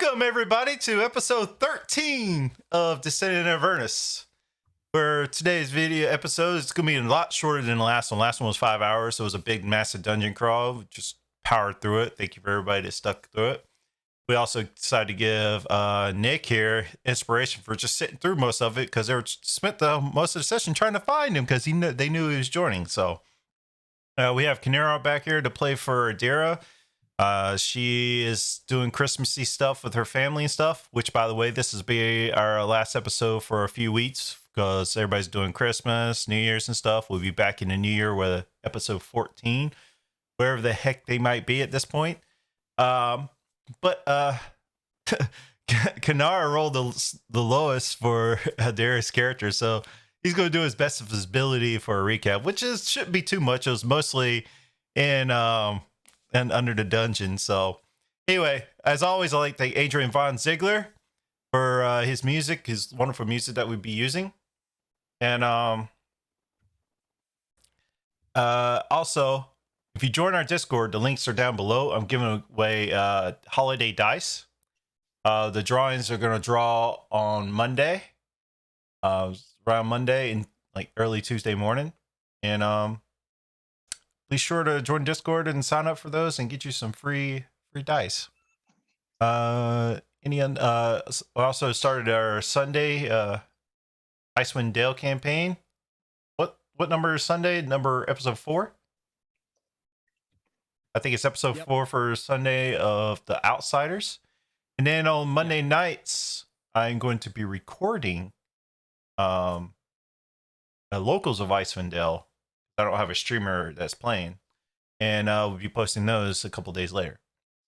Welcome everybody to episode 13 of Descending into Avernus. For today's video episode, it's going to be a lot shorter than the last one. Last one was 5 hours, so it was a big, massive dungeon crawl. We just powered through it. Thank you for everybody that stuck through it. We also decided to give Nick here inspiration for just sitting through most of it because they spent most of the session trying to find him because they knew he was joining. So we have Kanera back here to play for Adira. She is doing Christmassy stuff with her family and stuff, which, by the way, this is be our last episode for a few weeks because everybody's doing Christmas, New Year's and stuff. We'll be back in the new year with episode 14, wherever the heck they might be at this point. But Kanara rolled the lowest for Adira's character, so he's going to do his best of his ability for a recap, which shouldn't be too much. It was mostly in and under the dungeon. So anyway, as always, I like to thank Adrian Von Ziegler for his music, his wonderful music that we'd be using. And also, if you join our Discord, the links are down below. I'm giving away holiday dice. The drawings are going to draw on Monday, around Monday and like early Tuesday morning. And be sure to join Discord and sign up for those and get you some free dice. We also started our Sunday Icewind Dale campaign. What number is Sunday? Episode 4? I think it's episode 4 for Sunday of the Outsiders. And then on Monday nights, I'm going to be recording Locals of Icewind Dale. I don't have a streamer that's playing, and we'll be posting those a couple days later.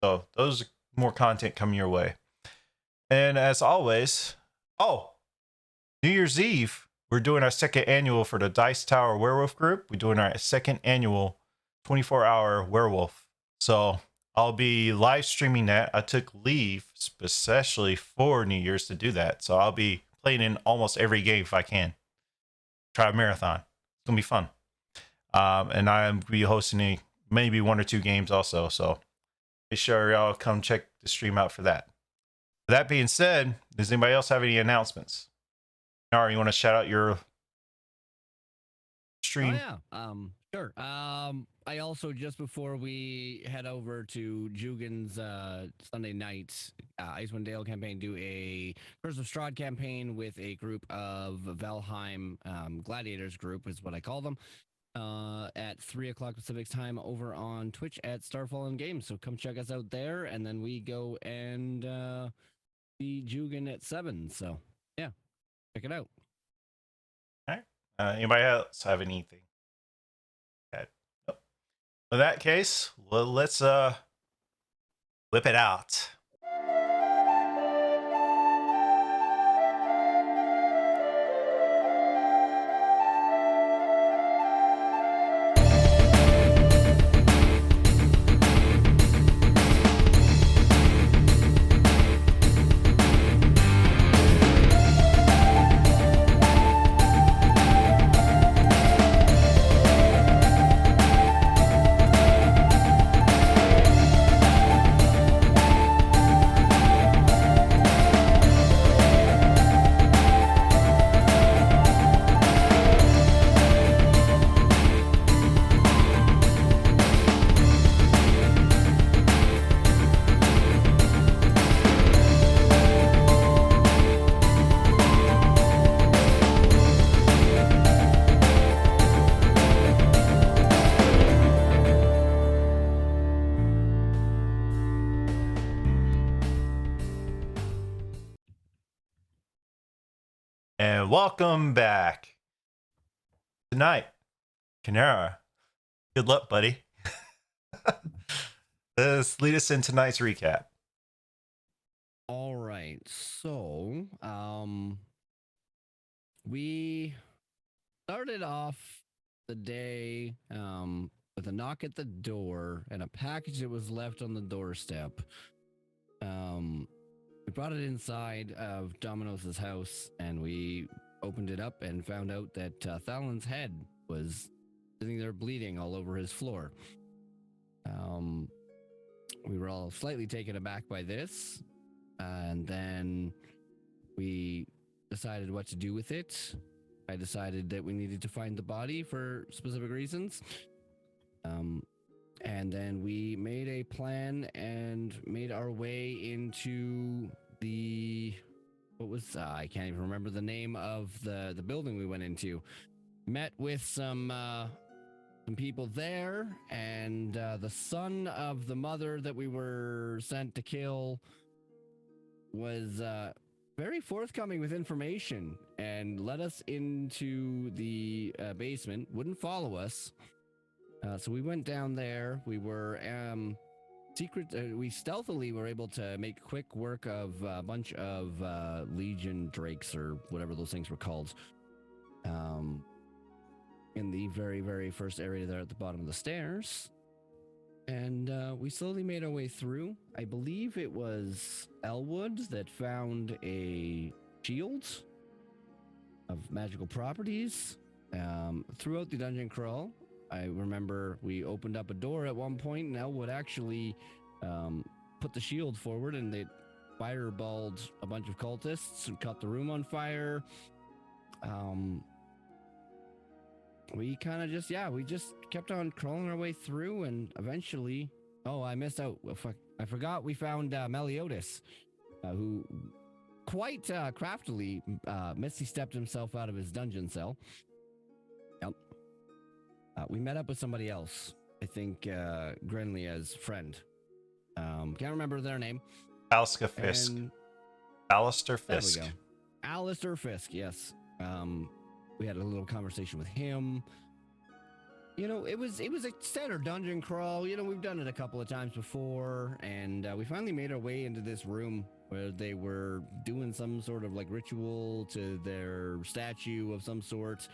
So those are more content coming your way. And as always, New Year's Eve, we're doing our second annual for the Dice Tower Werewolf group. We're doing our second annual 24-hour werewolf. So I'll be live streaming that. I took leave especially for New Year's to do that. So I'll be playing in almost every game if I can. Try a marathon. It's going to be fun. And I'll be hosting maybe 1 or 2 games also. So be sure y'all come check the stream out for that. With that being said, does anybody else have any announcements? Nara, you want to shout out your stream? Oh, yeah. Sure. I also, just before we head over to Jugan's Sunday night Icewind Dale campaign, do a Curse of Strahd campaign with a group of Valheim Gladiators group is what I call them. At 3 o'clock Pacific time over on Twitch at Fallon Games. So come check us out there, and then we go and see Jugan at 7. So yeah, check it out. All right. Anybody else have anything? Okay. Nope. In that case, well, let's whip it out. And welcome back. Tonight, Kanera, good luck, buddy. Let's lead us in tonight's recap. All right. So, we started off the day with a knock at the door and a package that was left on the doorstep. We brought it inside of Domino's house, and we opened it up and found out that Fallon's head was sitting there bleeding all over his floor. We were all slightly taken aback by this. and then we decided what to do with it. I decided that we needed to find the body for specific reasons. And then we made a plan and made our way into the I can't even remember the name of the building we went into. Met with some people there, and the son of the mother that we were sent to kill was very forthcoming with information and led us into the basement. Wouldn't follow us. So we went down there. We were we stealthily were able to make quick work of a bunch of Legion Drakes or whatever those things were called. In the very, very first area there at the bottom of the stairs. And we slowly made our way through. I believe it was Elwood that found a shield of magical properties throughout the dungeon crawl. I remember we opened up a door at one point, and Elwood actually put the shield forward, and they fireballed a bunch of cultists and caught the room on fire. We kind of we just kept on crawling our way through, and eventually, I missed out. I forgot we found Meliodas, who quite craftily Misty stepped himself out of his dungeon cell. Yep. We met up with somebody else. I think Grenlia's friend. Can't remember their name. Alistair Fisk. Alistair Fisk. There we go. Alistair Fisk, yes. We had a little conversation with him. You know, it was a standard dungeon crawl. You know, we've done it a couple of times before, and we finally made our way into this room where they were doing some sort of like ritual to their statue of some sort.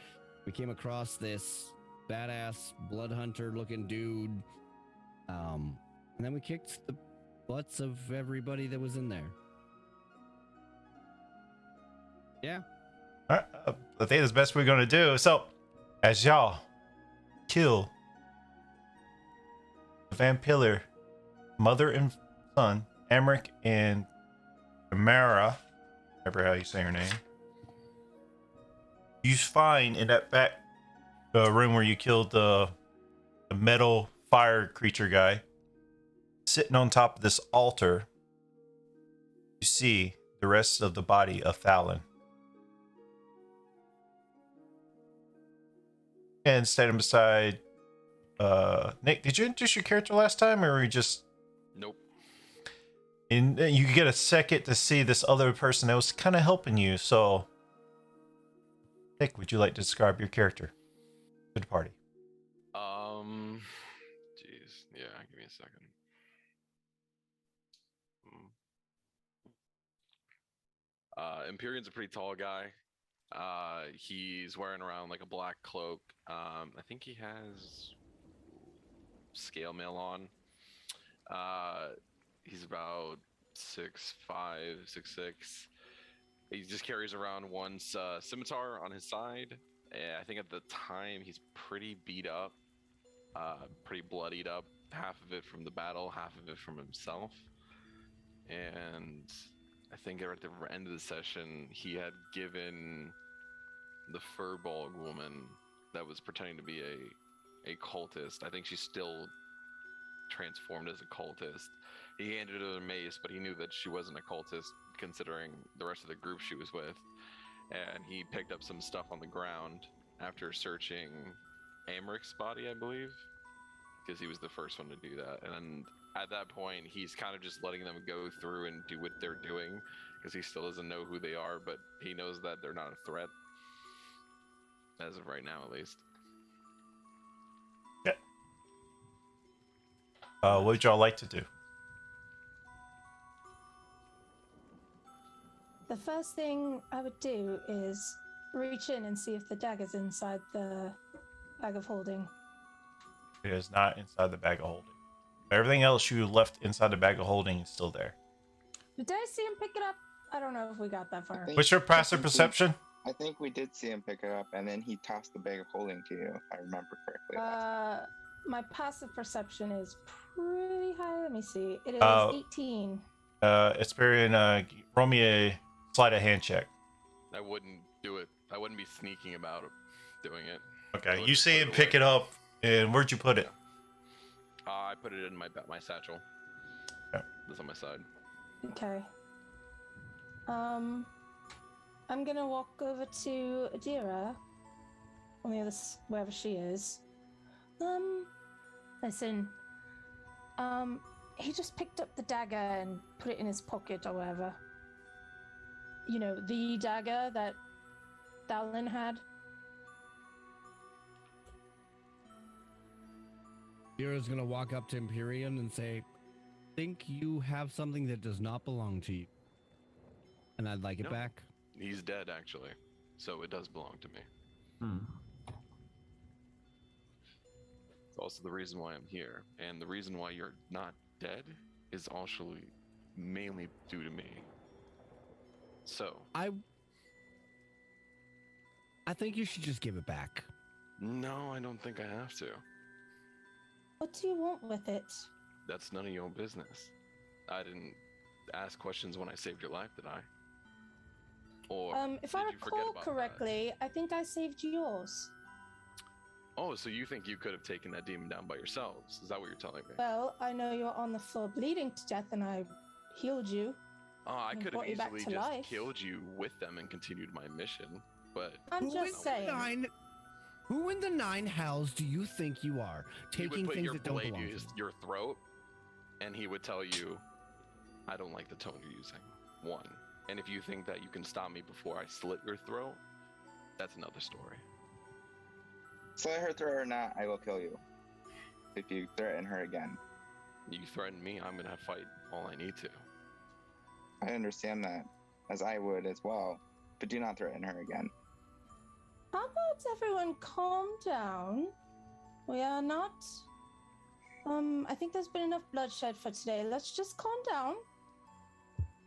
We came across this badass blood hunter looking dude, and then we kicked the butts of everybody that was in there. Yeah. All right, I think that's the best we're going to do. So, as y'all kill the vampire, mother and son, Emmerich and Tamara, remember how you say her name, you find in that back room where you killed the metal fire creature guy, sitting on top of this altar, you see the rest of the body of Fallon. And standing beside Nick, did you introduce your character last time, or were you just... Nope. And you get a second to see this other person that was kind of helping you. So, Nick, would you like to describe your character to the party? Jeez, yeah, give me a second. Empyrean's a pretty tall guy. He's wearing around like a black cloak. I think he has scale mail on. He's about 6'5", 6'6". He just carries around one scimitar on his side. I think at the time he's pretty beat up, pretty bloodied up. Half of it from the battle, half of it from himself. And I think at the end of the session, he had given the furball woman that was pretending to be a cultist. I think she's still transformed as a cultist. He handed her a mace, but he knew that she wasn't a cultist considering the rest of the group she was with. And he picked up some stuff on the ground after searching Amrich's body, I believe, because he was the first one to do that. And at that point, he's kind of just letting them go through and do what they're doing, because he still doesn't know who they are, but he knows that they're not a threat. As of right now, at least. Yeah. What would y'all like to do? The first thing I would do is reach in and see if the dagger's inside the bag of holding. It is not inside the bag of holding. Everything else you left inside the bag of holding is still there. Did I see him pick it up? I don't know if we got that far. What's your passive perception? I think we did see him pick it up, and then he tossed the bag of holding to you, if I remember correctly. My passive perception is pretty high. Let me see. It is 18. Empyrean, roll me a sleight of hand check. I wouldn't do it. I wouldn't be sneaking about doing it. I Okay, would you just see put him pick away. it up, and where'd you put it? I put it in my satchel. Okay. That's on my side. Okay. I'm gonna walk over to Adira on the other wherever she is. Listen. He just picked up the dagger and put it in his pocket or whatever. You know, the dagger that Fallon had. Dira's gonna walk up to Empyrean and say, "Think you have something that does not belong to you, and I'd like it No. back." He's dead, actually, so it does belong to me. It's also the reason why I'm here, and the reason why you're not dead is also mainly due to me. So I think you should just give it back. no, I don't think I have to. What do you want with it? That's none of your business. I didn't ask questions when I saved your life, did I? Or If did I you forget recall about correctly, I think I saved yours. that? Oh, so you think you could have taken that demon down by yourselves? Is that what you're telling me? Well, I know you're on the floor bleeding to death, and I healed you. Oh, I and could have brought you back easily to just life. killed you with them and continued my mission, but I'm just saying. Who in the nine hells do you think you are, he would taking put things your that don't blade belong to to you? your throat, and he would tell you, "I don't like the tone you're using." One, and if you think that you can stop me before I slit your throat, that's another story. Slit her throat or not, I will kill you. If you threaten her again. You threaten me, I'm gonna fight all I need to. I understand that, as I would as well. But do not threaten her again. How about everyone calm down? We are not. I think there's been enough bloodshed for today. Let's just calm down.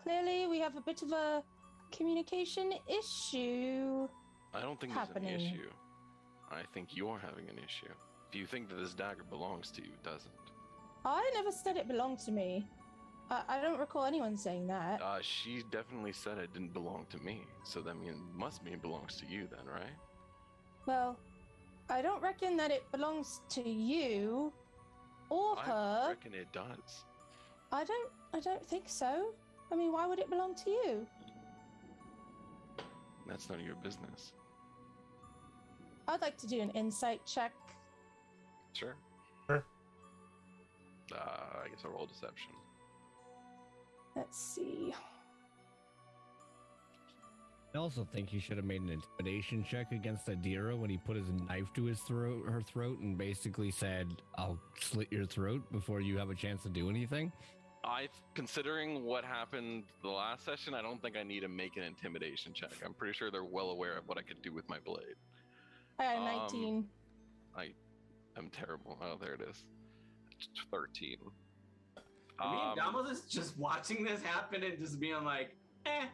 Clearly, we have a bit of a communication issue. I don't think happening. there's an issue. I think you're having an issue. If you think that this dagger belongs to you, it doesn't. I never said it belonged to me. I don't recall anyone saying that. She definitely said it didn't belong to me, so that must mean it belongs to you then, right? Well, I don't reckon that it belongs to you or her. I reckon it does. I don't think so. I mean, why would it belong to you? That's none of your business. I'd like to do an insight check. Sure. Sure. I guess I'll roll deception. Let's see. I also think he should have made an intimidation check against Adira when he put his knife to her throat, and basically said, "I'll slit your throat before you have a chance to do anything." Considering what happened the last session, I don't think I need to make an intimidation check. I'm pretty sure they're well aware of what I could do with my blade. I got a 19. I'm terrible. Oh, there it is. 13. Me and Domino's is just watching this happen and just being like, I'll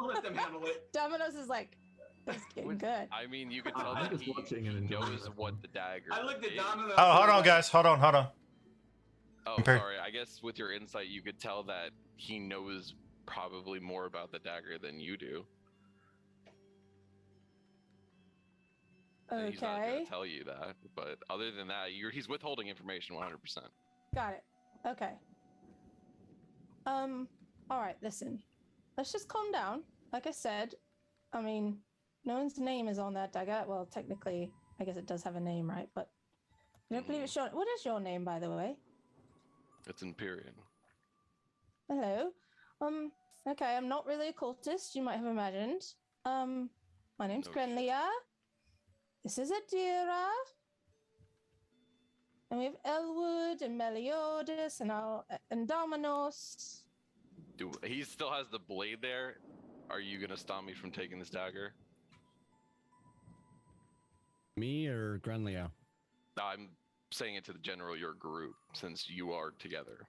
let them handle it. Domino's is like, it's getting good. I mean, you could tell I'm that just he watching and enjoying knows it. what the dagger I looked at is. Domino's. Oh, hold on, like, guys. Hold on. Oh, Compare- sorry. I guess with your insight, you could tell that he knows probably more about the dagger than you do. And he's not Okay. going to tell you that. But other than that, he's withholding information 100%. Got it. Okay. All right, listen. Let's just calm down. Like I said, I mean, no one's name is on that dagger. Well, technically, I guess it does have a name, right? But I don't believe it's your. What is your name, by the way? It's Empyrean. Hello. Okay, I'm not really a cultist, you might have imagined. My name's No Grenlia. This is Adira. And we have Elwood and Meliodas and Dominos. He still has the blade there. Are you going to stop me from taking this dagger? Me or Grenlia? I'm saying it to your group, since you are together.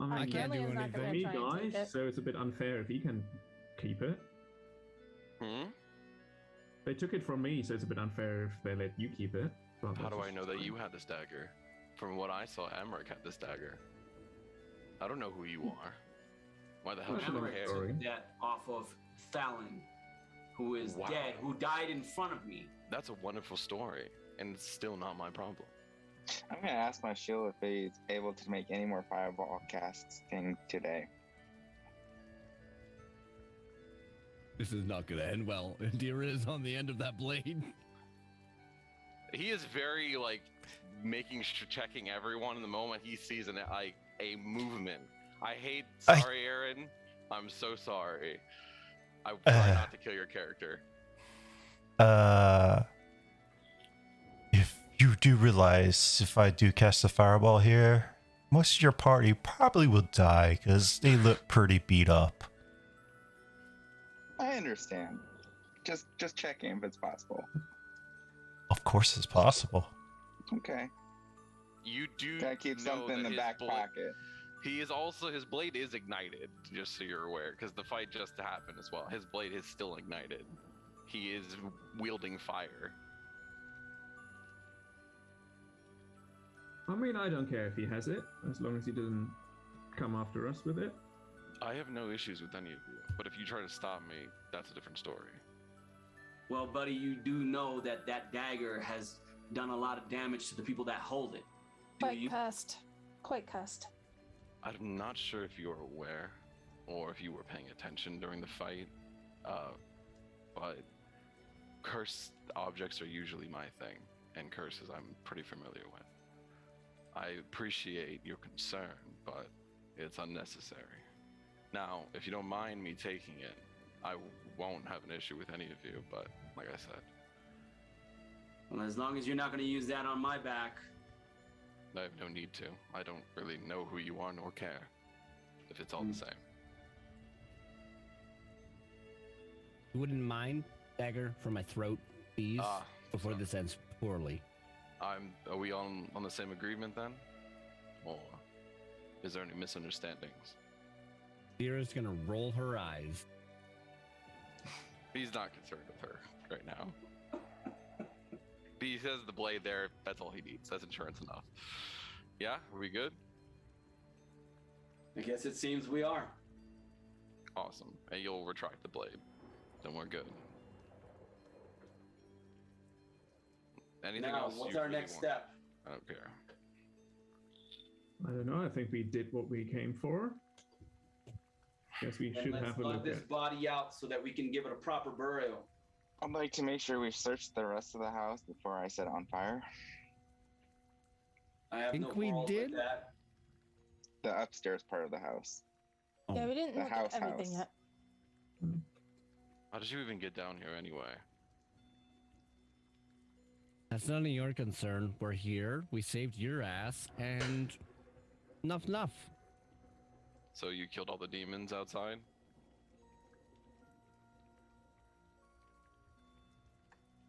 I mean, can't do Grenlia's not gonna anything. me, try and take guys, it. so it's a bit unfair if he can keep it. They took it from me, so it's a bit unfair if they let you keep it. But How that's do I just know that fine. you had this dagger? From what I saw, Emmerich had this dagger. I don't know who you are. Why the hell That's should I another Emmerich care? story. took that off of Fallon, who is Wow. dead, who died in front of me. That's a wonderful story, and it's still not my problem. I'm gonna ask my shield if he's able to make any more fireball casting today. This is not going to end well. Indira is on the end of that blade. He is very like checking everyone in the moment he sees a movement. I hate. Sorry, Aaron. I'm so sorry. I try not to kill your character. If you do realize if I do cast the fireball here, most of your party probably will die because they look pretty beat up. I understand. Just checking if it's possible. Of course, it's possible. Okay. You do Gotta keep know something in that the his back bullet- pocket. He is also his blade is ignited, just so you're aware, because the fight just happened as well. His blade is still ignited. He is wielding fire. I mean, I don't care if he has it, as long as he doesn't come after us with it. I have no issues with any of you, but if you try to stop me, that's a different story. Well, buddy, you do know that that dagger has done a lot of damage to the people that hold it. Do Quite you? cursed. Quite cursed. I'm not sure if you are aware, or if you were paying attention during the fight, but cursed objects are usually my thing, and curses I'm pretty familiar with. I appreciate your concern, but it's unnecessary. Now, if you don't mind me taking it, I won't have an issue with any of you, but like I said, Well, as long as you're not going to use that on my back. I have no need to. I don't really know who you are nor care, if it's all the same. You wouldn't mind dagger from my throat, please, before sorry. this ends poorly. Are we on the same agreement then? Or is there any misunderstandings? Indira's going to roll her eyes. He's not concerned with her right now. He says the blade there, that's all he needs. That's insurance enough. Yeah, are we good? I guess it seems we are. Awesome. And you'll retract the blade. Then we're good. Anything Now, else? what's you our really next want? step? I don't care. I don't know. I think we did what we came for. Guess we Then should let's have a lug look this at. body out so that we can give it a proper burial. I'd like to make sure we search the rest of the house before I set it on fire. I have Think no we quarrels did? with that. The upstairs part of the house. Yeah, we didn't The look house at everything house. yet. How did you even get down here anyway? That's none of your concern. We're here. We saved your ass, and enough. So you killed all the demons outside?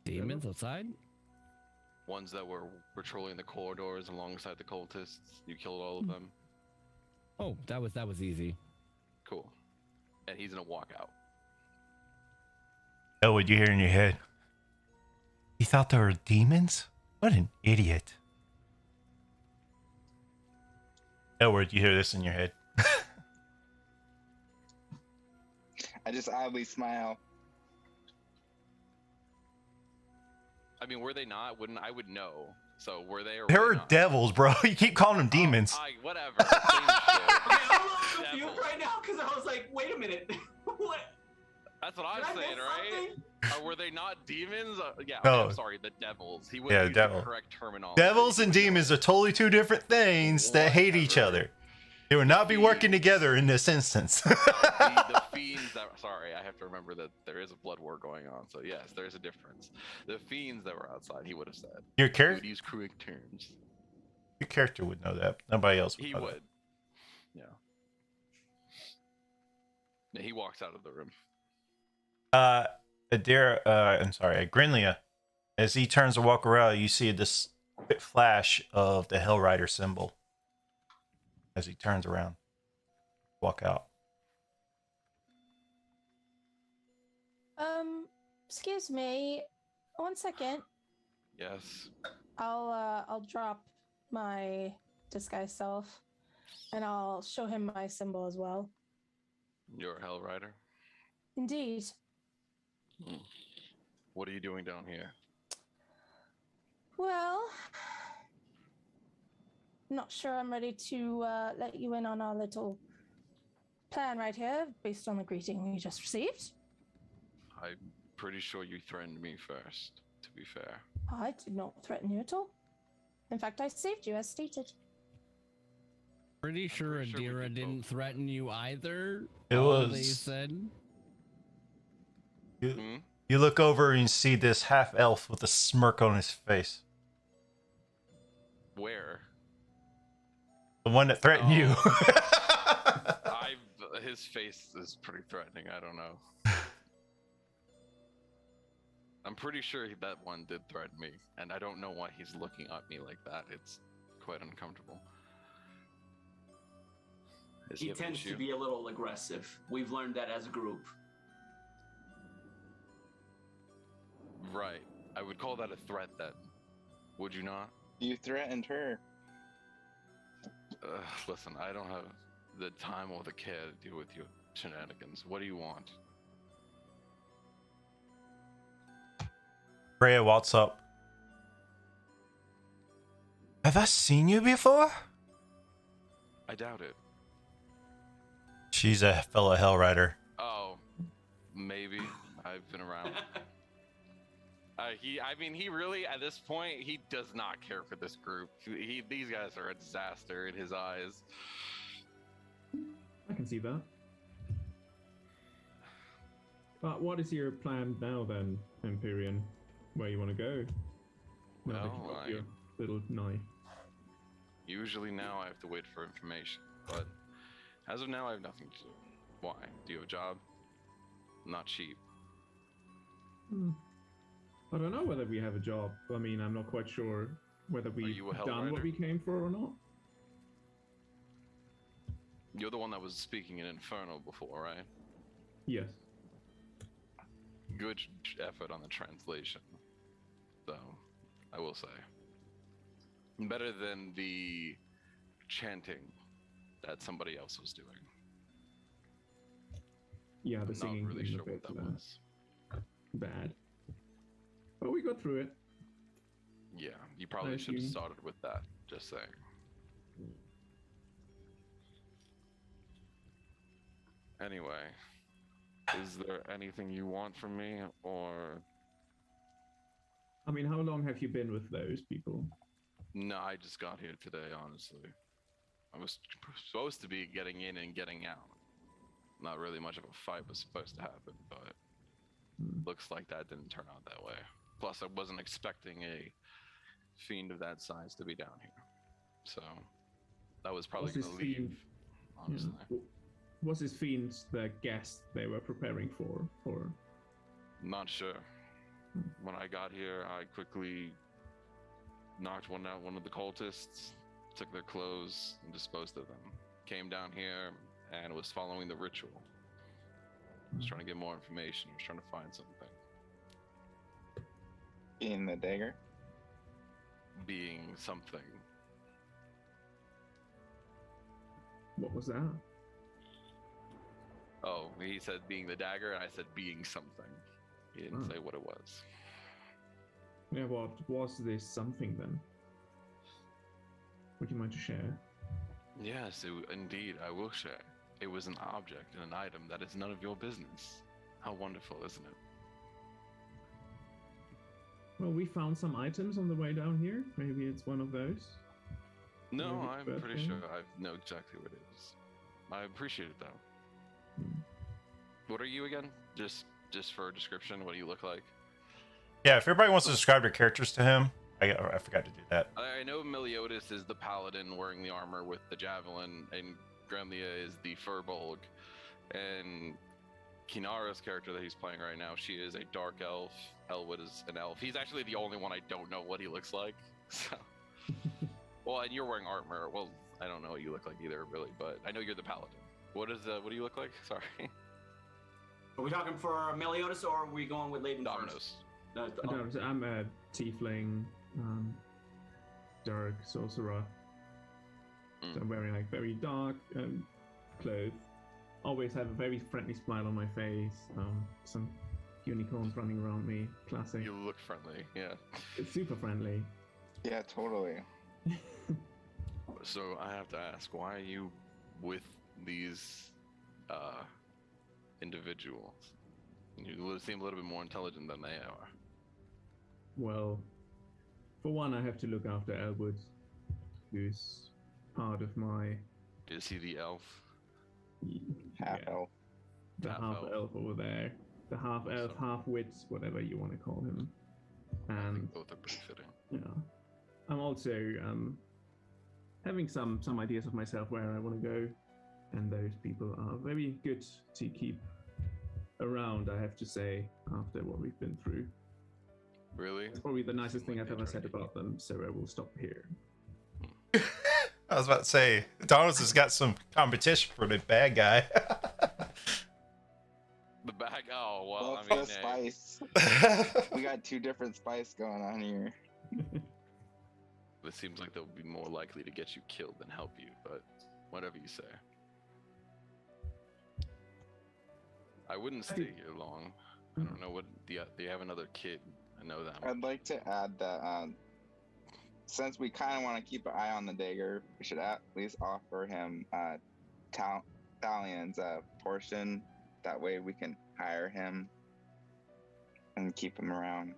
Demons outside? Ones that were patrolling the corridors alongside the cultists? You killed all of them? Oh, that was easy. Cool. And he's gonna walk out. Oh, what you hear in your head? He thought there were demons? What an idiot. Edward, you hear this in your head? I just oddly smile. I mean, were they not? I would know. So were they or were There they are not? devils, bro. You keep calling them demons. Whatever. Same shit. Okay, I'm a little confused Devils. right now because I was like, wait a minute. What? That's what Did I'm I miss saying, right? something? Were they not demons? Yeah, No. I'm sorry, the devils. He would Yeah, use devil. the correct terminology. Devils and demons are totally two different things that hate each Whatever. other. They would not be working together in this instance. The fiends that sorry, I have to remember that there is a blood war going on. So yes, there is a difference. The fiends that were outside, he would have said. Your He character, would use correct terms. your character would know that. Nobody else would. He know would. Yeah. Yeah, he walks out of the room. that. I'm sorry, Grinlia. As he turns to walk around, you see this quick flash of the Hell Rider symbol. As he turns around, walk out. Excuse me. 1 second. Yes. I'll drop my disguise self, and I'll show him my symbol as well. You're a Hell Rider? Indeed. What are you doing down here? Well, I'm not sure I'm ready to let you in on our little plan right here, based on the greeting we just received. I'm pretty sure you threatened me first, to be fair. I did not threaten you at all. In fact, I saved you, as stated. Pretty sure pretty sure we Adira did didn't both. threaten you either. It all they was- said. You look over and you see this half elf with a smirk on his face. Where? The one that threatened you. His face is pretty threatening. I don't know. I'm pretty sure that one did threaten me, and I don't know why he's looking at me like that. It's quite uncomfortable. Does He have an tends to issue? be a little aggressive. We've learned that as a group. Right. I would call that a threat then. Would you not? You threatened her. Listen, I don't have the time or the care to deal with your shenanigans. What do you want? Freya walks up. Have I seen you before? I doubt it. She's a fellow Hell Rider. Oh, maybe. I've been around. He really, at this point, he does not care for this group. These guys are a disaster in his eyes. I can see that. But what is your plan now then, Empyrean? Where you want to go? Now that you've Well, got your little knife. Usually now I have to wait for information, but as of now I have nothing to do. Why? Do you have a job? Not cheap. I don't know whether we have a job. I mean, I'm not quite sure whether we've you a Hell done what Rider? we came for or not. You're the one that was speaking in Inferno before, right? Yes. Good effort on the translation, though, I will say. Better than the chanting that somebody else was doing. Yeah, the I'm singing not really being sure a bit what that was. bad. But we got through it. Yeah, you probably should have assume. started with that, just saying. Anyway, is there anything you want from me, or... I mean, how long have you been with those people? No, I just got here today, honestly. I was supposed to be getting in and getting out. Not really much of a fight was supposed to happen, but looks like that didn't turn out that way. Plus, I wasn't expecting a fiend of that size to be down here. So, that was probably Was this going to leave, fiend- honestly. Yeah. Was this fiend the guest they were preparing for? Or Not sure. When I got here, I quickly knocked one out, one of the cultists, took their clothes, and disposed of them. Came down here and was following the ritual. I was trying to get more information. I was trying to find something. In the dagger? Being something. what was that? Oh, he said being the dagger, and I said being something. He didn't Oh. say what it was. Yeah, what was this something then? Would you mind to share? Yes, indeed, I will share. It was an object and an item that is none of your business. How wonderful, isn't it? Well, we found some items on the way down here. Maybe it's one of those. No, Maybe I'm it's pretty birthday? sure I know exactly what it is. I appreciate it though. Hmm. What are you again? Just for a description, what do you look like? Yeah, if everybody wants to describe their characters to him, I forgot to do that. I know Meliodas is the paladin wearing the armor with the javelin, and Gremlia is the furbolg, and Kinara's character that he's playing right now, she is a dark elf. Elwood is an elf. He's actually the only one I don't know what he looks like. So, well, and you're wearing armor. Well, I don't know what you look like either, really, but I know you're the paladin. What do you look like? Sorry. Are we talking for Meliodas or are we going with Laden Dominos. first? I'm a tiefling. dark sorcerer. So I'm wearing like very dark clothes. Always have a very friendly smile on my face. Some unicorns running around me. Classic. You look friendly, yeah. It's super friendly. Yeah, totally. So I have to ask, why are you with these individuals? You seem a little bit more intelligent than they are. Well, for one, I have to look after Elwood, who's part of my Is he the elf? Half elf. the Half half elf. elf over there, the half elf, Awesome. half wits, whatever you want to call him. I And think both are pretty fitting. yeah, I'm also having some ideas of myself where I want to go, and those people are very good to keep around. I have to say, after what we've been through, Really? it's probably the nicest Seem thing like I've they ever try said to about them. So I will stop here. I was about to say, Donald's has got some competition for the bad guy. The bag? Oh, well, Well, I mean, it's the hey, spice. We got two different spice going on here. it seems like they'll be more likely to get you killed than help you, but whatever you say. I wouldn't stay here long. I don't know what they have another kid. I know that. I'd like to add that since we kind of want to keep an eye on the dagger, we should at least offer him Talian's portion. That way we can hire him and keep him around,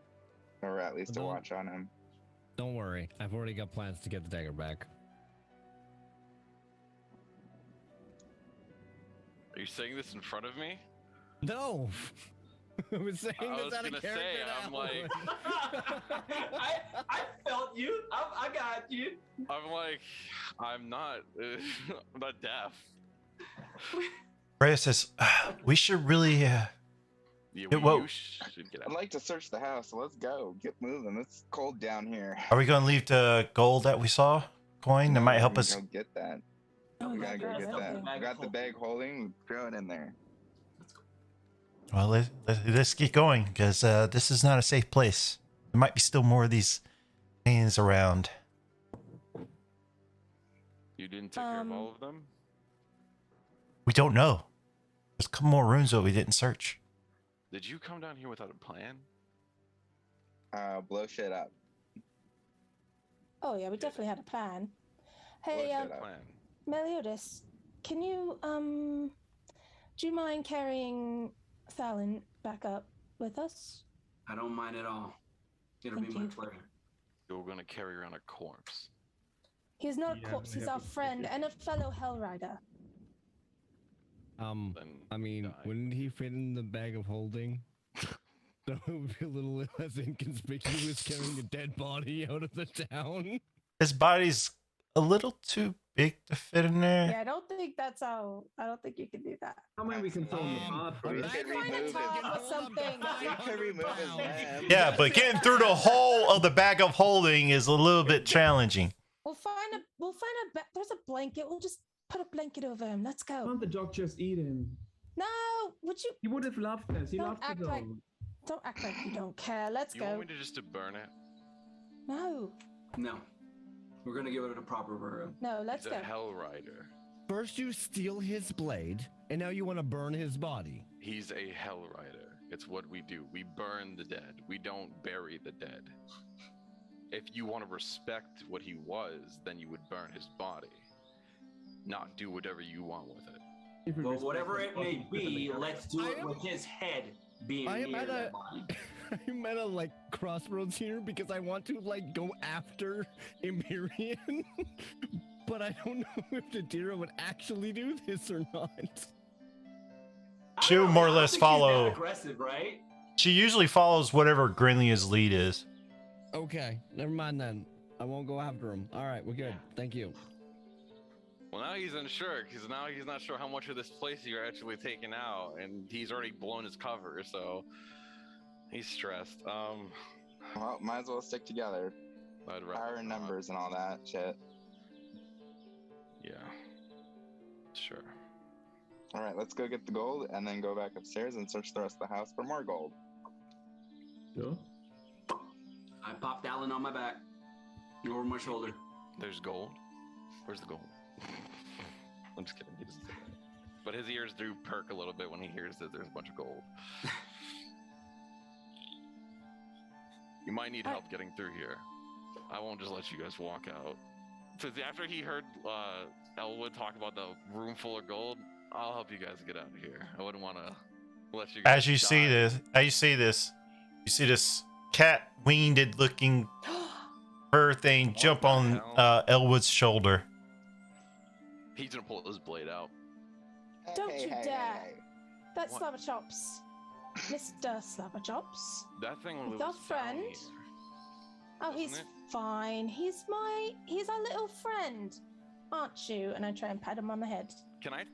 or at least to Don't- watch on him. Don't worry, I've already got plans to get the dagger back. Are you saying this in front of me? No, I was saying I this was out of gonna say, character. I'm now. like- I felt you. I got you. I'm like, I'm not deaf. Rhea says, we should really. Yeah, whoa. you should get I'd out. like to search the house, so let's go. Get moving. It's cold down here. Are we going to leave the gold that we saw coin that No, might we help can us? Go get that. Oh, We yeah, gotta go grab get everything. that. We got the bag holding. Throw it in there. Well, let's get going because this is not a safe place. There might be still more of these things around. You didn't take care of all of them? We don't know. There's a couple more rooms that we didn't search. Did you come down here without a plan? Blow shit up. Oh yeah, we definitely had a plan. Hey, Blow shit up. Plan. Meliodas, can you do you mind carrying Fallon back up with us? I don't mind at all. It'll Thank be my you. pleasure. You're gonna carry around a corpse. He's not a Yeah, corpse, we he's have our to- friend and a fellow Hell Rider. Then I mean, die. wouldn't he fit in the bag of holding? So it would be a little less inconspicuous carrying a dead body out of the town. His body's a little too big to fit in there. Yeah, I don't think you can do that. How many we can throw him Um, apart? we first? could Find a remove it. top or Hold up something. to We could 500 remove his pounds. lamb. Yeah, but getting through the whole of the bag of holding is a little bit challenging. We'll find a there's a blanket. We'll just put a blanket over him. Let's go. Can't the dog just eat him? No, would you He would have loved this. He Don't loved the act dog. like- don't act like you don't care. Let's You go. want me to just to burn it? No, No. We're gonna give it a proper burial. no, let's He's go. a hell rider. First you steal his blade, and now you want to burn his body. He's a hell rider. It's what we do. We burn the dead. We don't bury the dead. If you want to respect what he was, then you would burn his body. Not do whatever you want with it. If we Well, respect whatever his it body, may put him in be, the let's do I it am- with his head being I am near at that a- body. I'm at a like crossroads here because I want to like go after Empyrean, but I don't know if Nadira would actually do this or not. I She'll don't know, more or I don't less think she's that follow- aggressive, right? She usually follows whatever Grinlia's lead is. Okay, never mind then. I won't go after him. All right, we're good. Thank you. Well, now he's unsure because now he's not sure how much of this place you're actually taking out, and he's already blown his cover, so he's stressed. Well, might as well stick together. I'd rather Power in not. numbers and all that shit. Yeah. Sure. All right, let's go get the gold and then go back upstairs and search the rest of the house for more gold. Sure. I popped Alan on my back. Over my shoulder. There's gold. Where's the gold? I'm just kidding. He doesn't say that. But his ears do perk a little bit when he hears that there's a bunch of gold. You might need help getting through here. I won't just let you guys walk out. Because after he heard Elwood talk about the room full of gold, I'll help you guys get out of here. I wouldn't want to let you guys As you die. see this cat-winged looking fur thing What jump the on hell? Elwood's shoulder. He's gonna pull his blade out. Don't you dare. That's What? Slabberchops. Mr. Slabberchops. That thing With was our down friend? here. Oh, Wasn't he's it? fine. He's our little friend, aren't you? And I try and pat him on the head. Can I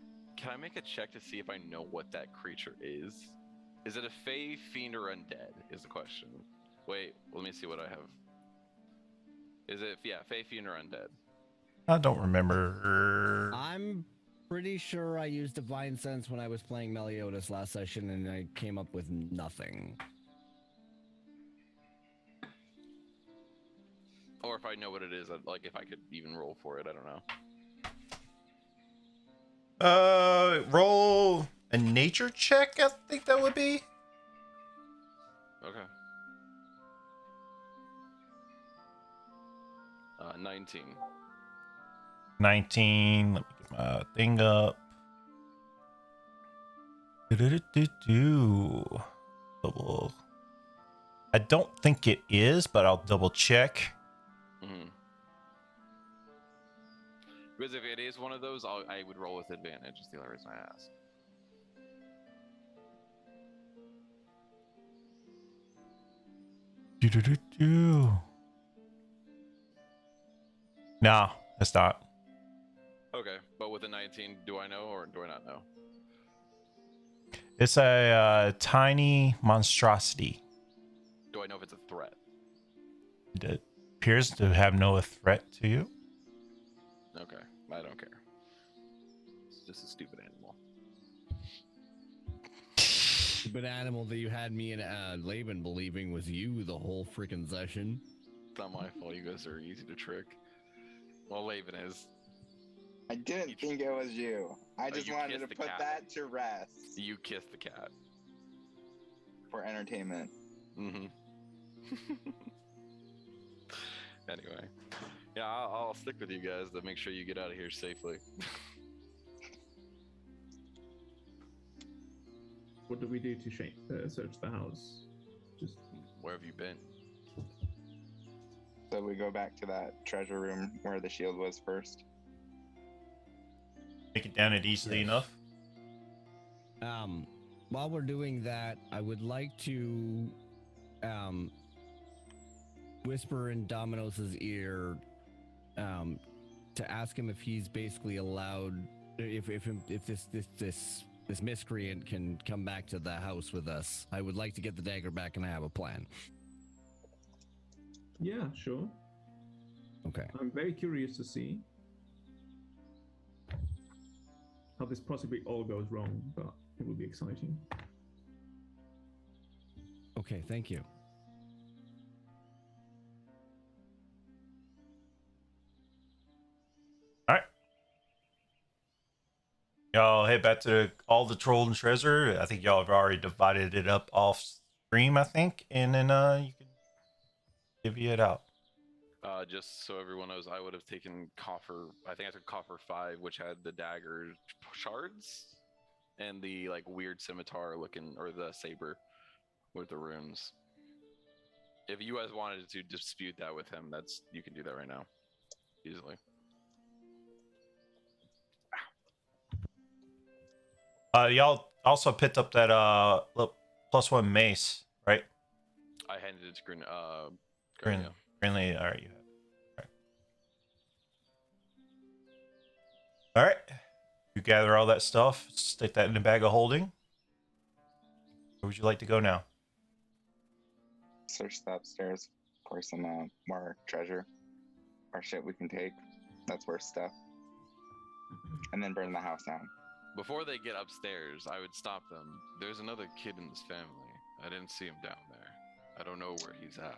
make a check to see if I know what that creature is? Is it a fey, fiend, or undead? Is the question. Wait, let me see what I have. Is it fey, fiend, or undead? I don't remember. I'm pretty sure I used Divine Sense when I was playing Meliodas last session, and I came up with nothing. Or if I know what it is, like if I could even roll for it, I don't know. Roll a nature check. I think that would be. Okay. 19. 19. Let me get my thing up. Do-do-do-do-do. Double. I don't think it is, but I'll double check. Mm-hmm. Because if it is one of those, I would roll with advantage. Is the only reason I ask. Do-do-do-do. No, it's not. Okay, but with a 19, do I know or do I not know? It's a tiny monstrosity. Do I know if it's a threat? It appears to have no threat to you. Okay, I don't care. It's just a stupid animal. Stupid animal that you had me and Laban believing was you the whole freaking session. It's not my fault. You guys are easy to trick. Well, Laven is. I didn't think it was you. I just you wanted to kissed the put cat. that to rest You kissed the cat. for entertainment. Mm-hmm. Anyway, yeah, I'll stick with you guys to make sure you get out of here safely. What do we do to search the house? Just Where have you been? So we go back to that treasure room where the shield was first. Make it down it easily enough. While we're doing that, I would like to whisper in Domino's ear to ask him if he's basically allowed, if this miscreant can come back to the house with us. I would like to get the dagger back, and I have a plan. yeah, sure. Okay. I'm very curious to see how this possibly all goes wrong, but it will be exciting. Okay, thank you. All right. Y'all head back to all the troll and treasure. I think y'all have already divided it up off stream, I think, and then you can divvy it out. Just so everyone knows, I would have taken coffer. I think I took coffer 5, which had the dagger shards and the like weird scimitar looking, or the saber with the runes. If you guys wanted to dispute that with him, you can do that right now, easily. Y'all also picked up that +1 mace, right? I handed it to Green, Grania. Greenly, all right, you have it. All right. You gather all that stuff, stick that in the bag of holding. Where would you like to go now? Search the upstairs for some more treasure or shit we can take. That's worth stuff. And then burn the house down. Before they get upstairs, I would stop them. There's another kid in this family. I didn't see him down there. I don't know where he's at.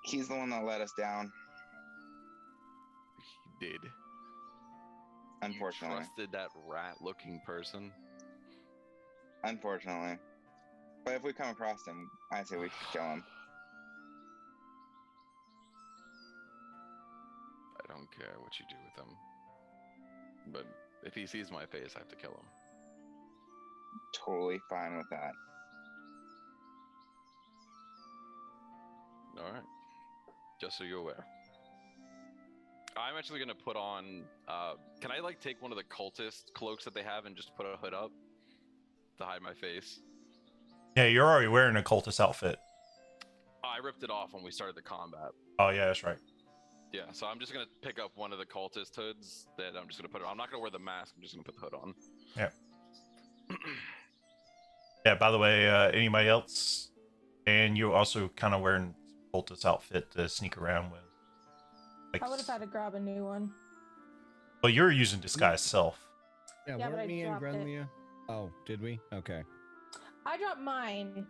He's the one that let us down, He did. unfortunately. You trusted that rat-looking person. Unfortunately. But if we come across him, I say we should kill him. I don't care what you do with him. But if he sees my face, I have to kill him. Totally fine with that. Alright. Just so you're aware. I'm actually gonna put on can I like take one of the cultist cloaks that they have and just put a hood up to hide my face? Yeah, you're already wearing a cultist outfit. I ripped it off when we started the combat. Oh yeah, that's right. Yeah, so I'm just gonna pick up one of the cultist hoods that I'm just gonna put it on. I'm not gonna wear the mask, I'm just gonna put the hood on. Yeah. Yeah, by the way, anybody else? And you're also kind of wearing cultist outfit to sneak around with. Like, I would have had to grab a new one. well, you're using disguise self. Yeah, Yeah, but weren't I me and dropped it. Grenlia? Oh, did we? Okay. I dropped mine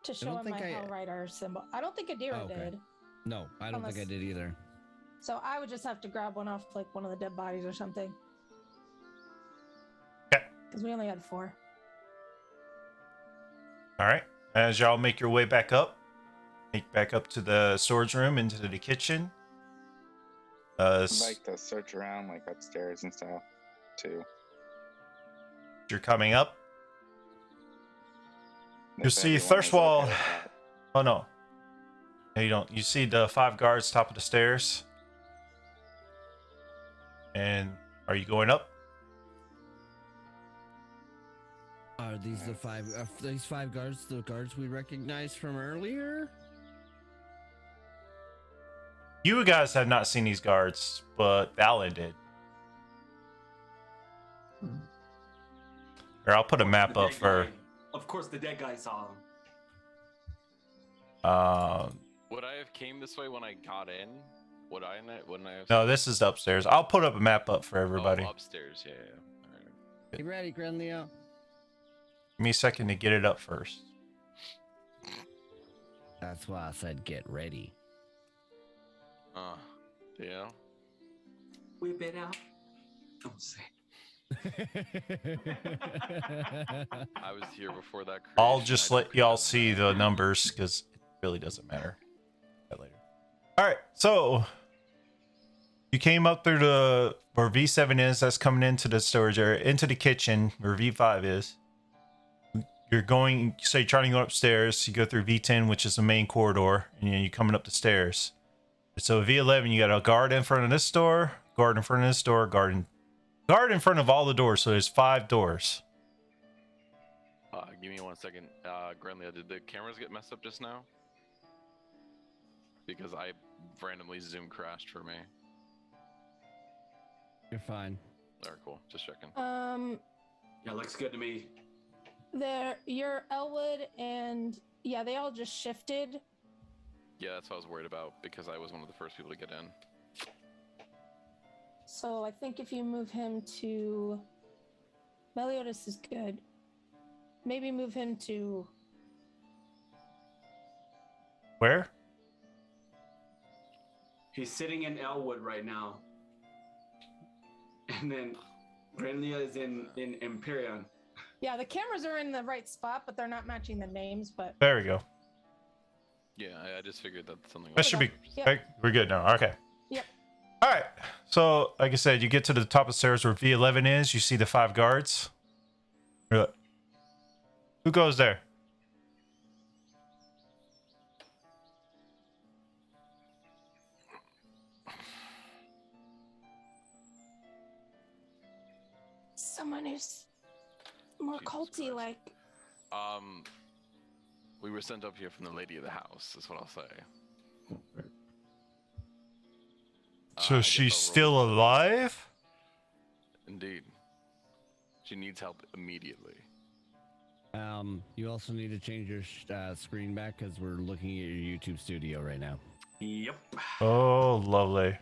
to show don't him my think I- Hell Rider symbol. I don't think Adira Oh, okay. did. No, I don't think I Unless- did either. So I would just have to grab one off like one of the dead bodies or something. Okay. Because we only had 4. All right. As y'all make your way back up to the storage room, into the kitchen. I'd like to search around, like upstairs and stuff, too. You're coming up. You If see everyone first is of all, okay with that. oh no. No, you don't. You see the 5 guards top of the stairs. And are you going up? Are these the 5? Are these 5 guards the guards we recognized from earlier? You guys have not seen these guards, but Fallon did. Or I'll put a map The up dead for. guy. Of course, the dead guy saw him. Would I have came this way when I got in? Wouldn't I have? No, this is upstairs. I'll put up a map up for everybody. Oh, upstairs, yeah. All right. You ready, Grenlia? Give me a second to get it up first. That's why I said get ready. Yeah. Whip it out. Don't say. I was here before that. I'll creation. just I let don't y'all know. see the numbers because it really doesn't matter. That later. All right, so you came up through the where V7 is. That's coming into the storage area, into the kitchen where V5 is. You're going, so you're trying to go upstairs. You go through V10, which is the main corridor, and then you're coming up the stairs. So V11, you got a guard in front of this door, guard in front of this door, guard in front of all the doors. So there's 5 doors. Give me 1 second. Grenlia, did the cameras get messed up just now? Because I randomly Zoom crashed for me. You're fine. Alright, cool. Just checking. Yeah, looks good to me. Your Elwood and yeah, they all just shifted. Yeah, that's what I was worried about because I was one of the first people to get in. So I think if you move him to Meliodas is good. Maybe move him to Where? He's sitting in Elwood right now. And then Grenlia is in Empyrean. yeah, the cameras are in the right spot, but they're not matching the names. But There we go. Yeah, I just figured that something. That should be. Yep. We're good now. Okay. Yep. All right. So, like I said, you get to the top of the stairs where V11 is. You see the 5 guards. You're like, who goes there? someone who's more Jesus culty, Christ. like. We were sent up here from the lady of the house. Is what I'll say. So I guess she's I'll still roll. alive? Indeed. She needs help immediately. You also need to change your screen back because we're looking at your YouTube studio right now. Yep. Oh, lovely.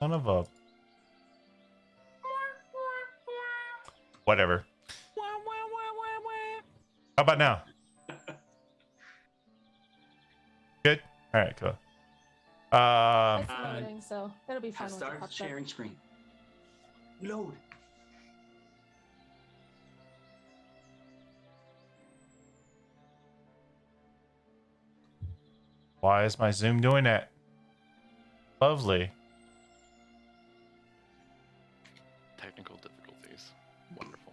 Son of a. Whatever. How about now? All right, cool. I see Uh, everything, so it'll be fun. Have once it started pops up. sharing screen. Load. Why is my Zoom doing that? Lovely. Technical difficulties. Wonderful.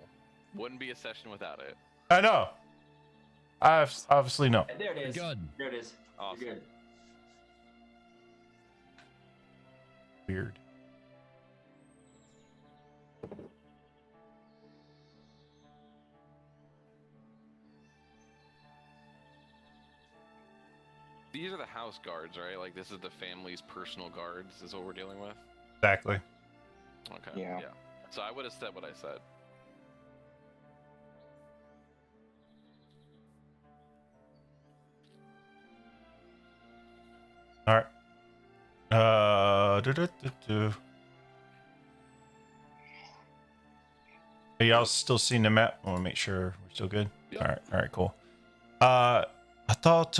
Wouldn't be a session without it. I know. I obviously know. There it is. Good. There it is. Awesome. You're good. Weird. These are the house guards, right? Like this is the family's personal guards is what we're dealing with. Exactly. Okay. Yeah. So I would have said what I said. All right. Are y'all still seeing the map? I want to make sure we're still good. Yep. All right, cool. I thought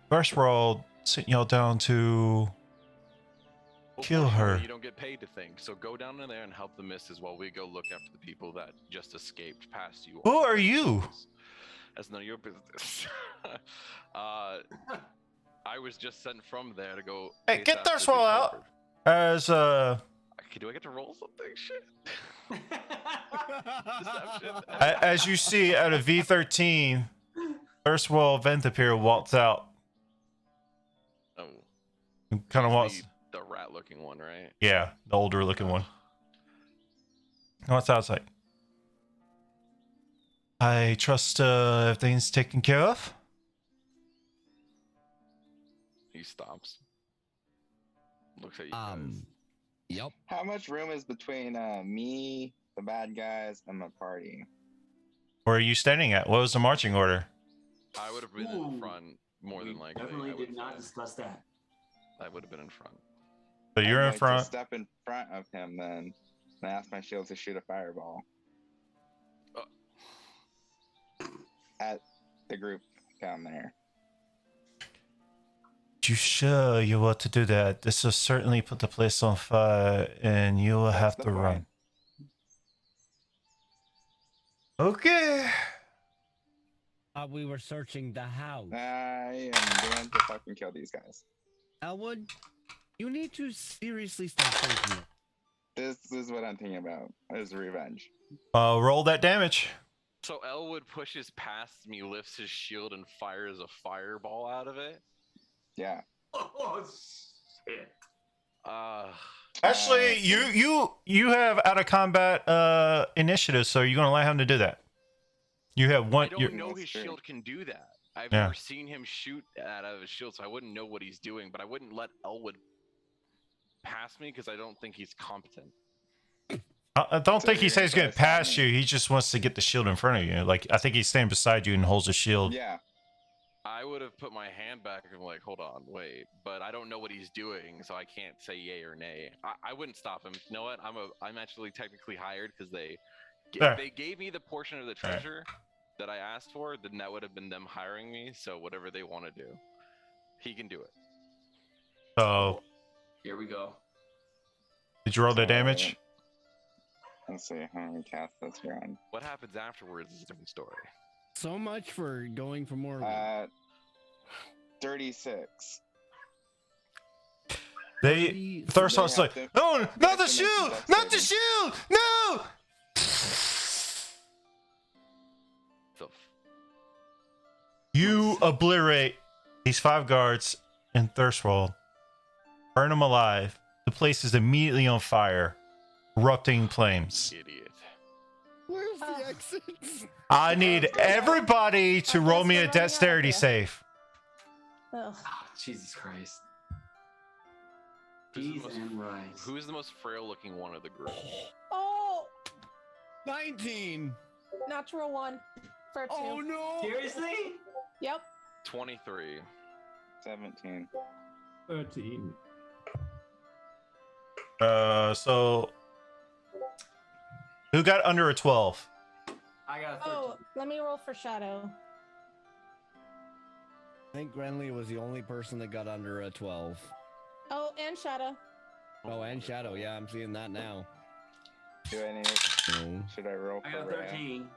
First World sent y'all down to kill her. You don't get paid to think. So go down in there and help the missus while we go look after the people that just escaped past you. Who are you? That's none of your business. I was just sent from there to go. Hey, chase get after First the World out. culprit. As Do I get to roll something? Shit. Deception. as you see out of V13, First World Ventapir walks out. Oh, Kind of he's walks. the rat-looking one, right? Yeah, the older looking one. What's outside? I trust everything's taken care of. He stops. Looks at you guys. Yep. How much room is between me, the bad guys, and my party? Where are you standing at? What was the marching order? I would have been in Ooh. front more We than likely. definitely I would did not say. discuss that. I would have been in front. So you're I'd in like front. To step in front of him then, and ask my shield to shoot a fireball at the group down there. You sure you want to do that? This will certainly put the place on fire, and you will have the to run. point. Okay. We were searching the house. I am going to fucking kill these guys. Elwood, you need to seriously start thinking it. This is what I'm thinking about. Is revenge. Roll that damage. So Elwood pushes past me, lifts his shield, and fires a fireball out of it. Yeah. Oh shit! Actually, you have out of combat initiative, so you're gonna allow him to do that. You have one. I you're- don't know That's his true. shield can do that. I've Yeah. never seen him shoot out of his shield, so I wouldn't know what he's doing. But I wouldn't let Elwood pass me because I don't think he's competent. I don't So think he you're says he's gonna gonna try to pass stop you. me? He just wants to get the shield in front of you. Like I think he's standing beside you and holds the shield. Yeah. I would have put my hand back and like, hold on, wait. But I don't know what he's doing, so I can't say yay or nay. I wouldn't stop him. You know what? I'm actually technically hired because they Sure. they gave me the portion of the treasure that I asked for. Then that would have been them hiring me. So whatever they want to do, he can do it. So Here we go. did you roll the damage? Let's see how many cast this here on. What happens afterwards is a different story. So much for going for more. 36. They Thurston's like, no, not the shield, not the shield, no. So You obliterate these 5 guards in Thirstwall, burn them alive. The place is immediately on fire, erupting flames. idiot. Where's the exits? I need everybody to I roll guess me we're a running out dexterity here. save. Ugh. Ah, Jesus Christ. Who's the Peas most- and rice. Who's the most frail-looking one of the group? Oh, 19. natural one for 2. Oh no. Seriously? Yep. 23. 17. 13. So who got under a 12? I got a 13. Oh, let me roll for shadow. I think Renly was the only person that got under a 12. Oh, and Shadow. Oh, and Shadow. Yeah, I'm seeing that now. Do I need? No. Should I roll I for got Rhea? 13.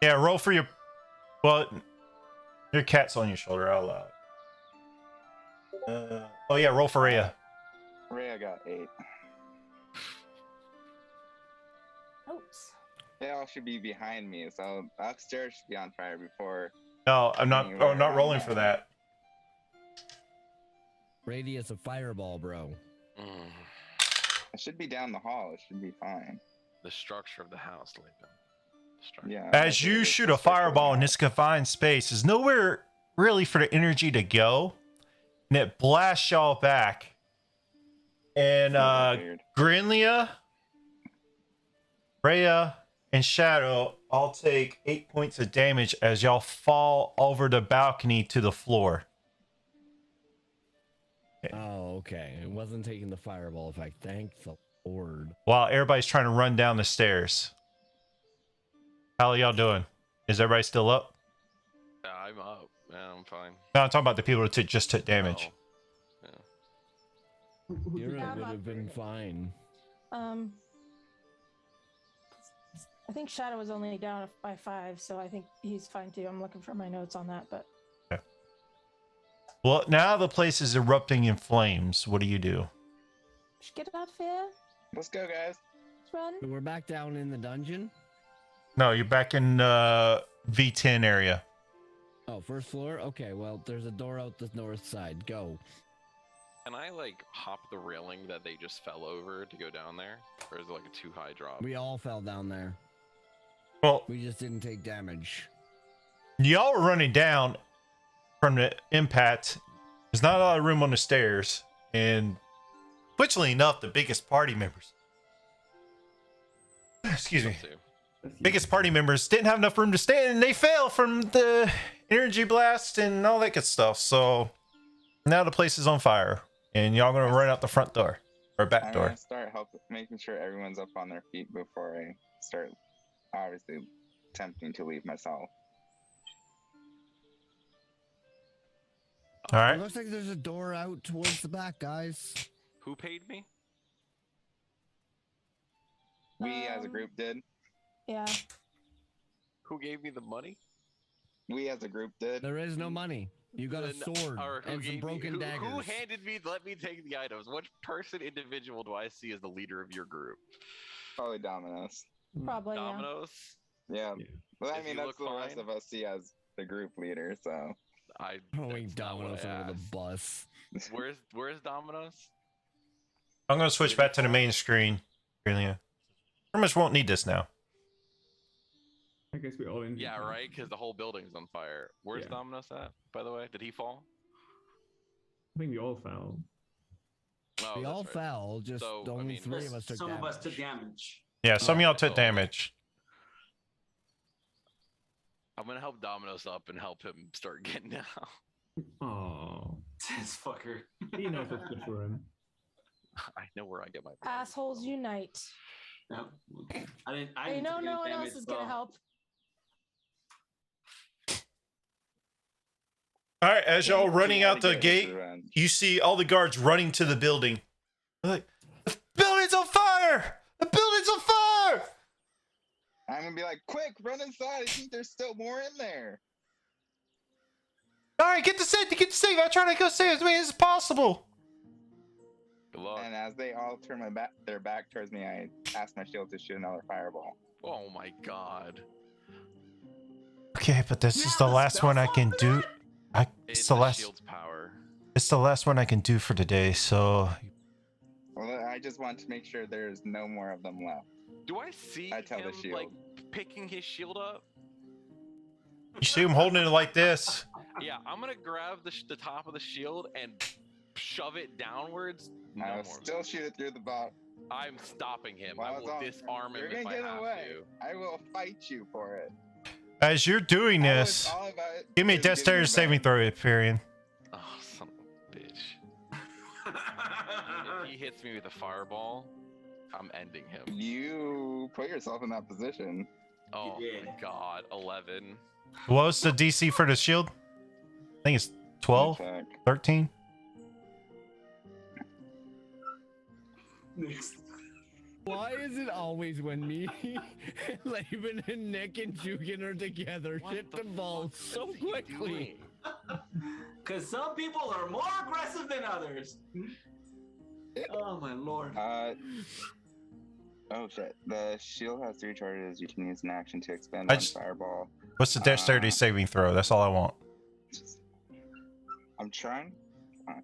Yeah, roll for your. Well, your cat's on your shoulder. I'll allow it. Oh yeah, roll for Rhea. Rhea got 8. Oops. They all should be behind me, so upstairs should be on fire before. No, I'm not. Oh, I'm not Anywhere rolling around for there. that. Radius of fireball, bro. It should be down the hall. It should be fine. The structure of the house, Lathan. The structure. Yeah. As that's you it. shoot The a structure of the fireball in house. this confined space, there's nowhere really for the energy to go, and it blasts y'all back. And That's what I figured. Grinlia, Rhea, and Shadow all take 8 points of damage as y'all fall over the balcony to the floor. Oh, okay. It wasn't taking the fireball effect. Thank the Lord. While everybody's trying to run down the stairs. How are y'all doing? Is everybody still up? Yeah, I'm up. Yeah, I'm fine. No, I'm talking about the people that just took damage. Oh. You would I'm up. have been fine. I think Shadow was only down by 5, so I think he's fine too. I'm looking for my notes on that, but Well, now the place is erupting in flames. What do you do? just get out there. Let's go, guys. Let's run. So we're back down in the dungeon. No, you're back in V10 area. Oh, first floor? Okay, well, there's a door out the north side. Go. Can I like hop the railing that they just fell over to go down there, or is it like a too high drop? We all fell down there. Well, We just didn't take damage. y'all were running down from the impact. There's not a lot of room on the stairs. And fortunately enough, the biggest party members. Excuse me. Too. Biggest party members didn't have enough room to stand and they fell from the energy blast and all that good stuff. So now the place is on fire. And y'all gonna run out the front door. Or back I'm door. gonna start making sure everyone's up on their feet before I start. Obviously, attempting to leave myself. All It right. looks like there's a door out towards the back, guys. Who paid me? We as a Um, group did. Yeah. Who gave me the money? We as a group did. There is no money. You got a Then- sword or who and some gave me- broken daggers. Who handed me? Let me take the items. What person, individual, do I see as the leader of your group? Probably Domino's. Probably, yeah. Domino's. Yeah. Yeah. Well, I Does mean, he that's look the rest fine? of us see as the group leader. So I Throwing that's not what Domino's I over the asked. bus. Where's Domino's? I'm gonna switch back to the main screen. Pretty much won't need this now. I guess we're all in. Yeah, right. Because the whole building's on fire. Where's Yeah. Domino's at? By the way, did he fall? I think we all fell. Oh, We that's all right. fell, just So, I only mean- three of us took Some damage. of us took damage. Yeah, some of y'all took Oh. damage. I'm gonna help Domino's up and help him start getting down. Oh, This fucker. he knows what's good for him. I know where I get my Assholes unite. No, I didn't. I They didn't know take no any one damage, else is gonna so- help. All right, as y'all running out the Get his gate, revenge. you see all the guards running to the building. They're like, the building's on fire! The building's on fire! I'm gonna be like, quick, run inside. I think there's still more in there. All right, get the safe. I'm trying to go save as many as possible. Good luck. And as they all turn their back towards me, I ask my shield to shoot another fireball. Oh my god. Okay, but this You is have the a last spell one I slot can for do. that? It's It's the the last. shield's power. It's the last one I can do for today. So Well, I just want to make sure there's no more of them left. Do I see I tell the him shield. like picking his shield up? you see him holding it like this. Yeah, I'm gonna grab the top of the shield and shove it downwards. No I'll more. still shoot it through the bot. I'm stopping him. While I it's will on- disarm him You're if gonna I get have away. to. I will fight you for it. As you're doing All this, all about it give me a is getting dexterity saving revenge. throw, Empyrean. Oh, son of a bitch. If he hits me with a fireball, I'm ending him. You put yourself in that position. Oh did. my god, 11. What was the DC for the shield? I think it's 12, Check. 13. Why is it always when me, Laban, and Nick and Jugan are together, What shit the devolves fuck so is he quickly? doing? Because some people are more aggressive than others. Oh my lord. Oh shit. The shield has 3 charges. You can use an action to expend I on just- fireball. What's the dexterity saving throw? That's all I want. I'm trying.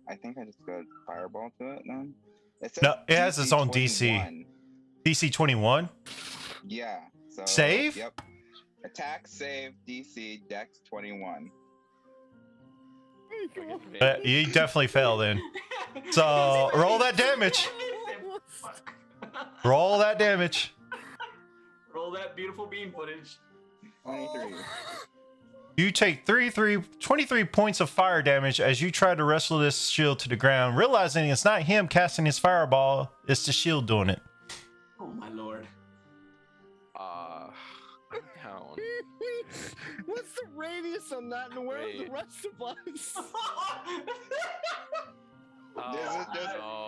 I think I just got fireball to it then. It says No, it has its own DC. 21. DC 21. Yeah. So Save? Yep. Attack, save, DC, Dex 21. You definitely fail then. So roll that damage. Roll that damage. Roll that beautiful bean footage. 23. You take 23 points of fire damage as you try to wrestle this shield to the ground, realizing it's not him casting his fireball, it's the shield doing it. Oh my lord. I'm down. What's the radius on that, and where are the Wait. rest of us?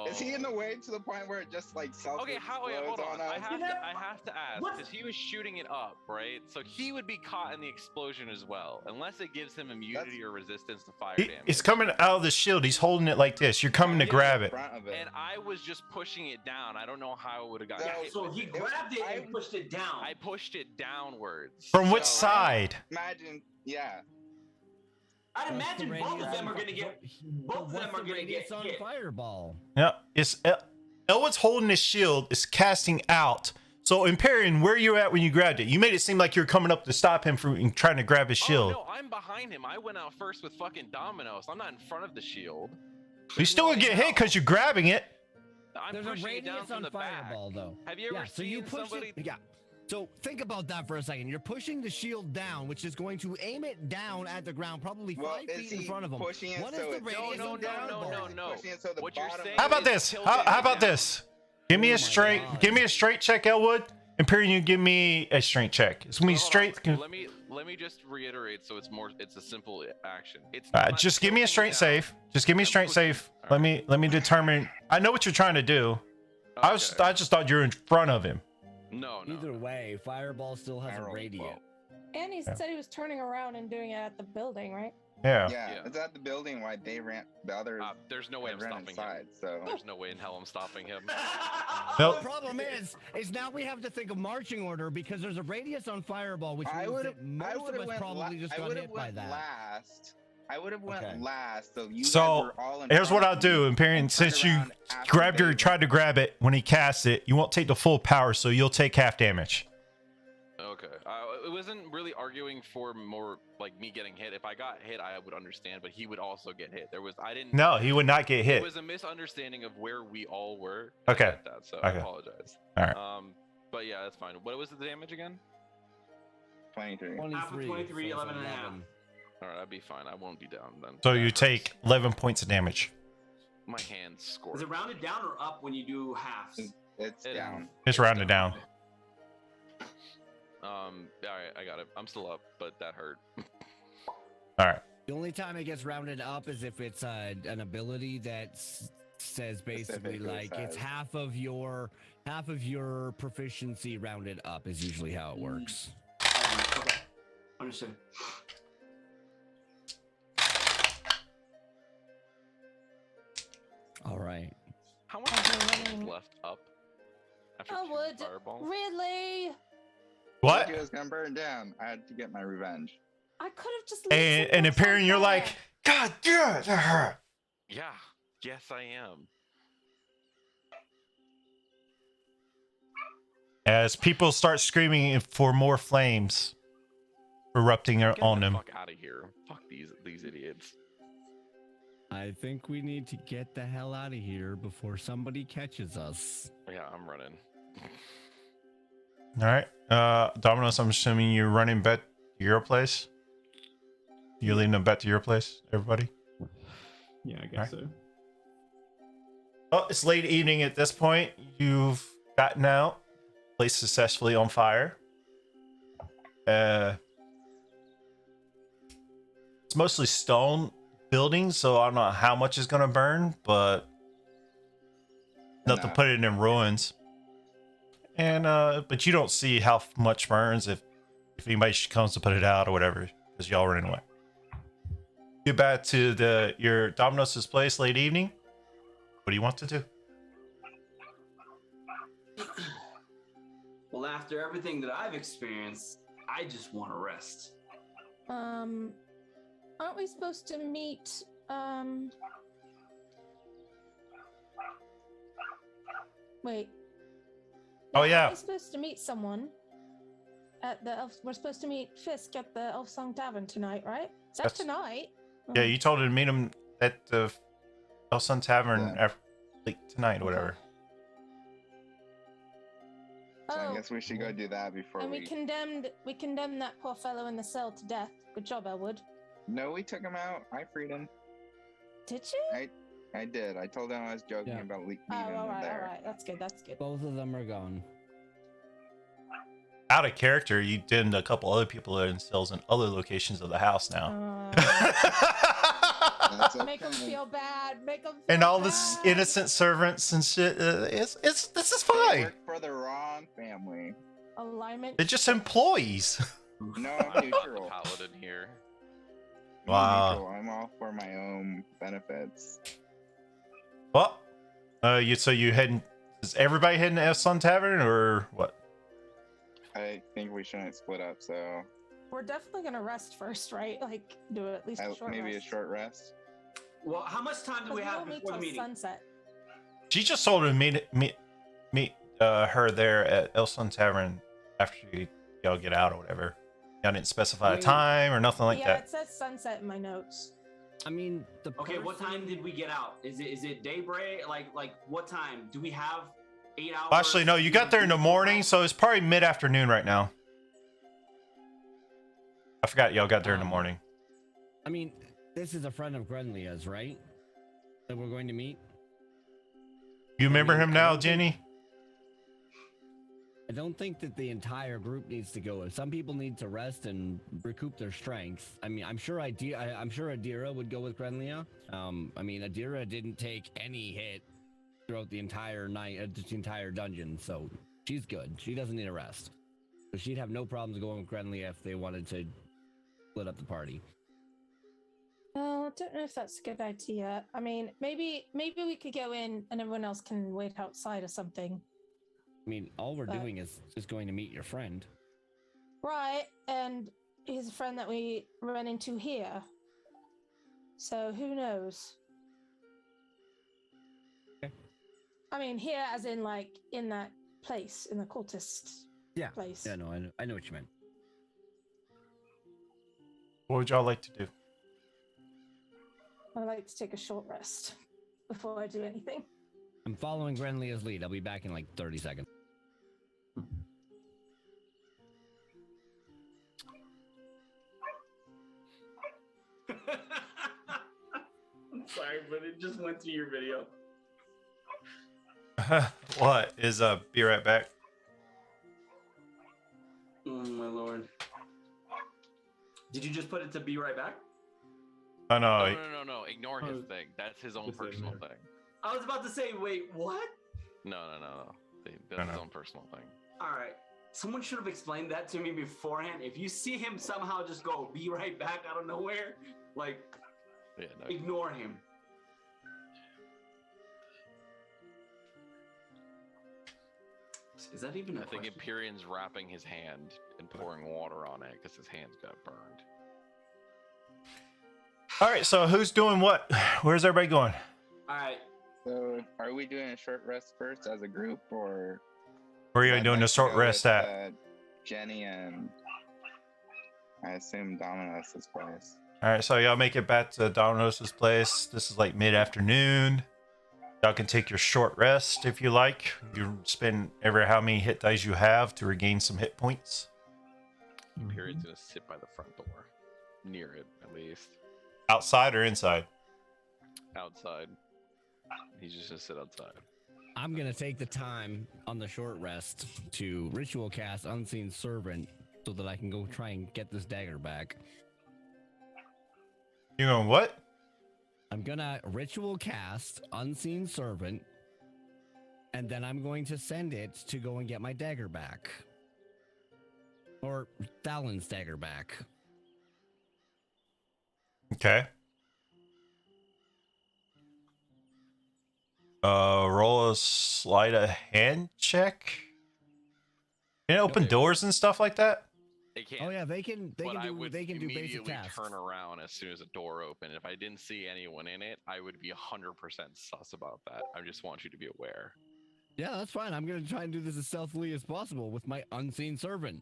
Is he in the way to the point where it just like self Okay, wait, hold on. on us? I have to ask What? because he was shooting it up, right? So he would be caught in the explosion as well, unless it gives him immunity or resistance to fire damage. It's coming out of the shield. He's holding it like this. You're coming to Yeah, grab In it. front of it. And I was just pushing it down. I don't know how it would have gotten No, hit. So with he it. grabbed it and pushed it down. I pushed it downwards. From which So- side? Imagine, yeah. I'd What's the imagine both of radius them on are gonna get. Both of what's them are the gonna radius get on hit. fireball? Yeah, it's Elwood's holding his shield. It's casting out. So Empyrean, where you at when you grabbed it? You made it seem like you're coming up to stop him from trying to grab his shield. Oh, no, I'm behind him. I went out first with fucking Dominoes. I'm not in front of the shield. You still would get hit because you're grabbing it. I'm There's a pushing it down radius from on the fireball, back. though. Have you ever so seen you push somebody? it. Yeah. So think about that for a second. You're pushing the shield down, which is going to aim it down at the ground, probably Well, 5 is feet in he front of him. pushing it What is so the it's- radius No, on no, fireball? no, no. Pushing it so the What you're bottom saying How about is this? tilting How it about down. this? Give me Oh a my straight. God. Give me a straight check, Elwood. Empyrean, you give me a strength check. It's gonna be Hold straight. on. Let me just reiterate so it's a simple action. It's Just give me a strength straight save. Just give me a I'm strength pushing. save. All Let me determine. I know what you're trying to do. I just thought you were in front of him. No. Either way, fireball still has a Arrow, radius. well, And he Yeah. said he was turning around and doing it at the building, right? Yeah. Yeah, Yeah. it's at the building why they ran. The others There's no way they I'm ran stopping inside. him. So There's no way in hell I'm stopping him. Nope. The problem is now we have to think of marching order because there's a radius on fireball, which I means would that have. most I of would have us went. probably just I got would have hit by went that. last. I would have went Okay. last. So you So, guys were all in Here's front what of I'll do, me Empyrean. and turned Since you around after they tried to grab it when he cast it, you won't take the full power, so you'll take half damage. Okay. It wasn't really arguing for more like me getting hit. If I got hit, I would understand, but he would also get hit. I didn't. No, he would not get It hit. was a misunderstanding of where we all were. Okay. I get that, so I Okay. apologize. All right. But yeah, that's fine. What was the damage again? 23. 23, 23, so it's 11 and a half. 11. All right, I'd be fine. I won't be down then. So That you hurts. take 11 points of damage. My hands score. Is it rounded down or up when you do halves? It's It is. down. It's rounded down. All right, I got it. I'm still up, but that hurt. All right. The only time it gets rounded up is if it's an ability that says basically Specifically like it's says. half of your proficiency rounded up is usually how it works. Okay. Understood. All right. How much Okay. is left up? After I two would. fireballs? Really? What? It was gonna burn down. I had to get my revenge. I could have just. And Empyrean, you're like, God damn it. Yeah. Yes, I am. As people start screaming for more flames erupting Get on the them. fuck out of here. Fuck these idiots. I think we need to get the hell out of here before somebody catches us. Yeah, I'm running. All right. Domino's, I'm assuming you're running back to your place. You're leading them back to your place, everybody? Yeah, I guess so. Oh, it's late evening at this point. You've gotten out. Place successfully on fire. It's mostly stone buildings, so I don't know how much is gonna burn, but enough to Enough. put it in ruins. And but you don't see how much burns if anybody comes to put it out or whatever, because y'all running away. Get back to your Dominos's place late evening. What do you want to do? Well, after everything that I've experienced, I just want to rest. Aren't we supposed to meet? Wait. Oh, yeah. Aren't we supposed to meet someone at the Elf? We're supposed to meet Fisk at the Elf Song Tavern tonight, right? Is that That's- tonight? Yeah, you told her to meet him at the El Sun Tavern Yeah. late tonight or whatever. So I Oh, guess we should go do that before and we. we condemned that poor fellow in the cell to death. Good job, Elwood. No, we took him out. I freed him. Did you? I did. I told him I was joking Yeah. about leaving Oh, him all there. right. That's good. That's good. Both of them are gone. Out of character, you did a couple other people that are in cells in other locations of the house now. That's okay. Make them feel bad. Make them. And all this innocent servants and shit. This is They fine. work for the wrong family. alignment. They're just employees. No, I'm I'm not the neutral. paladin here. I'm Wow. neutral. I'm all for my own benefits. Well, so you heading? Is everybody heading to Sun Tavern or what? I think we shouldn't split up, so We're definitely gonna rest first, right? Like do at least a short maybe rest. a short rest. Well, how much time do we have don't meet before the till meeting? sunset. She just told her to meet her there at El Sun Tavern after y'all get out or whatever. Y'all didn't specify a Wait. time or nothing like yeah, that. it says sunset in my notes. I mean, the Okay, what time person- did we get out? Is it daybreak? Like what time? Do we have 8 hours? Well, actually, no, you got there in the morning, so it's probably mid-afternoon right now. I forgot y'all got there in the morning. I mean, this is a friend of Grenlia's, right? That we're going to meet. You remember mean, him I now, don't think- Jenny? I don't think that the entire group needs to go. Some people need to rest and recoup their strength. I mean, I'm sure Adira would go with Grenlia. I mean, Adira didn't take any hit throughout the entire night, the entire dungeon, so she's good. She doesn't need a rest. So she'd have no problems going with Grenlia if they wanted to split up the party. Well, I don't know if that's a good idea. I mean, maybe we could go in and everyone else can wait outside or something. I mean, all we're But- doing is just going to meet your friend. Right, and he's a friend that we run into here. So who knows? Okay. I mean, here as in like in that place, in the cultist place. Yeah, no, I know what you meant. What would y'all like to do? I like to take a short rest before I do anything. I'm following Grenlia's lead. I'll be back in like 30 seconds. I'm sorry, but it just went through your video. What is be right back? Oh my lord. Did you just put it to be right back? Oh no, No. Ignore his Oh, thing. That's his own just saying, personal yeah. thing. I was about to say, wait, what? No. That's his No. own personal thing. All right. Someone should have explained that to me beforehand. If you see him somehow just go be right back out of nowhere, like Yeah, no. ignore him. Is that even a I think question? Empyrean's wrapping his hand and pouring water on it because his hands got burned. All right, so who's doing what? Where's everybody going? All right. So, are we doing a short rest first as a group, or Where are you I'd doing like a to short go rest with, at? Jenny and I assume Domino's place. All right, so y'all make it back to Domino's place. This is like mid-afternoon. Y'all can take your short rest if you like. You spend ever how many hit dice you have to regain some hit points. Empyrean's gonna sit by the front door, near it at least. Outside or inside? Outside. He's just gonna sit outside. I'm gonna take the time on the short rest to ritual cast Unseen Servant so that I can go try and get this dagger back. You're going what? I'm gonna ritual cast Unseen Servant, and then I'm going to send it to go and get my dagger back. Or Fallon's dagger back. Okay. Roll a sleight of hand check. Can it open Okay. doors and stuff like that? It can't. Oh yeah, they can but I do would they can do basic immediately tasks. turn around as soon as a door opened. If I didn't see anyone in it, I would be 100% sus about that. I just want you to be aware. Yeah, that's fine. I'm gonna try and do this as stealthily as possible with my Unseen Servant.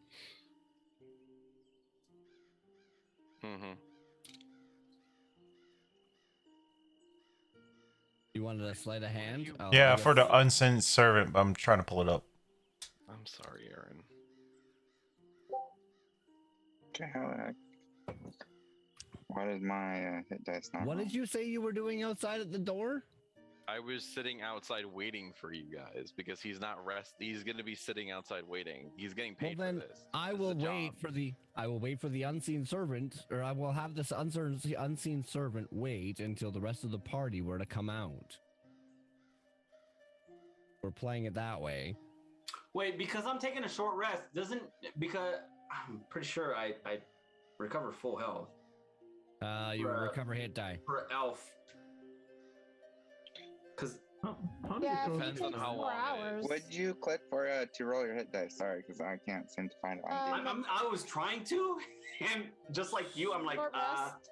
Mm-hmm. You wanted a sleight of hand? you- Yeah, I'll for the guess- unseen servant. I'm trying to pull it up. I'm sorry, Aaron. Okay, how the heck? What is my hit dice not? What roll? did you say you were doing outside at the door? I was sitting outside waiting for you guys because he's not He's gonna be sitting outside waiting. He's getting Well, paid then for this. I This is will a job. wait for the unseen servant, or I will have this unseen servant wait until the rest of the party were to come out. We're playing it that way. Wait, because I'm taking a short rest, because I'm pretty sure I recover full health You Bruh. recover hit die. for elf. Because How did Yeah, it if go? it Depends on takes how 4 long it hours. is. Would you click for to roll your hit dice? Sorry, because I can't seem to find it on I was trying to, and just like you, I'm like, Short rest.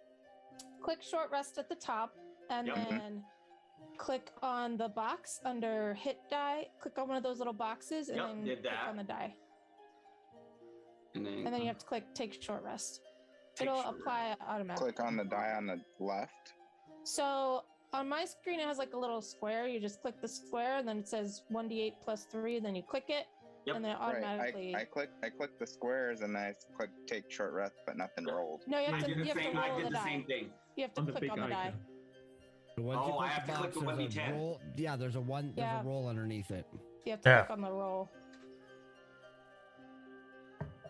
Click short rest at the top, and Yep. then click on the box under hit die. Click on one of those little boxes, and Yep, then did click that. on the die. and then, And then you have to click take short rest. take It'll short apply automatically. Click on the die on the left. So on my screen, it has like a little square. You just click the square, and then it says 1d8 plus 3. Then you click it, Yep. and then it Right. automatically. I click the squares and I click take short rest, but nothing rolled. No, you I have to. did the You have to same. I roll did the the die. same thing. You have to On the click big on the die. icon. So once you Oh, I click have the to click box, the there's a 1d10. roll. Yeah, there's a Yeah. roll underneath it. You have to Yeah. click on the roll.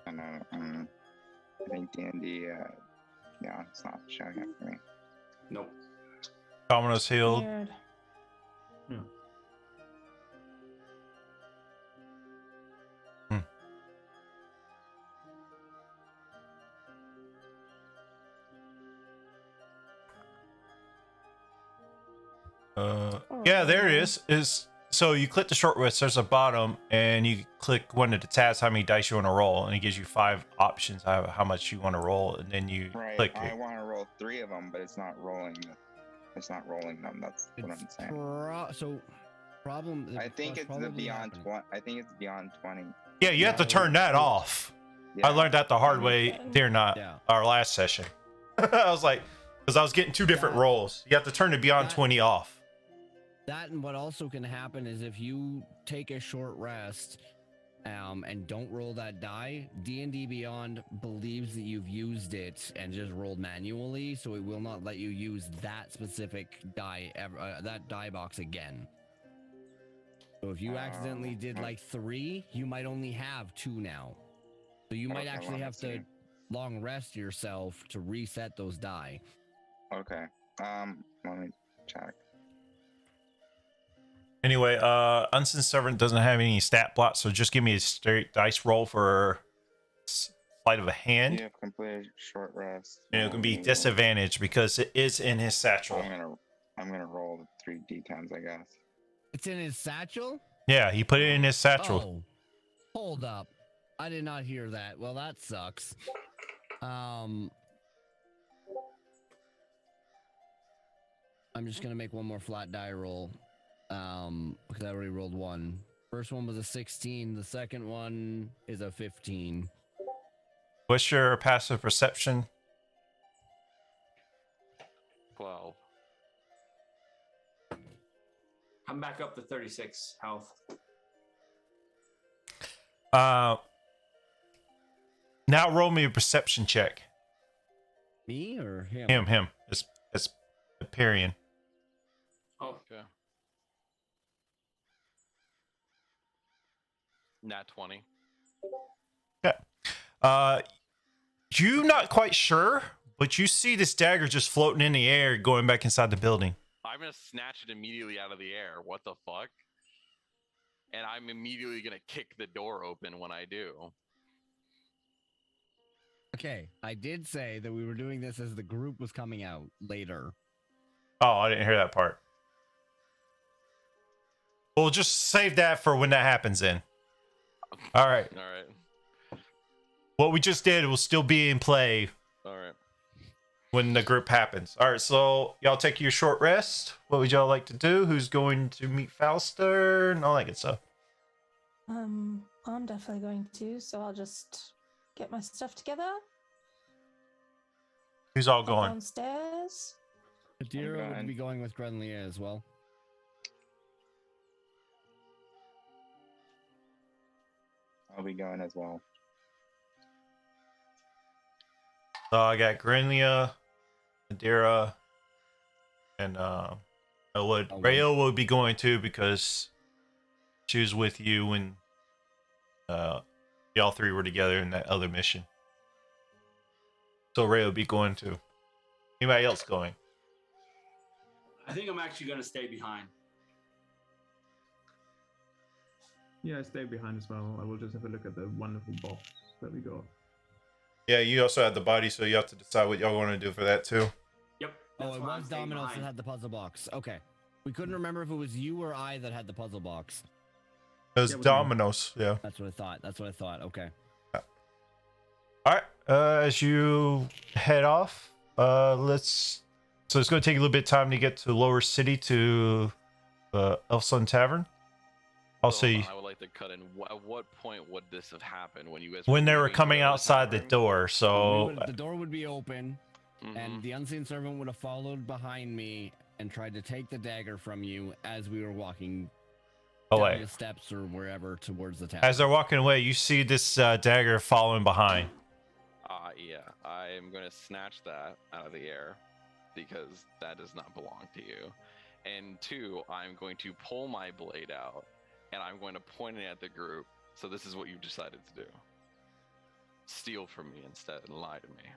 And I think D&D, yeah, it's not showing it for me. Nope. Domino's healed. Weird. Yeah. Yeah, there it is. So you click the short rest. There's a bottom, and you click one of the tabs how many dice you want to roll, and it gives you 5 options how much you want to roll, and then you Right. click I it. want to roll 3 of them, but it's not rolling. It's not rolling them. That's what I'm saying. Problem. I think it's the probably beyond happening. 20. I think it's beyond 20. Yeah, you have to No, turn that it's- off. Yeah. I learned that the hard way Okay. during Yeah. our last session. I was like, because I was getting 2 different That- rolls. You have to turn the beyond that- 20 off. That and what also can happen is if you take a short rest, and don't roll that die, D&D Beyond believes that you've used it and just rolled manually, so it will not let you use that specific die that die box again. So if you accidentally did like 3, you might only have 2 now. So you might Okay, actually let me have to see. long rest yourself to reset those die. Okay. Let me check. Anyway, Unseen Servant doesn't have any stat blocks, so just give me a straight dice roll for sleight of a hand. You have completed short rest. And it can be Roll. disadvantaged because it is in his satchel. I'm gonna roll the 3 d10s, I guess. It's in his satchel? Yeah, he put it in his satchel. Oh, hold up. I did not hear that. Well, that sucks. I'm just gonna make one more flat die roll. Because I already rolled 1. First one was a 16. The second one is a 15. What's your passive perception? 12. I'm back up to 36 health. Now roll me a perception check. Me or him? Him. It's Empyrean. Oh, Okay. Nat 20. Yeah. You not quite sure, but you see this dagger just floating in the air, going back inside the building. I'm gonna snatch it immediately out of the air. What the fuck? And I'm immediately gonna kick the door open when I do. Okay, I did say that we were doing this as the group was coming out later. Oh, I didn't hear that part. We'll just save that for when that happens then. All right. All right. What we just did will still be in play All right. when the group happens. All right, so y'all take your short rest. What would y'all like to do? Who's going to meet Falster and all that good stuff? I'm definitely going to, so I'll just get my stuff together. Who's all Head going? downstairs. Adira would going. be going with Grenlia as well. I'll be going as well. So I got Grenlia, Adira, and Rayo would be going too because she was with you when y'all three were together in that other mission. So Rayo would be going too. Anybody else going? I think I'm actually gonna stay behind. Yeah, I stay behind as well. I will just have a look at the wonderful box that we got. Yeah, you also had the body, so you have to decide what y'all want to do for that too. Yep. Oh, that's it why I'm was staying Domino's that behind. had the puzzle box. Okay. We couldn't remember if it was you or I that had the puzzle box. It was Yeah, what do you mean? Domino's, yeah. That's what I thought. Okay. All right. As you head off, let's. So it's going to take a little bit of time to get to Lower City to Elfsun Tavern. I'll So, see. I would like to cut in. At what point would this have happened when you guys? When they were leaving to coming go to outside the tavern? door, so the door would be open, Mhm. and the unseen servant would have followed behind me and tried to take the dagger from you as we were walking down away. the steps or wherever towards the town. As they're walking away, you see this dagger following behind. Yeah, I am going to snatch that out of the air because that does not belong to you. And two, I'm going to pull my blade out and I'm going to point it at the group. So this is what you've decided to do. Steal from me instead and lie to me.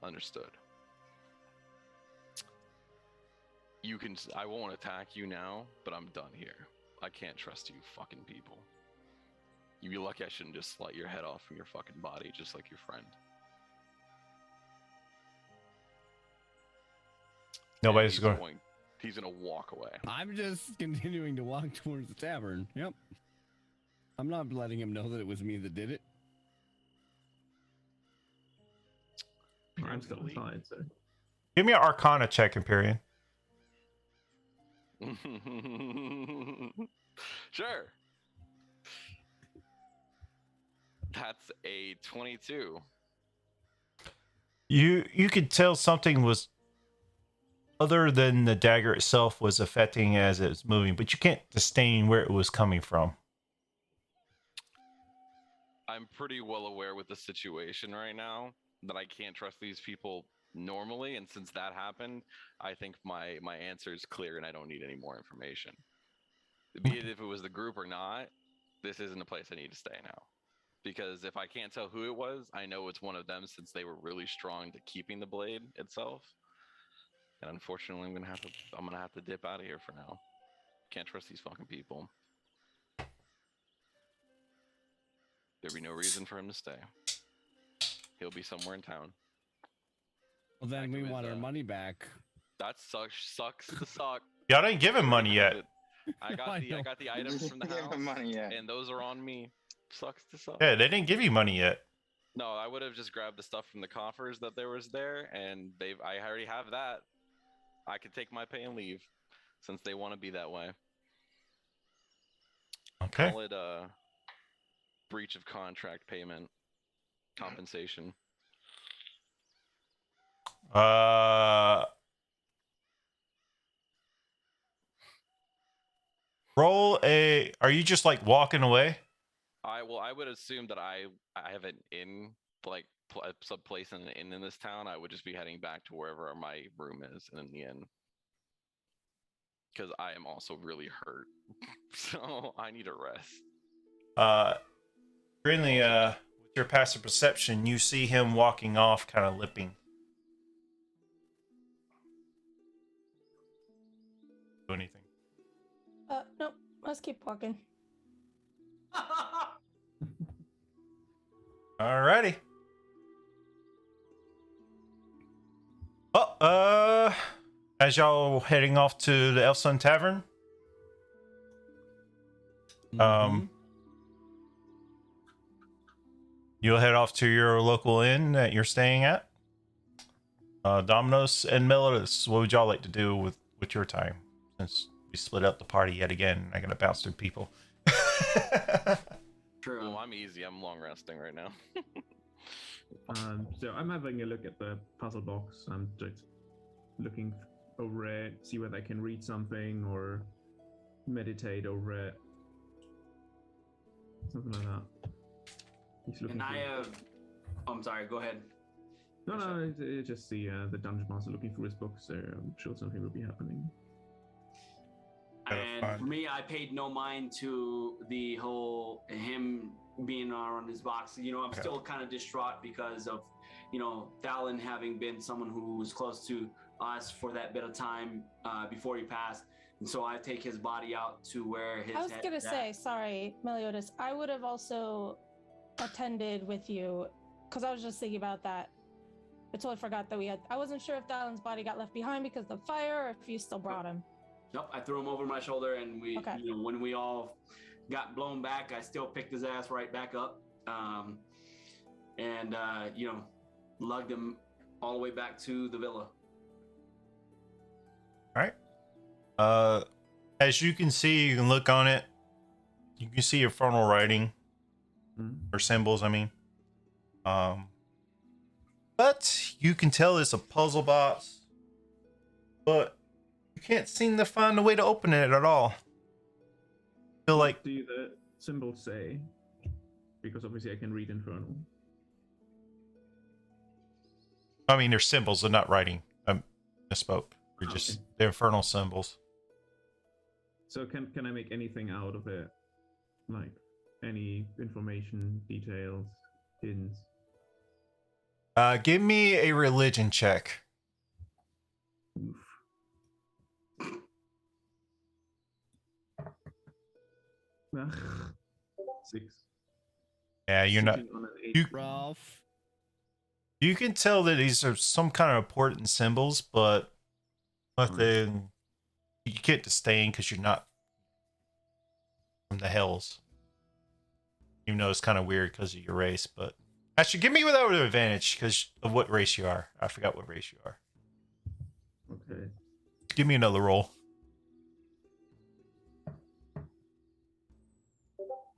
Understood. I won't attack you now, but I'm done here. I can't trust you fucking people. You'd be lucky I shouldn't just slice your head off from your fucking body just like your friend. Nobody's He's going. He's gonna walk away. I'm just continuing to walk towards the tavern. Yep. I'm not letting him know that it was me that did it. I'm still Really? inside, so Give me an Arcana check, Empyrean. Sure. That's a 22. You could tell something was other than the dagger itself was affecting as it was moving, but you can't disdain where it was coming from. I'm pretty well aware with the situation right now that I can't trust these people normally, and since that happened, I think my answer is clear and I don't need any more information. Be it if it was the group or not, this isn't a place I need to stay now. Because if I can't tell who it was, I know it's one of them since they were really strong to keeping the blade itself. And unfortunately, I'm gonna have to dip out of here for now. Can't trust these fucking people. There'd be no reason for him to stay. He'll be somewhere in town. Well, then Back we to his, want our money back. That sucks to suck. Y'all didn't give him money yet. I got I the know. items from the Give him house, money yet. and those are on me. Sucks to suck. Yeah, they didn't give you money yet. No, I would have just grabbed the stuff from the coffers that there was there, and I already have that. I could take my pay and leave, since they want to be that way. Okay. Call it a breach of contract payment compensation. Roll a. Are you just like walking away? I would assume that I have an inn, like some place in an inn in this town. I would just be heading back to wherever my room is in the inn, because I am also really hurt, so I need a rest. Really, with your passive perception, you see him walking off, kind of limping. do anything. Nope. Let's keep walking. Alrighty. As y'all heading off to the Elf Sun Tavern, you'll head off to your local inn that you're staying at. Domino's and Melodus, what would y'all like to do with your time? Since we split up the party yet again, I gotta bounce through people. True. Oh, I'm easy. I'm long resting right now. So I'm having a look at the puzzle box. I'm just looking over it, see whether I can read something or meditate over it. Something like that. He's looking And I through- have. Oh, I'm sorry. Go ahead. No, it's just the dungeon master looking through his books. So I'm sure something will be happening. And for me, I paid no mind to the whole him being on his box. You know, I'm still kind of distraught because of, you know, Fallon having been someone who was close to us for that bit of time before he passed. And so I take his body out to where his I was head gonna is at. say, sorry, Meliodas. I would have also attended with you because I was just thinking about that. I totally forgot that we had. I wasn't sure if Fallon's body got left behind because of the fire, or if you still brought him. Nope, I threw him over my shoulder, and we, Okay. you know, when we all got blown back, I still picked his ass right back up, and you know, lugged him all the way back to the villa. As you can see, you can look on it. You can see infernal writing or symbols. I mean, but you can tell it's a puzzle box. But you can't seem to find a way to open it at all. Feel like What do the symbols say? Because obviously I can read infernal. I mean, they're symbols. They're not writing. I misspoke. They're just they're infernal symbols. So can I make anything out of it? Like any information, details, hints? Give me a religion check. Oof. 6. Yeah, you're not. Sitting on an 8. You Rough. you can tell that these are some kind of important symbols, but nothing. You can't disdain because you're not from the hells. Even though it's kind of weird because of your race, but actually, give me without an advantage because of what race you are. I forgot what race you are. Okay. Give me another roll.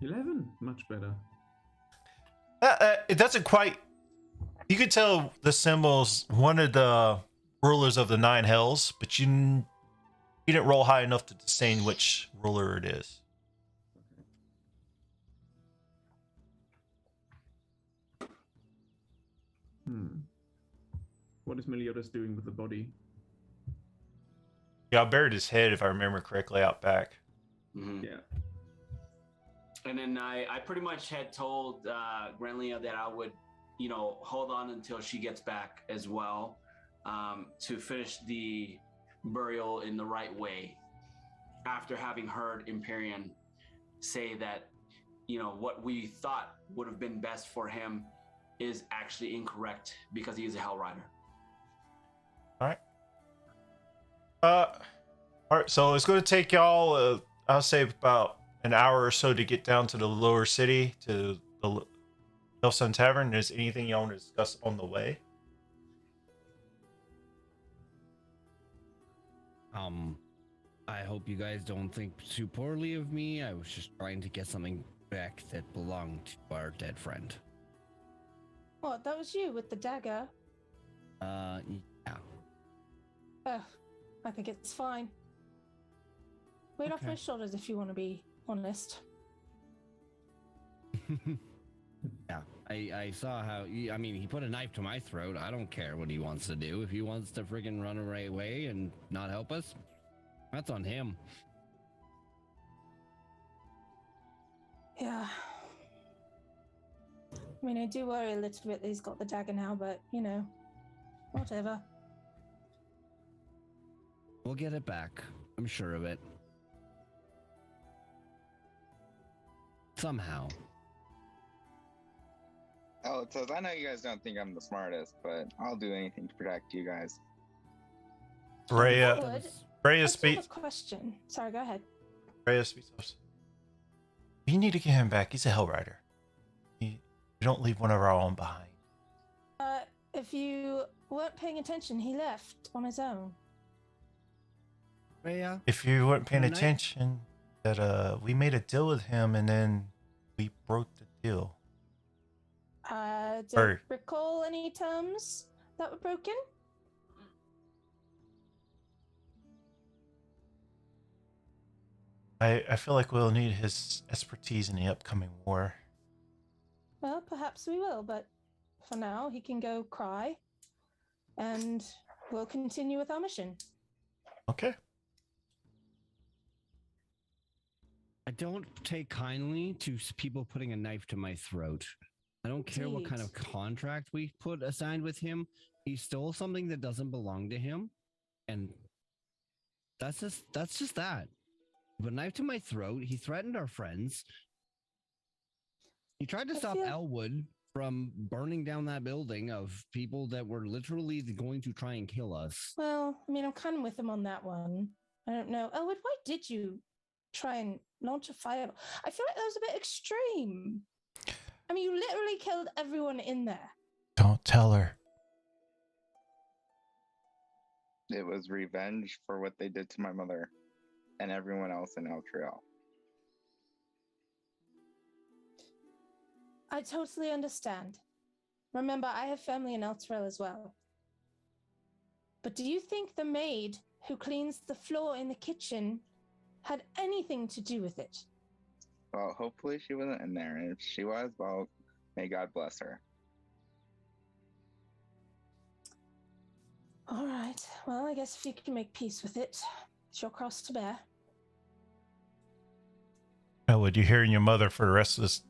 11. Much better. It doesn't quite. You could tell the symbols one of the rulers of the 9 hells, but you didn't roll high enough to disdain which ruler it is. What is Meliodas doing with the body? Yeah, I buried his head, if I remember correctly, out back. Mm-hmm. Yeah. And then I pretty much had told Grenlia that I would, you know, hold on until she gets back as well, to finish the burial in the right way. After having heard Empyrean say that, you know, what we thought would have been best for him is actually incorrect because he is a Hell Rider. All right. So it's going to take y'all, I'll say, about an hour or so to get down to the lower city to the Elf Sun Tavern. Is anything y'all want to discuss on the way? I hope you guys don't think too poorly of me. I was just trying to get something back that belonged to our dead friend. What? That was you with the dagger. Yeah. Oh, I think it's fine. Weight off my shoulders if you want to be honest. Yeah, I saw how. I mean, he put a knife to my throat. I don't care what he wants to do. If he wants to friggin' run away and not help us, that's on him. Yeah. I mean, I do worry a little bit that he's got the dagger now, but, you know, whatever. We'll get it back. I'm sure of it. Somehow. Oh, it says, I know you guys don't think I'm the smartest, but I'll do anything to protect you guys. Rhea, Would- Rhea I just have a speaks. question. Sorry, go ahead. Rhea speaks. You need to get him back. He's a hell rider. You don't leave one of our own behind. If you weren't paying attention, he left on his own. Rhea, If you weren't paying Good night. attention, that we made a deal with him and then we broke the deal. Don't Or- recall any terms that were broken. I feel like we'll need his expertise in the upcoming war. Well, perhaps we will, but for now, he can go cry, and we'll continue with our mission. Okay. I don't take kindly to people putting a knife to my throat. I don't care what kind of Indeed. contract we put assigned with him. He stole something that doesn't belong to him, and that's just that. But knife to my throat. He threatened our friends. He tried to I stop feel- Elwood from burning down that building of people that were literally going to try and kill us. Well, I mean, I'm kind of with him on that one. I don't know. Elwood, why did you try and launch a fire? I feel like that was a bit extreme. I mean, you literally killed everyone in there. Don't tell her. It was revenge for what they did to my mother and everyone else in El Trial. I totally understand. Remember, I have family in Elturel as well. But do you think the maid who cleans the floor in the kitchen had anything to do with it? Well, hopefully she wasn't in there, and if she was, well, may God bless her. All right. Well, I guess if you can make peace with it, it's your cross to bear. Elwood, you're hearing your mother for the rest of this.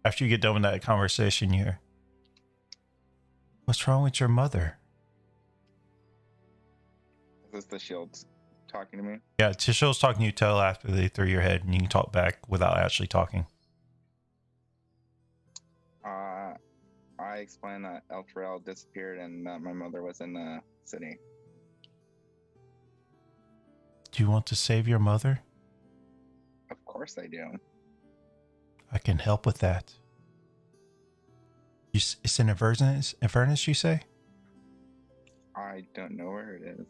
After you get done with that conversation, you hear, what's wrong with your mother? Is this the shield talking to me? Yeah, Tisho's talking to you till after they threw your head, and you can talk back without actually talking. I explained that El Trial disappeared and that my mother was in the city. Do you want to save your mother? Of course I do. I can help with that. It's in Avernus, you say? I don't know where it is.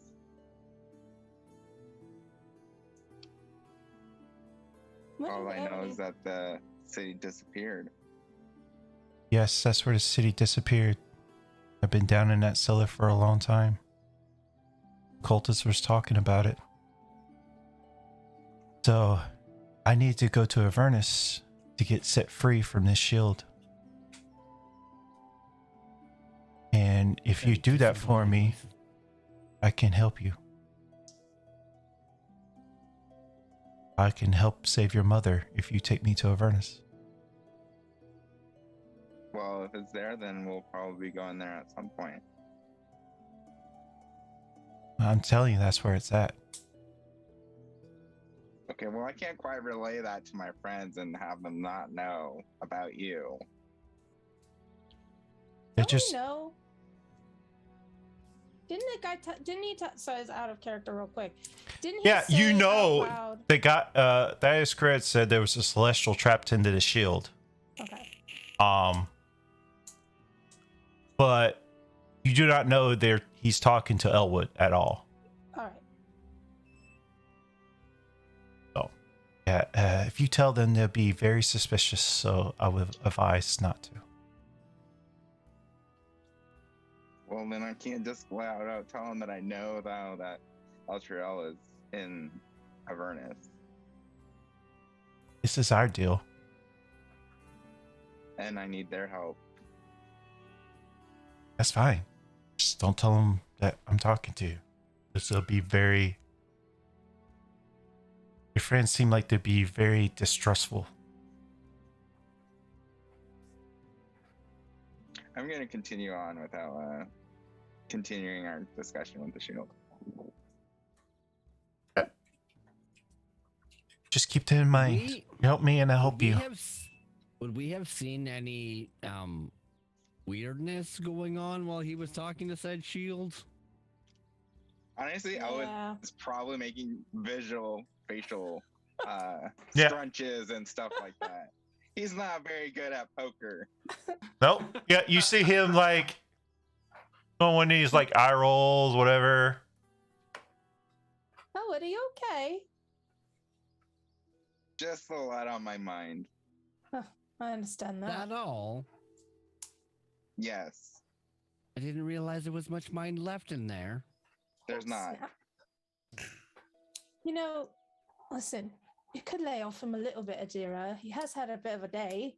What All in I know the- is that the city disappeared. Yes, that's where the city disappeared. I've been down in that cellar for a long time. Cultist was talking about it. So, I need to go to Avernus to get set free from this shield. And if you do that for me, I can help you. I can help save your mother if you take me to Avernus. Well, if it's there, then we'll probably be going there at some point. I'm telling you, that's where it's at. Okay, well, I can't quite relay that to my friends and have them not know about you. It Don't just we know? Didn't the guy? Didn't he? Sorry, it's out of character, real quick. Didn't he? Yeah, you say know, out loud- they got that is correct. Said there was a celestial trapped into the shield. Okay. But you do not know there he's talking to Elwood at all. All right. So yeah, if you tell them, they'll be very suspicious. So I would advise not to. Well, then I can't just flat out tell them that I know now that Eltriel is in Avernus. This is our deal. And I need their help. That's fine. Just don't tell them that I'm talking to you. This will be very. Your friends seem like they'd be very distrustful. I'm going to continue on without continuing our discussion with the shield. Just keep that in mind. We- Help me and I Would help we you. would we have seen any weirdness going on while he was talking to said shield? Honestly, I Yeah. was probably making visual facial Yeah. scrunches and stuff like that. He's not very good at poker. Nope. Yeah, you see him like on one of these like eye rolls, whatever. Oh, are you okay? Just a lot on my mind. I understand that. That all? Yes, I didn't realize there was much mind left in there. there's not. Snap. You know, listen, you could lay off him a little bit, Adira. He has had a bit of a day.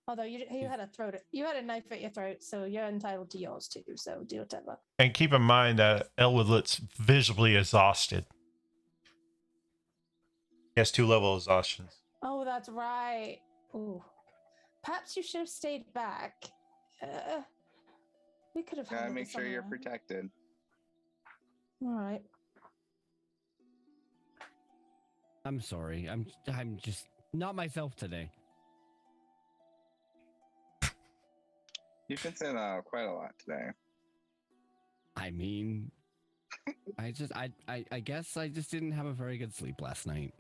Although you had a knife at your throat, so you're entitled to yours too. So do whatever. And keep in mind that Elwoodlet's visibly exhausted. He has 2-level exhaustions. Oh, that's right. Ooh, perhaps you should have stayed back. We could have. Gotta handled make this sure on you're our own. protected. All right. I'm sorry. I'm just not myself today. You've been saying quite a lot today. I mean, I guess I just didn't have a very good sleep last night.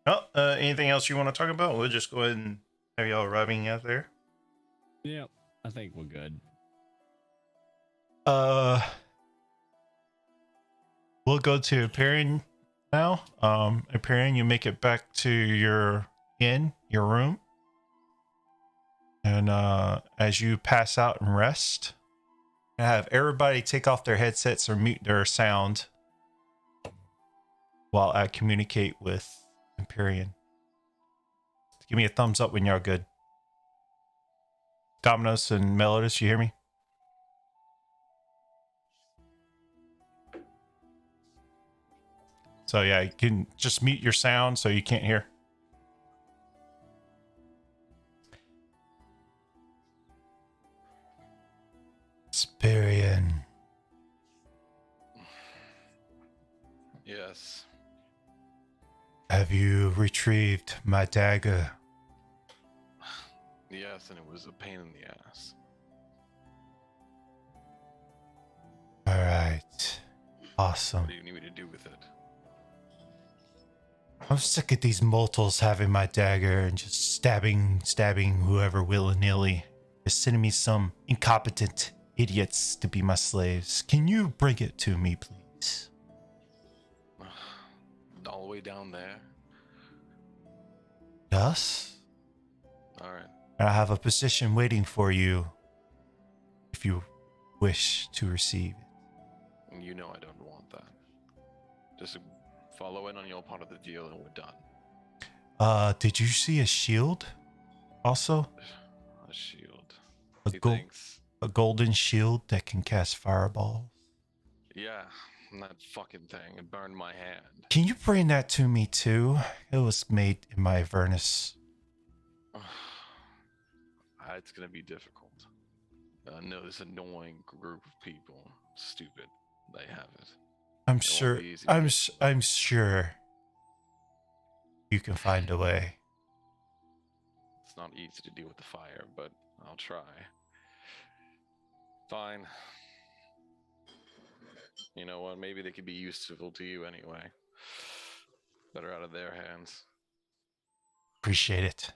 Oh, anything else you want to talk about? We'll just go ahead and have y'all arriving out there. Yep, I think we're good. We'll go to Empyrean now. Empyrean, you make it back to your room. And as you pass out and rest, have everybody take off their headsets or mute their sound while I communicate with Empyrean. Give me a thumbs up when you're good. Dominos and Melodus, you hear me? So yeah, you can just mute your sound so you can't hear. Empyrean. Yes. Have you retrieved my dagger? Yes, and it was a pain in the ass. All right. Awesome. What do you need me to do with it? I'm sick of these mortals having my dagger and just stabbing whoever willy-nilly. They're sending me some incompetent idiots to be my slaves. Can you bring it to me, please? All the way down there? Yes? Alright. I have a position waiting for you if you wish to receive it. And you know I don't want that. Just follow in on your part of the deal and we're done. Did you see a shield also? A shield. A, He gold, thinks. a golden shield that can cast fireballs? Yeah, and that fucking thing. It burned my hand. Can you bring that to me too? It was made in my Avernus. It's gonna be difficult. I know this annoying group of people. Stupid. They have it. I'm won't sure. be easy to get. I'm sure you can find a way. It's not easy to deal with the fire, but I'll try. Fine. You know what? Maybe they could be useful to you anyway. Better out of their hands. Appreciate it.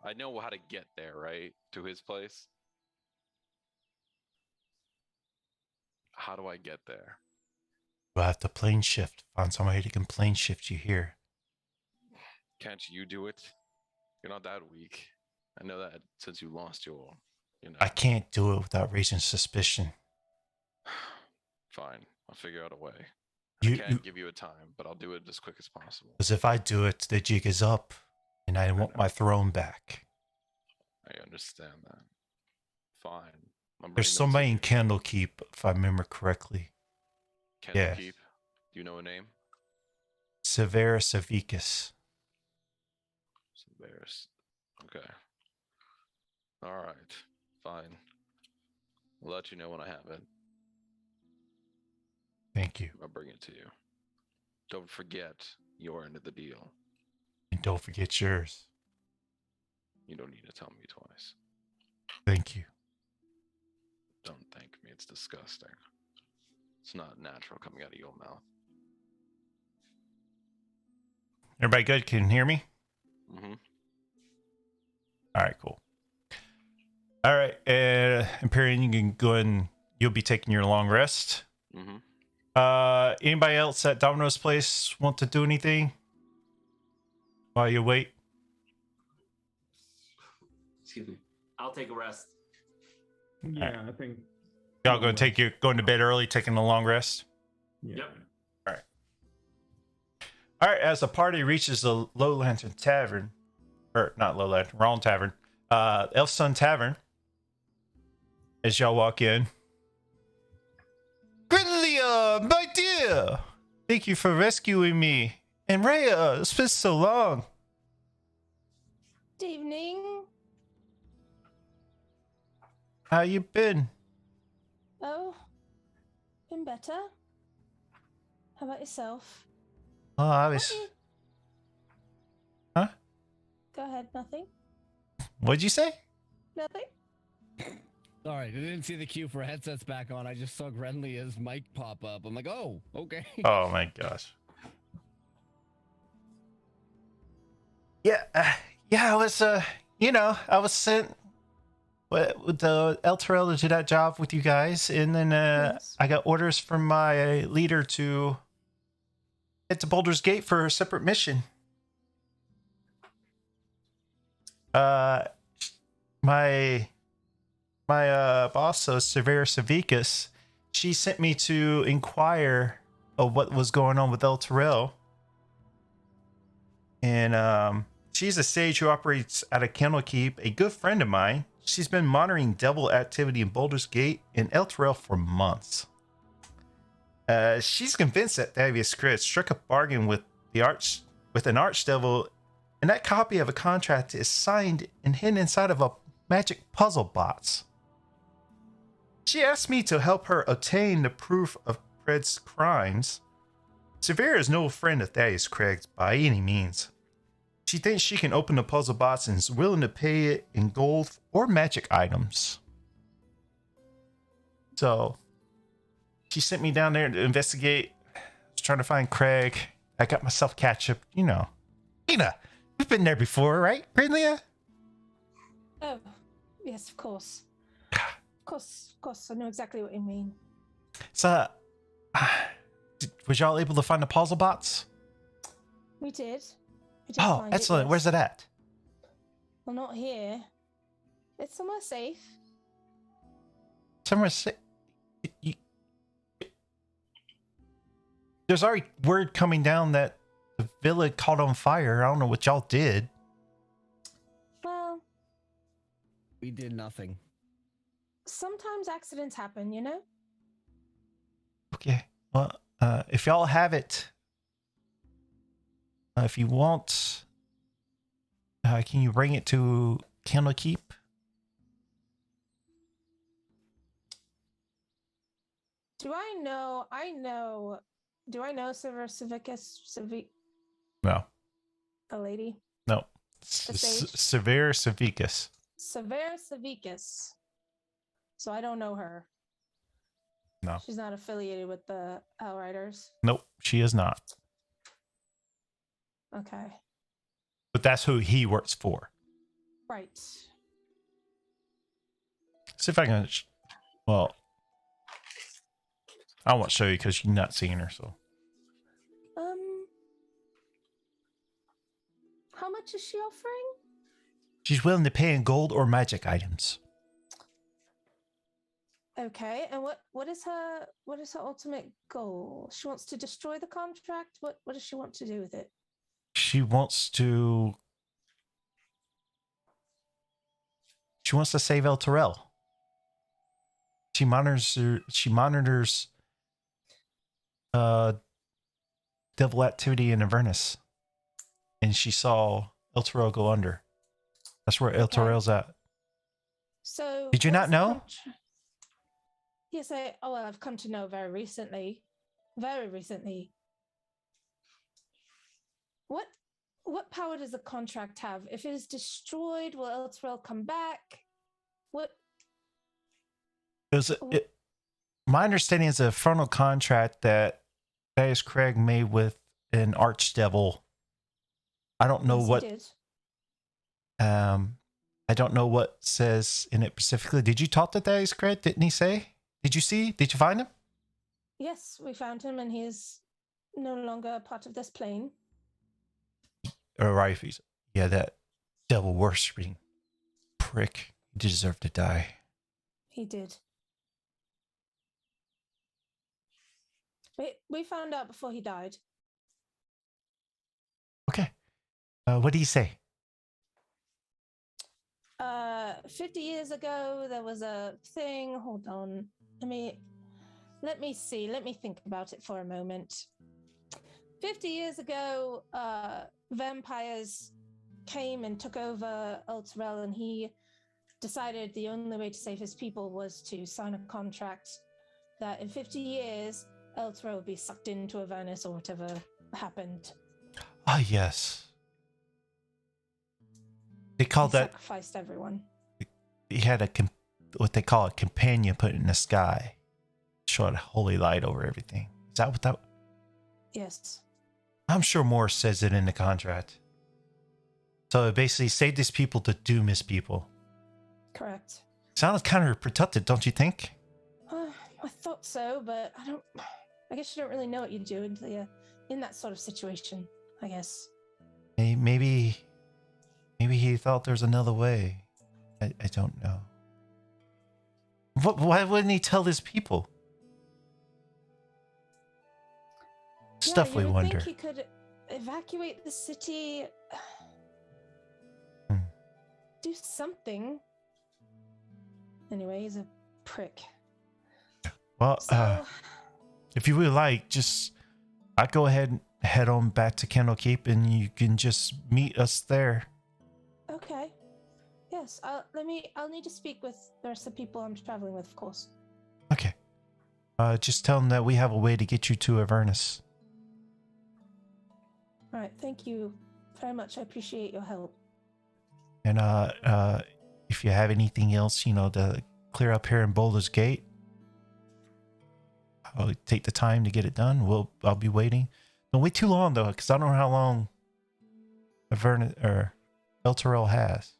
I know how to get there, right? To his place. How do I get there? We'll have to plane shift. Find somebody who can plane shift you here. Can't you do it? You're not that weak. I know that since you lost your, I can't do it without raising suspicion. Fine. I'll figure out a way. You- I can't give you a time, but I'll do it as quick as possible. Because if I do it, the jig is up, and I want my throne back. I understand that. Fine. I'm There's bringing them somebody to in you. Candlekeep, if I remember correctly. Candlekeep. yes. Do you know a name? Severus Avicus. Severus. Okay. All right. Fine. I'll let you know when I have it. Thank you. I'll bring it to you. Don't forget your end of the deal. And don't forget yours. You don't need to tell me twice. Thank you. Don't thank me. It's disgusting. It's not natural coming out of your mouth. Everybody good? Can you hear me? Mm-hmm. All right, cool. All right, Empyrean, you can go ahead and you'll be taking your long rest. Mm-hmm. Anybody else at Domino's place want to do anything while you wait? Excuse me. I'll take a rest. Yeah, I think. Y'all going to bed early, taking a long rest? Yeah. Yep. All right, as the party reaches the Low Lantern Tavern, or not Low Lantern, wrong tavern, Elf Sun Tavern, as y'all walk in. Grinlia, my dear, thank you for rescuing me. And Rhea, it's been so long. Good evening. How you been? Oh, been better. How about yourself? Oh, I was. Nothing. Huh? Go ahead. Nothing. What'd you say? Nothing. Sorry, I didn't see the cue for headsets back on. I just saw Grenlia's mic pop up. I'm like, oh, okay. Oh my gosh. Yeah, I was, I was sent with the El Terrell to do that job with you guys, and then Yes. I got orders from my leader to head to Boulder's Gate for a separate mission. My boss, Severa Savicus, she sent me to inquire of what was going on with El Terrell. And she's a sage who operates out of Candlekeep, a good friend of mine. She's been monitoring devil activity in Boulder's Gate and El Terrell for months. She's convinced that Thaddeus Chris struck a bargain with an archdevil, and that copy of a contract is signed and hidden inside of a magic puzzle box. She asked me to help her obtain the proof of Craig's crimes. Severa is no friend of Thaddeus Craig's by any means. She thinks she can open the puzzle box and is willing to pay it in gold or magic items. So, she sent me down there to investigate. I was trying to find Craig. I got myself catch up, Tina, we've been there before, right, Grinlia? Oh, yes, of course. Of course. I know exactly what you mean. So, was y'all able to find the puzzle box? We did. Oh, find excellent. yes. Where's it at? Well, not here. It's somewhere safe. Somewhere. There's already word coming down that the villa caught on fire. I don't know what y'all did. Well, We did nothing. sometimes accidents happen, you know? Okay. Well, if y'all have it, if you want, can you bring it to Candlekeep? Do I know Silver Civicus, No. a lady? No. The sage? Severe Savicus. Severa Savicus. So I don't know her. No. She's not affiliated with the Outriders. Nope, she is not. Okay. But that's who he works for. Right. See if I can. Well, I won't show you because you're not seeing her. So How much is she offering? she's willing to pay in gold or magic items. Okay, and what is her ultimate goal? She wants to destroy the contract. What does she want to do with it? She wants to save El Terrell. She monitors devil activity in Avernus. And she saw El Terrell go under. That's where El Okay. Terrell's at. So Did you what not is the know? Yes, I've come to know very recently. Very recently. What power does the contract have? If it is destroyed, will Elturel come back? What? My understanding is a frontal contract that Thaddeus Craig made with an archdevil. I don't know Yes, what. he did. I don't know what says in it specifically. Did you talk to Thaddeus Craig? Didn't he say? Did you see? Did you find him? Yes, we found him, and he is no longer a part of this plane. Or right? Yeah, that devil worshipping prick. He deserved to die. He did. We found out before he died. Okay. What did he say? 50 years ago, there was a thing. Hold on. Let me see. Let me think about it for a moment. 50 years ago, vampires came and took over Elturel, and he decided the only way to save his people was to sign a contract that in 50 years, Elturel would be sucked into Avernus or whatever happened. Ah, yes. They called He that. sacrificed everyone. He had what they call a companion put in the sky, showed a holy light over everything. Is that what that? Yes. I'm sure Morris says it in the contract. So it basically saved his people to doom his people. Correct. Sounds kind of protected, don't you think? I thought so, but I guess you don't really know what you do until you're in that sort of situation, I guess. Maybe he thought there's another way. I don't know. Why wouldn't he tell his people? Stuff we you would wonder. think he could evacuate the city. Do something. Anyway, he's a prick. Well, So, if you would like, I'd go ahead and head on back to Candlekeep, and you can just meet us there. okay. Yes, I'll need to speak with the rest of the people I'm traveling with, of course. Okay. Just tell them that we have a way to get you to Avernus. All right, thank you very much. I appreciate your help. And if you have anything else, to clear up here in Boulder's Gate, I'll take the time to get it done. I'll be waiting. Don't wait too long though, because I don't know how long Avernus or Elturel has.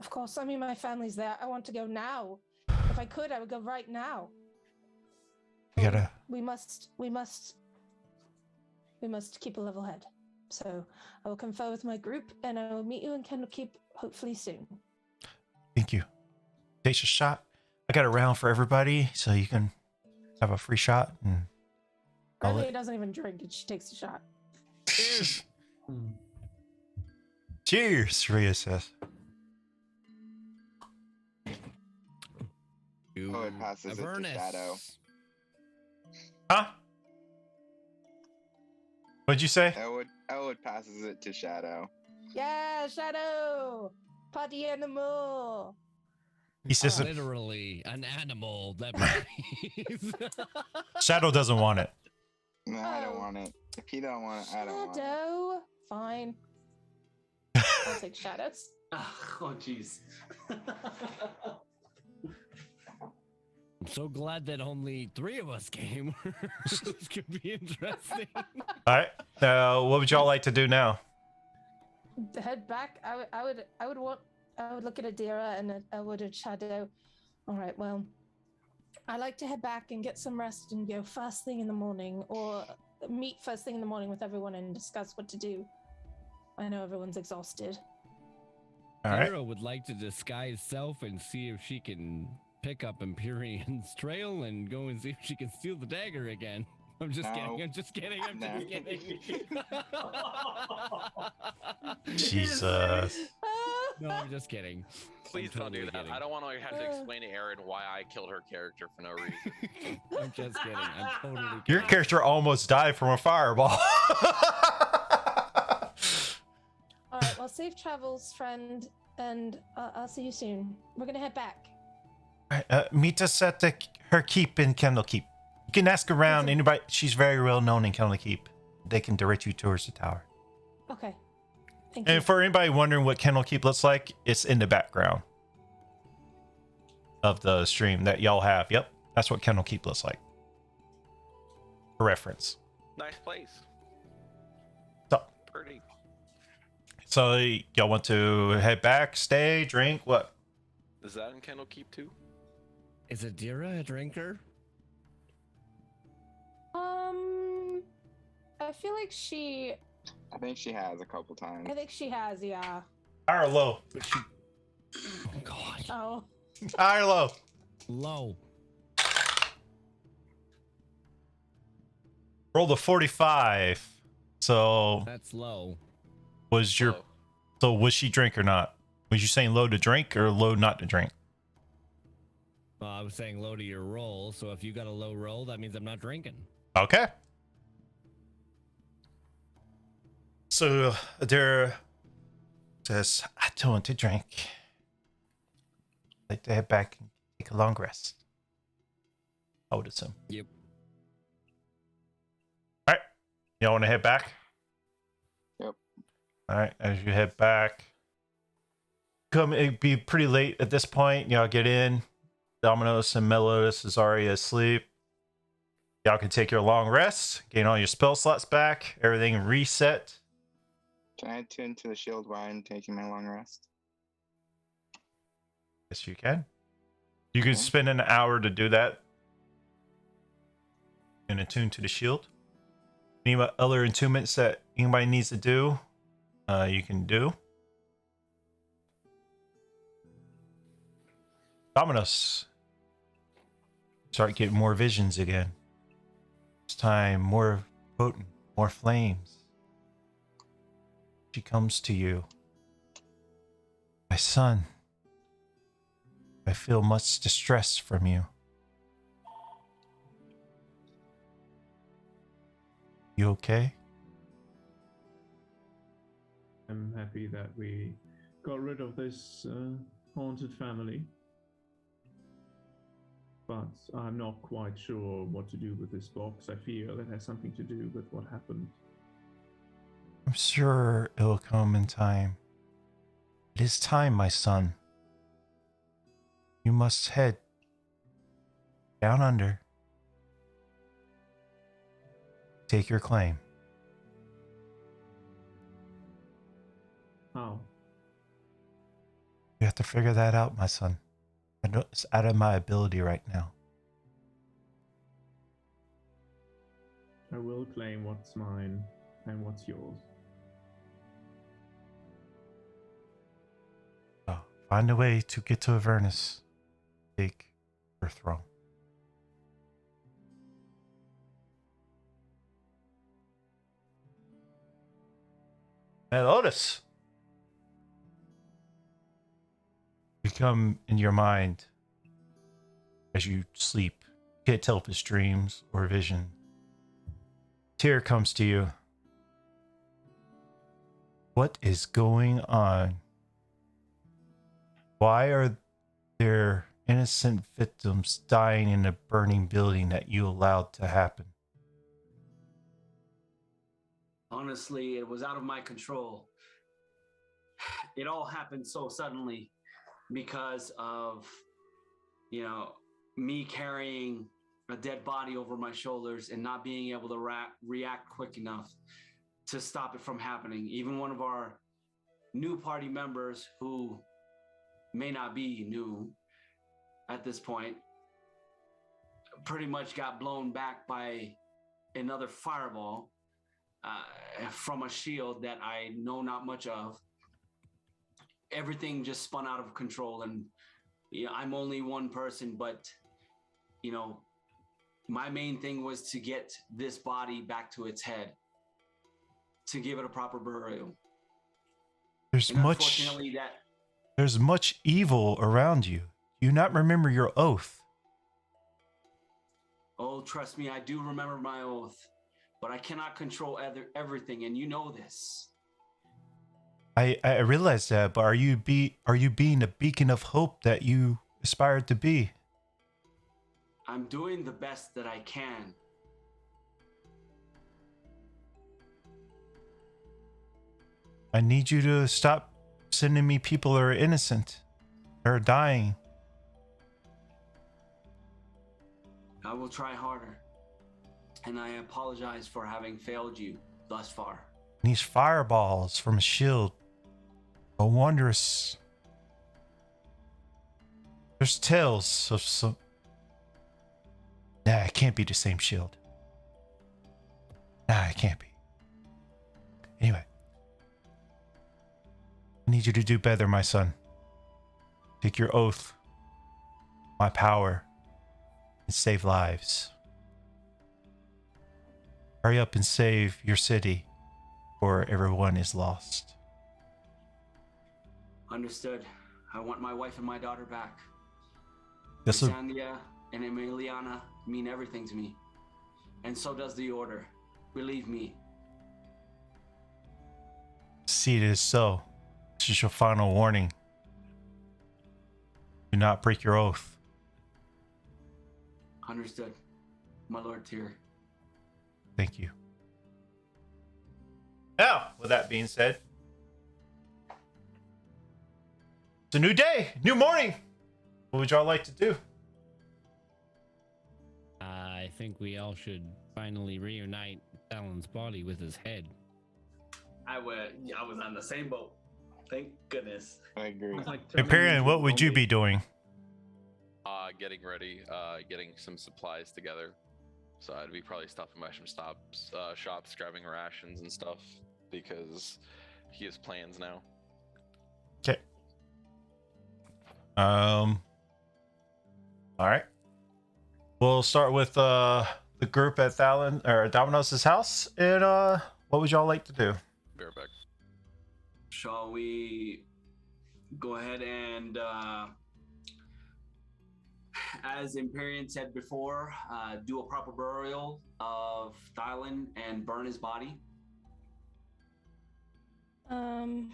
Of course, my family's there. I want to go now. If I could, I would go right now. We must keep a level head. So I will confer with my group, and I will meet you in Candlekeep hopefully soon. Thank you. Takes a shot. I got a round for everybody, so you can have a free shot. And Granny doesn't even drink, and she takes a shot. Cheers. Cheers, Rhea says. Oh, it passes Avernus. it to Shadow. Huh? What'd you say? Elwood passes it to Shadow. Yeah, Shadow! Party animal! He says Literally an animal that breathes. Shadow doesn't want it. No, I don't want it. If you don't want it, I don't want it. Shadow! Fine. I'll take Shadows. Oh, jeez. I'm so glad that only 3 of us came. This could be interesting. All right. What would y'all like to do now? Head back. I would look at Adira and I would at Shadow. All right, well, I like to head back and get some rest and go first thing in the morning, or meet first thing in the morning with everyone and discuss what to do. I know everyone's exhausted. All right. Hera would like to disguise self and see if she can pick up Empyrean's trail and go and see if she can steal the dagger again. I'm just kidding. I'm just kidding. I'm just kidding. Jesus. No, I'm just kidding. Please I'm don't do totally that. kidding. I don't want to have to explain to Aaron why I killed her character for no reason. I'm just kidding. I'm totally kidding. Your character almost died from a fireball. All right, well, safe travels, friend, and I'll see you soon. We're gonna head back. All right, meet us at her keep in Candlekeep. can ask around. Anybody? She's very well known in Kennel Keep. They can direct you towards the tower. Okay. Thank you. And for anybody wondering what Kennel Keep looks like, it's in the background of the stream that y'all have. Yep, that's what Kennel Keep looks like. For reference. Nice place. So, Pretty. so y'all want to head back, stay, drink, what? Is that in Kennel Keep too? Is Adira a drinker? I feel like she. I think she has a couple times. I think she has, yeah. High or low? Oh God. Oh. High or low? Low. Rolled a 45. So That's low. was your Low. so was she drink or not? Was you saying low to drink or low not to drink? I was saying low to your roll, so if you got a low roll, that means I'm not drinking. Okay. So there says, I don't want to drink. I'd like to head back and take a long rest. I would assume. Yep. All right. Y'all want to head back? Yep. All right. As you head back, it'd be pretty late at this point. Y'all get in. Dominos and Melodus is already asleep. Y'all can take your long rest, gain all your spell slots back, everything reset. Can I attune to the shield while I'm taking my long rest? Yes, you can. You can Okay. spend an hour to do that. And attune to the shield. Any other attunements that anybody needs to do, you can do. Dominos. Start getting more visions again. This time, more potent, more flames. She comes to you. My son, I feel much distress from you. You okay? I'm happy that we got rid of this haunted family. But I'm not quite sure what to do with this box. I feel it has something to do with what happened. I'm sure it will come in time. It is time, my son. You must head down under. Take your claim. How? You have to figure that out, my son. It's out of my ability right now. I will claim what's mine and what's yours. So find a way to get to Avernus. Take your throne. And Otis. You come in your mind as you sleep. You can't tell if it's dreams or vision. Tear comes to you. What is going on? Why are there innocent victims dying in a burning building that you allowed to happen? Honestly, it was out of my control. It all happened so suddenly because of, me carrying a dead body over my shoulders and not being able to react quick enough to stop it from happening. Even one of our new party members, who may not be new at this point, pretty much got blown back by another fireball from a shield that I know not much of. Everything just spun out of control, and I'm only one person, but my main thing was to get this body back to its head, to give it a proper burial. There's And unfortunately, There's much evil around you. Do you not remember your oath? Oh, trust me, I do remember my oath, but I cannot control everything, and you know this. I realize that, but are you being a beacon of hope that you aspired to be? I'm doing the best that I can. I need you to stop sending me people that are innocent. They're dying. I will try harder. And I apologize for having failed you thus far. These fireballs from a shield. A wondrous. There's tales of some. Nah, it can't be the same shield. Nah, it can't be. Anyway. I need you to do better, my son. Take your oath. My power. And save lives. Hurry up and save your city, or everyone is lost. Understood. I want my wife and my daughter back. This will Sandia and Emiliana mean everything to me. And so does the Order. Believe me. see it is so. This is your final warning. Do not break your oath. Understood. My Lord Tyr. Thank you. Now, with that being said, it's a new day, new morning. What would y'all like to do? I think we all should finally reunite Fallon's body with his head. I was on the same boat. Thank goodness. I agree. Empyrean, what would you be doing? Getting ready, getting some supplies together. So I'd be probably stopping by some shops, grabbing rations and stuff, because he has plans now. Okay. All right. We'll start with the group at Fallon or Domino's house. And what would y'all like to do? Be right back. Shall we go ahead and, as Empyrean said before, do a proper burial of Fallon and burn his body? Well,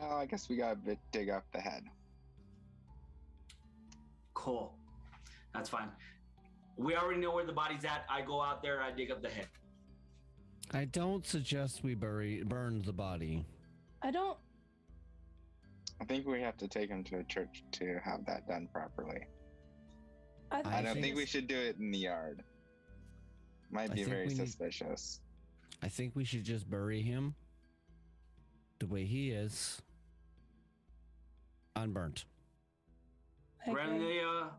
I guess we gotta dig up the head. Cool. That's fine. We already know where the body's at. I go out there, I dig up the head. I don't suggest we burn the body. I don't. I think we have to take him to a church to have that done properly. I don't think we should do it in the yard. Might be very suspicious. I think we should just bury him the way he is, unburnt. Grandia,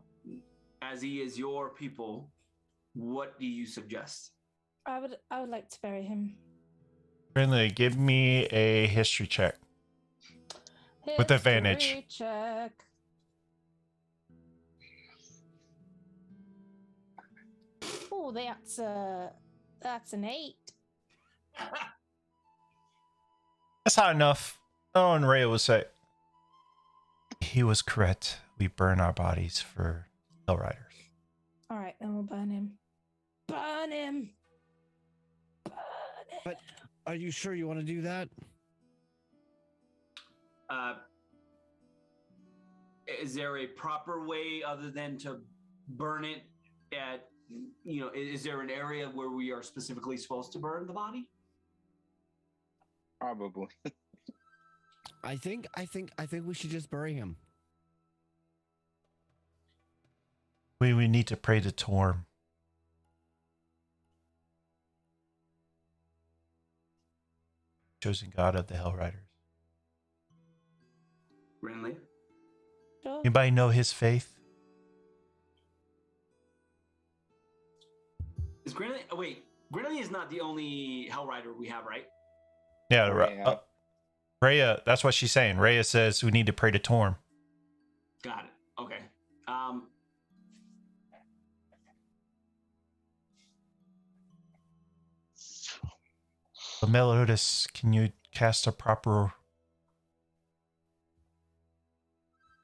as he is your people, what do you suggest? I would like to bury him. Friendly, give me a history check. With advantage. History check. Oh, that's an 8. That's high enough. Oh, and Ray would say, he was correct. We burn our bodies for Hell Riders. All right, then we'll burn him. Burn him. Burn him. But are you sure you want to do that? Is there a proper way other than to burn it at, is there an area where we are specifically supposed to burn the body? Probably. I think we should just bury him. We need to pray to Torm. Chosen God of the Hell Riders. Renly? Sure. Anybody know his faith? Is Grinley? Oh, wait. Grinley is not the only Hell Rider we have, right? Yeah, Rhea. Rhea, that's what she's saying. Rhea says we need to pray to Torm. Got it. Okay. But Meliodas, can you cast a proper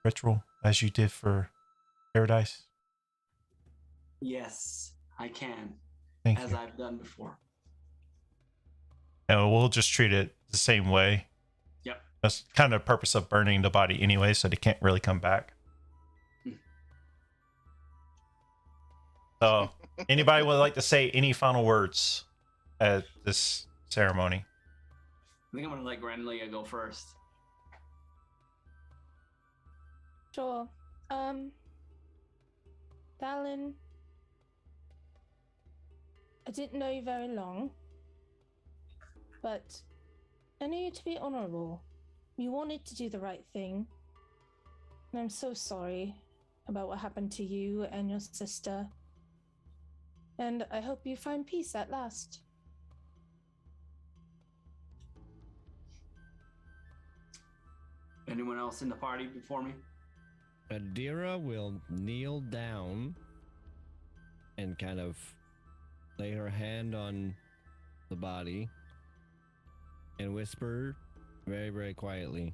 ritual as you did for Paradise? Yes, I can. Thank as you. I've done before. And we'll just treat it the same way. Yep. That's kind of the purpose of burning the body anyway, so they can't really come back. So, anybody would like to say any final words at this ceremony? I think I'm gonna let Granlia go first. Sure. Fallon, I didn't know you very long, but I knew you to be honorable. You wanted to do the right thing. And I'm so sorry about what happened to you and your sister. And I hope you find peace at last. Anyone else in the party before me? Adira will kneel down and kind of lay her hand on the body and whisper very, very quietly,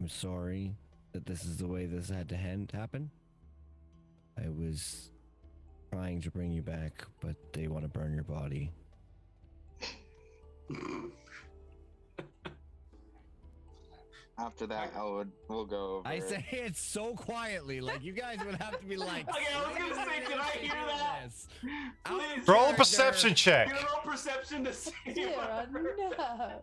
I'm sorry that this is the way this had to happen. I was trying to bring you back, but they want to burn your body. After that, we'll go over. I say it so quietly, like you guys would have to be like. Okay, I was gonna say, can I hear that? Please. Roll a perception check. Get a roll perception to see. Dear, no.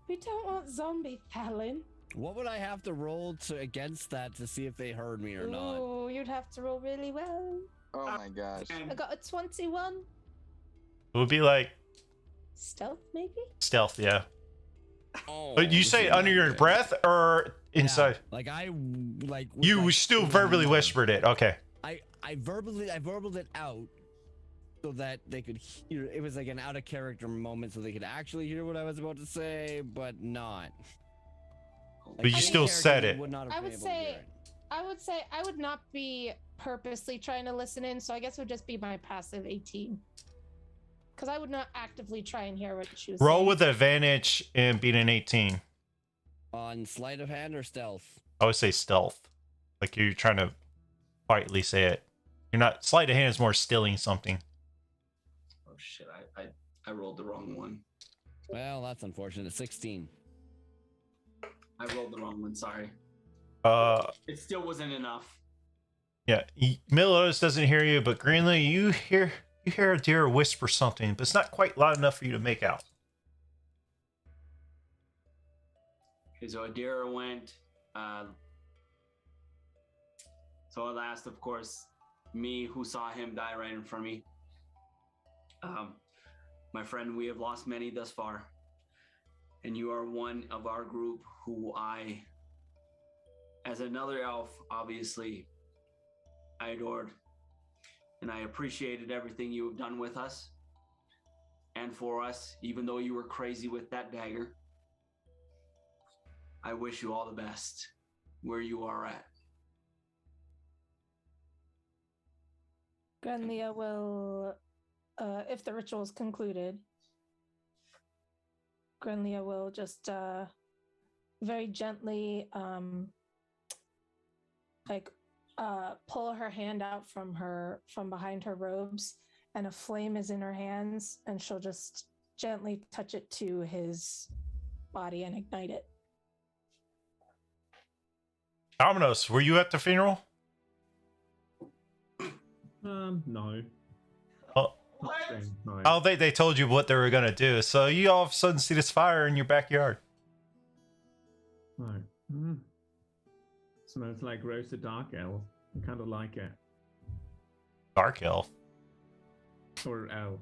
We don't want zombie Fallon. What would I have to roll against that to see if they heard me or not? Ooh, you'd have to roll really well. Oh my gosh. I got a 21. It would be like Stealth, maybe? stealth, yeah. Oh, But you say under your breath or inside? Yeah, like You still verbally whispered it. Okay. I verbalized it out so that they could hear. It was like an out of character moment, so they could actually hear what I was about to say, but not. But you still said it. I would say I would not be purposely trying to listen in, so I guess it would just be my passive 18. Because I would not actively try and hear what she was saying. Roll with advantage and beat an 18. On sleight of hand or stealth? I would say stealth. Like you're trying to quietly say it. You're not. Sleight of hand is more stealing something. Oh shit! I rolled the wrong one. Well, that's unfortunate. 16. I rolled the wrong one. Sorry. It still wasn't enough. Yeah. Milos doesn't hear you, but Greenlee, you hear a deer whisper something, but it's not quite loud enough for you to make out. Okay, so Adira went. So last, of course, me, who saw him die right in front of me. My friend, we have lost many thus far. And you are one of our group who I, as another elf, obviously, I adored. And I appreciated everything you have done with us and for us, even though you were crazy with that dagger. I wish you all the best where you are at. Granlia will, if the ritual is concluded, Granlia will just very gently pull her hand out from behind her robes, and a flame is in her hands, and she'll just gently touch it to his body and ignite it. Avernus, were you at the funeral? No. Oh, No. I don't think they told you what they were gonna do. So you all of a sudden see this fire in your backyard. No. Smells like roasted dark elf. I kind of like it. Dark elf. Or elf.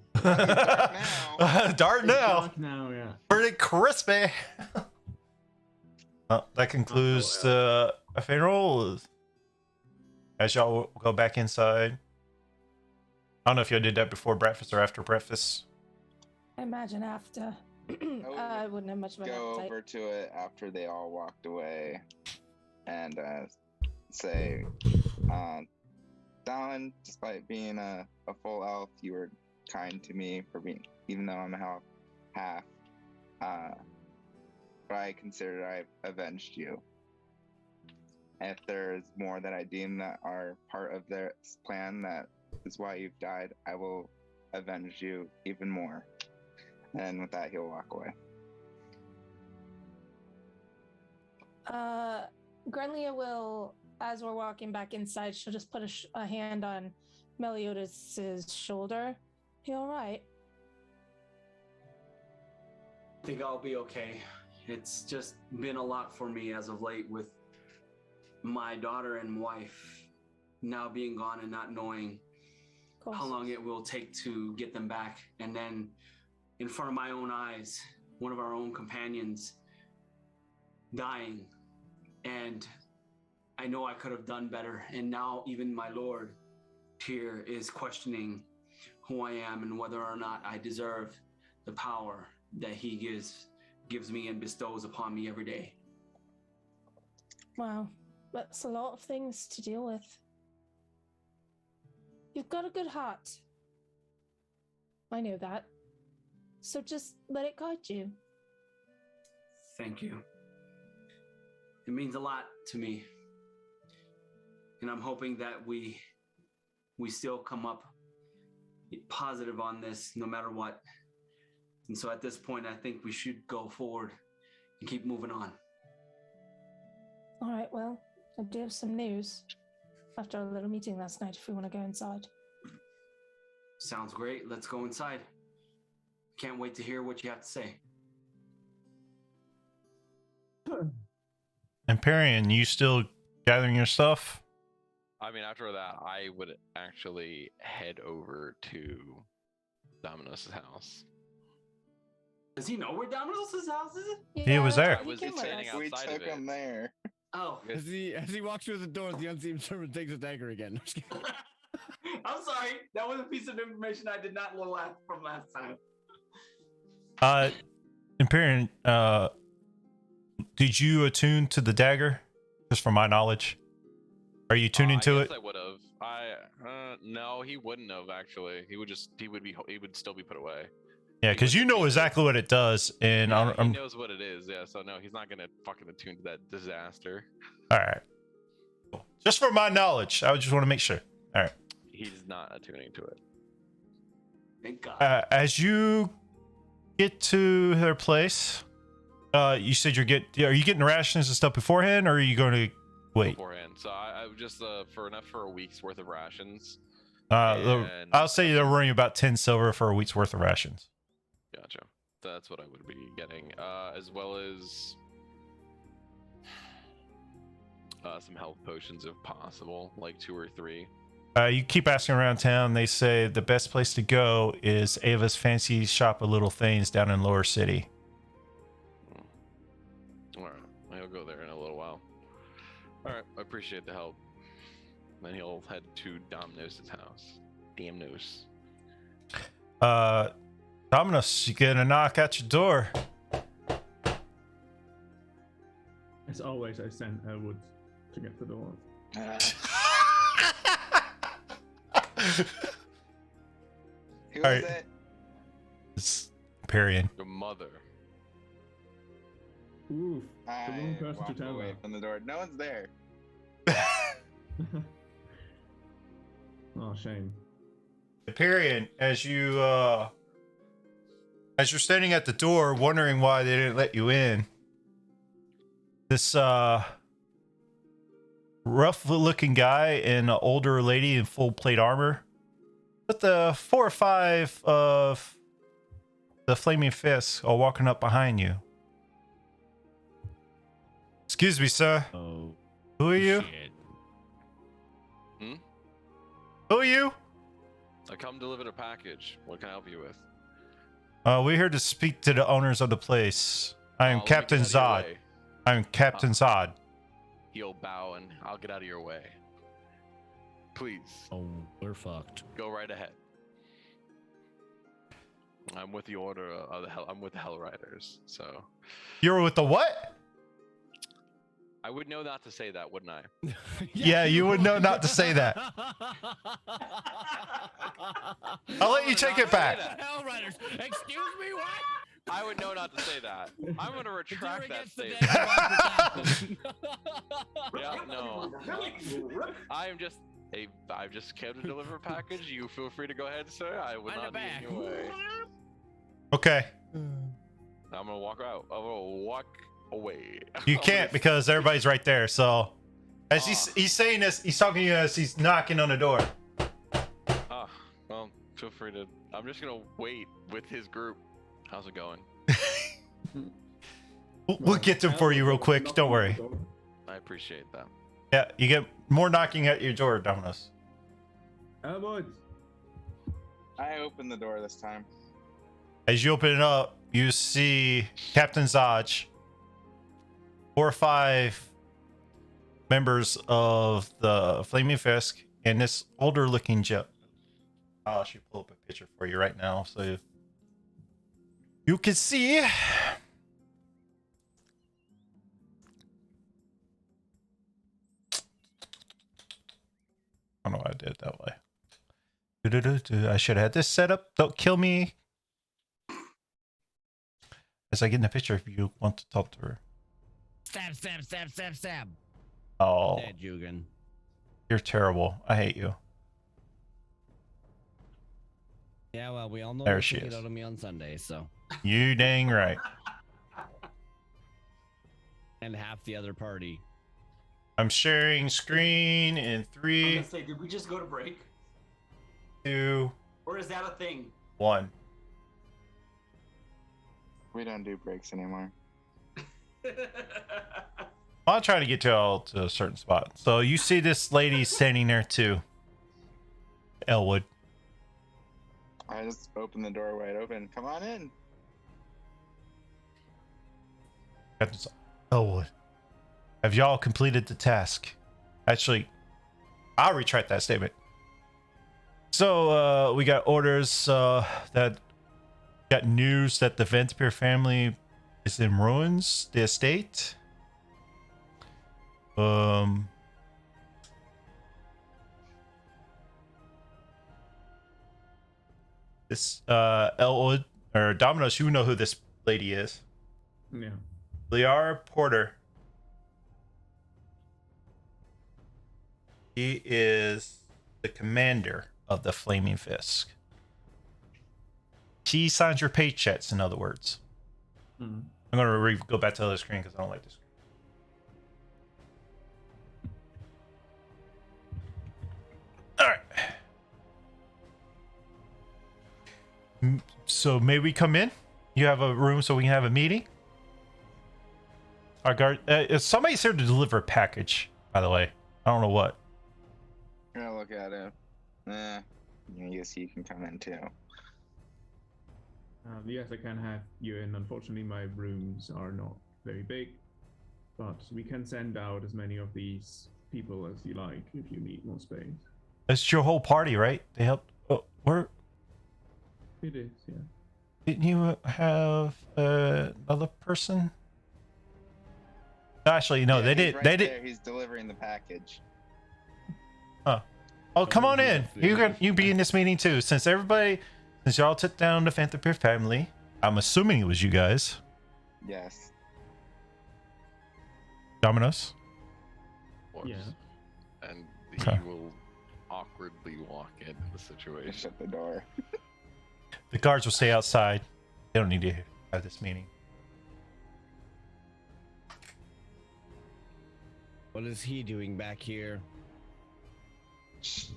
Dark now. Dark now, yeah. Pretty crispy. That concludes the funeral. As y'all go back inside. I don't know if y'all did that before breakfast or after breakfast. I imagine after. I wouldn't have much of an Go appetite. over to it after they all walked away and say, Fallon, despite being a full elf, you were kind to me for being, even though I'm a half. But I consider I've avenged you. If there's more that I deem that are part of their plan that is why you've died, I will avenge you even more. And with that, he'll walk away. Granlia will, as we're walking back inside, she'll just put a hand on Meliodas' shoulder. You all right? I think I'll be okay. It's just been a lot for me as of late with my daughter and wife now being gone and not knowing Of course. how long it will take to get them back. And then in front of my own eyes, one of our own companions dying. And I know I could have done better. And now even my lord here is questioning who I am and whether or not I deserve the power that he gives me and bestows upon me every day. Wow, that's a lot of things to deal with. You've got a good heart. I know that. So just let it guide you. Thank you. It means a lot to me. And I'm hoping that we still come up positive on this no matter what. And so at this point, I think we should go forward and keep moving on. All right, well, I do have some news after our little meeting last night if we want to go inside. Sounds great. Let's go inside. Can't wait to hear what you have to say. Empyrean, you still gathering your stuff? I mean, after that, I would actually head over to Domino's house. Does he know where Domino's house is? He was there. I was came with standing us. out. We Outside took of it. him there. Oh, As he walks through the door, the unseen servant takes a dagger again. I'm sorry. That was a piece of information I did not know from last time. Empyrean, did you attune to the dagger? Just from my knowledge. Are you tuning to it? I would have. No, he wouldn't have actually. He would still be put away. Yeah, because you know exactly what it does, and Yeah, he I'm knows what it is. Yeah, so no, he's not gonna fucking attune to that disaster. all right. Cool. Just for my knowledge, I just want to make sure. All right. He's not attuning to it. Thank God. As you get to their place, you said are you getting rations and stuff beforehand, or are you going to wait? Beforehand. So I just for a week's worth of rations. I'll say they're running about 10 silver for a week's worth of rations. Gotcha. That's what I would be getting, as well as some health potions if possible, like 2 or 3. You keep asking around town. They say the best place to go is Ava's Fancy Shop of Little Things down in Lower City. All right, I'll go there in a little while. All right, I appreciate the help. Then he'll head to Domino's house. Damnos. Dominus, you get a knock at your door. As always, I send Elwood to get the door. Who is Alright. it? It's Empyrean. Your mother. Oof. I wrong person to walk tell away that. from the door. No one's there. Oh, shame. Empyrean, as you're standing at the door wondering why they didn't let you in, this rough looking guy and an older lady in full plate armor with the 4 or 5 of the flaming fists are walking up behind you. Excuse me, sir. Oh, Who are you? shit. Who are you? I come deliver the package. What can I help you with? We're here to speak to the owners of the place. I am Let me Captain get out of Zod. your way. I'm Captain Zod. He'll bow and I'll get out of your way. Please, Oh, we're fucked. go right ahead. I'm with the order of the hell. I'm with the Hell Riders, so You're with the what? I would know not to say that, wouldn't I? Yeah, you would know not to say that. I'll let you take it back. Hell Riders. Excuse me, what? I would know not to say that. I'm going to retract that Against the statement. dead. Yeah, no. I'm just came to deliver a package. You feel free to go ahead, sir. I would On the not be in back. your way. Okay. I'm gonna walk out. I'm gonna walk away. You can't because everybody's right there. So, as he's saying this, he's talking to you as he's knocking on the door. Well, feel free to. I'm just gonna wait with his group. How's it going? We'll get them for you real quick. Don't worry. I appreciate that. Yeah, you get more knocking at your door, Dominus. Elwood. I opened the door this time. As you open it up, you see Captain Zaj, 4 or 5 members of the Flaming Fisk, and this older-looking jet. I'll actually pull up a picture for you right now, so you can see. I don't know why I did it that way. I should have had this set up. Don't kill me. As I get in the picture, if you want to talk to her. Stab, stab, stab, stab, stab. Oh, Dead Jugan. you're terrible. I hate you. Yeah, well, we all know There what she you get is. out of me on Sunday, so. You dang right. And half the other party. I'm sharing screen in I was 3, gonna say, did we just go to break? 2, Or is that a thing? 1. We don't do breaks anymore. I'll try to get y'all to a certain spot. So you see this lady standing there too. Elwood. I just opened the door wide open. Come on in. Elwood. Have y'all completed the task? Actually, I'll retract that statement. So we got orders that got news that the Ventspire family is in ruins, the estate. This Elwood or Domino's, you know who this lady is. Yeah. Liara Porter. He is the commander of the Flaming Fisk. He signs your paychecks, in other words. Mm. I'm going to go back to the other screen because I don't like this screen. All right. So may we come in? You have a room so we can have a meeting? Our guard, somebody's here to deliver a package, by the way. I don't know what. I'm gonna look at it. I guess you can come in too. Yes, I can have you in. Unfortunately, my rooms are not very big, but we can send out as many of these people as you like if you need more space. It's your whole party, right? They helped. Oh, where? It is, yeah. Didn't you have another person? Actually, no, Yeah, they he's did. right They there. did. He's delivering the package. Oh, come on do in. that. You be in this meeting too. Since y'all took down the Phantom family, I'm assuming it was you guys. Yes. Dominos. Of course. Yeah. And he Okay. will awkwardly walk into the situation. Shut the door. The guards will stay outside. They don't need to have this meeting. What is he doing back here? So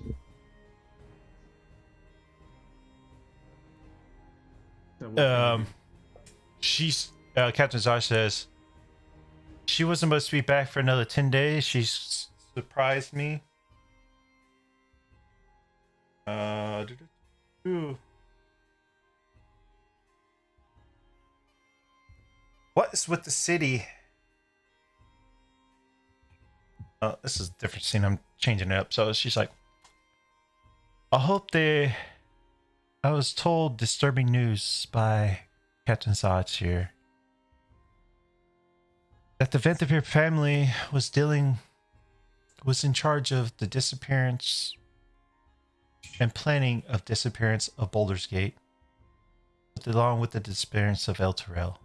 what can we do? She's Captain Zaj says she wasn't supposed to be back for another 10 days. She surprised me. What is with the city? This is a different scene. I'm changing it up. So she's like, I was told disturbing news by Captain Zaj here that the Ventspire family was in charge of the disappearance and planning of disappearance of Baldur's Gate, along with the disappearance of El Terrell.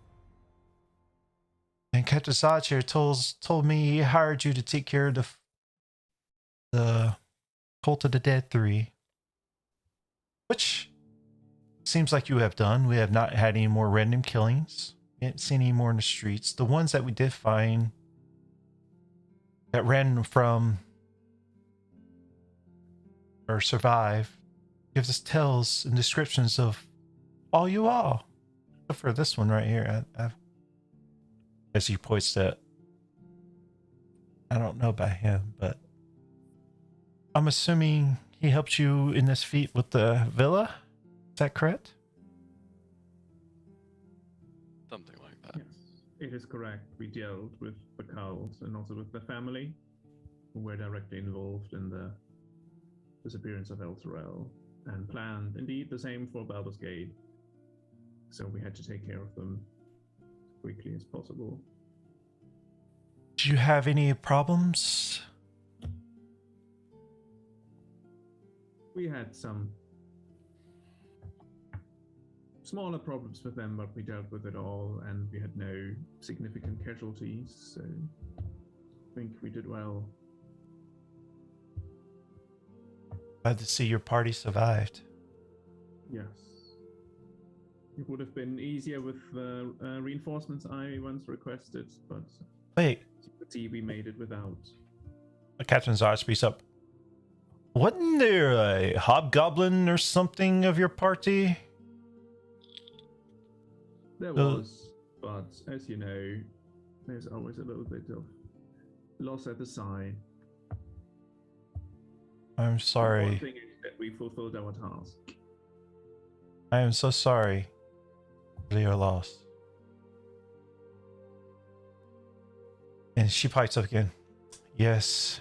And Captain Zaj here told me he hired you to take care of the Cult of the Dead 3, which seems like you have done. We have not had any more random killings. We haven't seen any more in the streets. The ones that we did find that ran from or survived gives us tales and descriptions of all you all. Except for this one right here. As he points to, I don't know about him, but I'm assuming he helped you in this feat with the villa. Is that correct? Something like that. Yes, it is correct. We dealt with the cults and also with the family, who were directly involved in the disappearance of Elturel, and planned indeed the same for Baldur's Gate. So we had to take care of them as quickly as possible. Did you have any problems? We had some smaller problems with them, but we dealt with it all, and we had no significant casualties, so I think we did well. Glad to see your party survived. Yes. It would have been easier with the reinforcements I once requested, but Wait, as you could see, we made it without. Captain's eye speaks up. Wasn't there a hobgoblin or something of your party? There was, but as you know, there's always a little bit of loss at the side. I'm One sorry. thing is that we fulfilled our task. I am so sorry for your loss. And she pipes up again. Yes.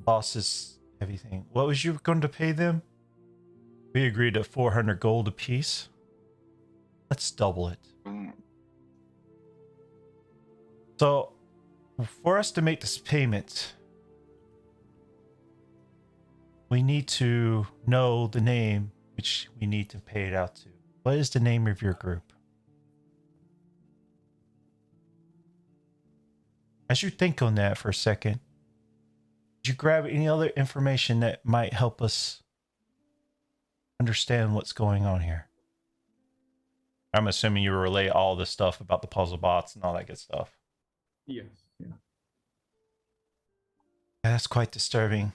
Loss is everything. What was you going to pay them? We agreed at 400 gold apiece. Let's double it. Mm. So, for us to make this payment, we need to know the name which we need to pay it out to. What is the name of your group? As you think on that for a second, did you grab any other information that might help us understand what's going on here? I'm assuming you relay all the stuff about the puzzle bots and all that good stuff. Yes, yeah. That's quite disturbing.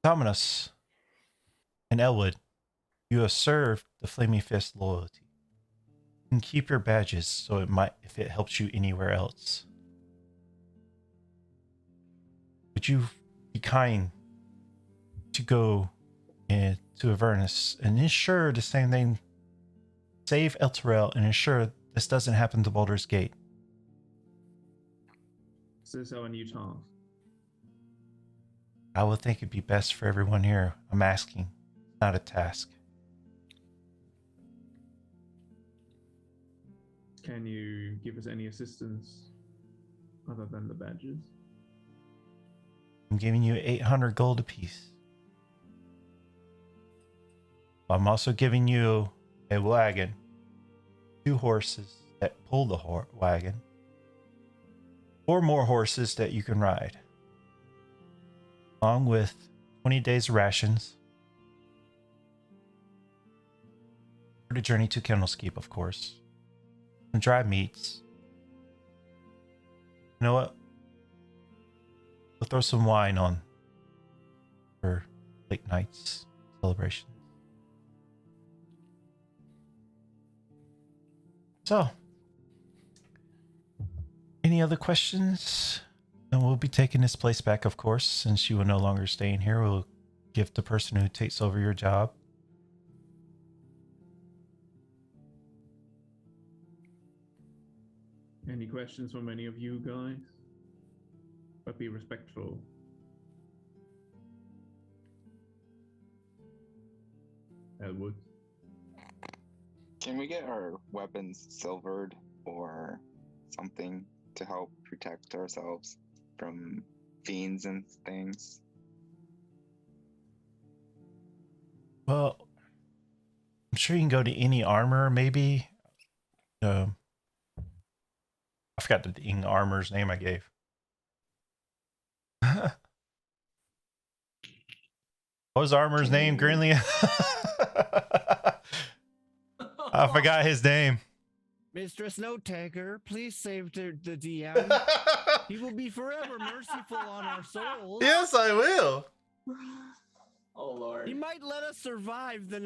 Dominus and Elwood, you have served the Flaming Fist loyalty. You can keep your badges so it might if it helps you anywhere else. Would you be kind to go to Avernus and ensure the same thing, save Elturel and ensure this doesn't happen to Baldur's Gate? Is this our new task? I would think it'd be best for everyone here. I'm asking, not a task. Can you give us any assistance other than the badges? I'm giving you 800 gold apiece. I'm also giving you a wagon, 2 horses that pull the wagon, 4 more horses that you can ride, along with 20 days rations for the journey to Candleskeep, of course, some dry meats. You know what? We'll throw some wine on for late nights celebration. So, any other questions? And we'll be taking this place back, of course, since you will no longer stay in here. We'll give the person who takes over your job. Any questions from any of you guys? But be respectful. Elwood. Can we get our weapons silvered or something to help protect ourselves from fiends and things? Well, I'm sure you can go to any armor, maybe. I forgot the dang armor's name I gave. What was armor's name, Greenlee? I forgot his name. Mistress Note Taker, please save the DM. He will be forever merciful on our souls. Yes, I will. Oh Lord. He might let us survive the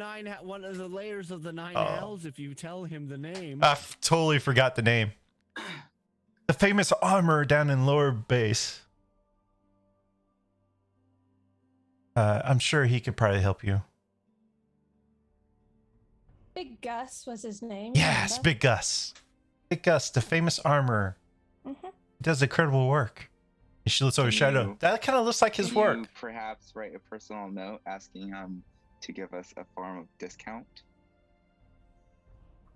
one of the layers of the 9 Oh. hells if you tell him the name. I totally forgot the name. The famous armor down in lower base. I'm sure he could probably help you. Big Gus was his name. Yes, remember? Big Gus. Big Gus, the famous armorer. Mhm. He does incredible work. He should look over Can Shadow. you- That kind of looks like his Can work. you perhaps write a personal note asking him to give us a form of discount?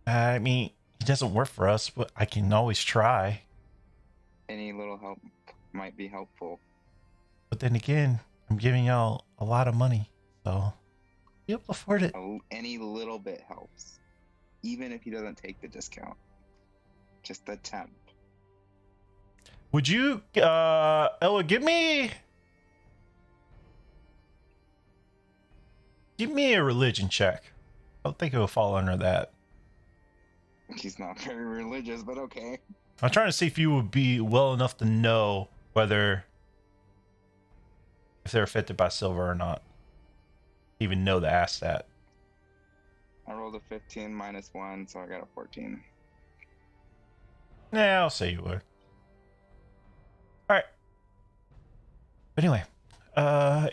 I mean, he doesn't work for us, but I can always try. Any little help might be helpful. But then again, I'm giving y'all a lot of money, so you'll afford it. Any little bit helps, even if he doesn't take the discount. Just a temp. Would you, Ella, give me a religion check. I don't think it will fall under that. He's not very religious, but okay. I'm trying to see if you would be well enough to know whether if they're affected by silver or not. Even know to ask that. I rolled a 15 minus 1, so I got a 14. Yeah, I'll say you would. All right. But anyway,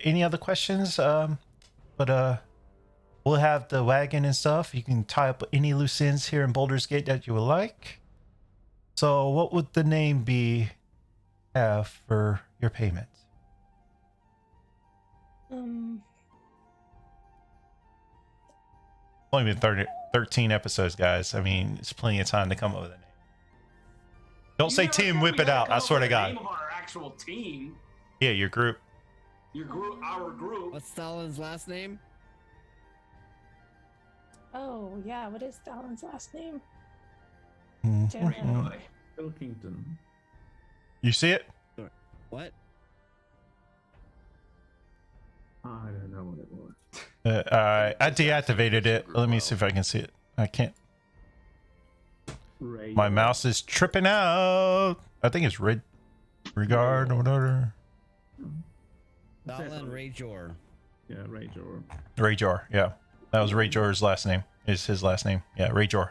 any other questions? But we'll have the wagon and stuff. You can tie up any loose ends here in Baldur's Gate that you would like. So, what would the name be have for your payment? Only been 13 episodes, guys. I mean, it's plenty of time to come up with a name. Don't say team, whip it out. I swear to God. Name of our actual team. Yeah, your group. Your group, our group. What's Stalin's last name? Oh yeah, what is Stalin's last name? Mhm. Pilkington. You see it? What? I don't know what it was. I deactivated it. Let me see if I can see it. I can't. Rayjor. My mouse is tripping out. I think it's regard or whatever. Stalin Rayjor. Yeah, Rayjor. Rayjor. Yeah, that was Rayjor's last name. Is his last name? Yeah, Rayjor.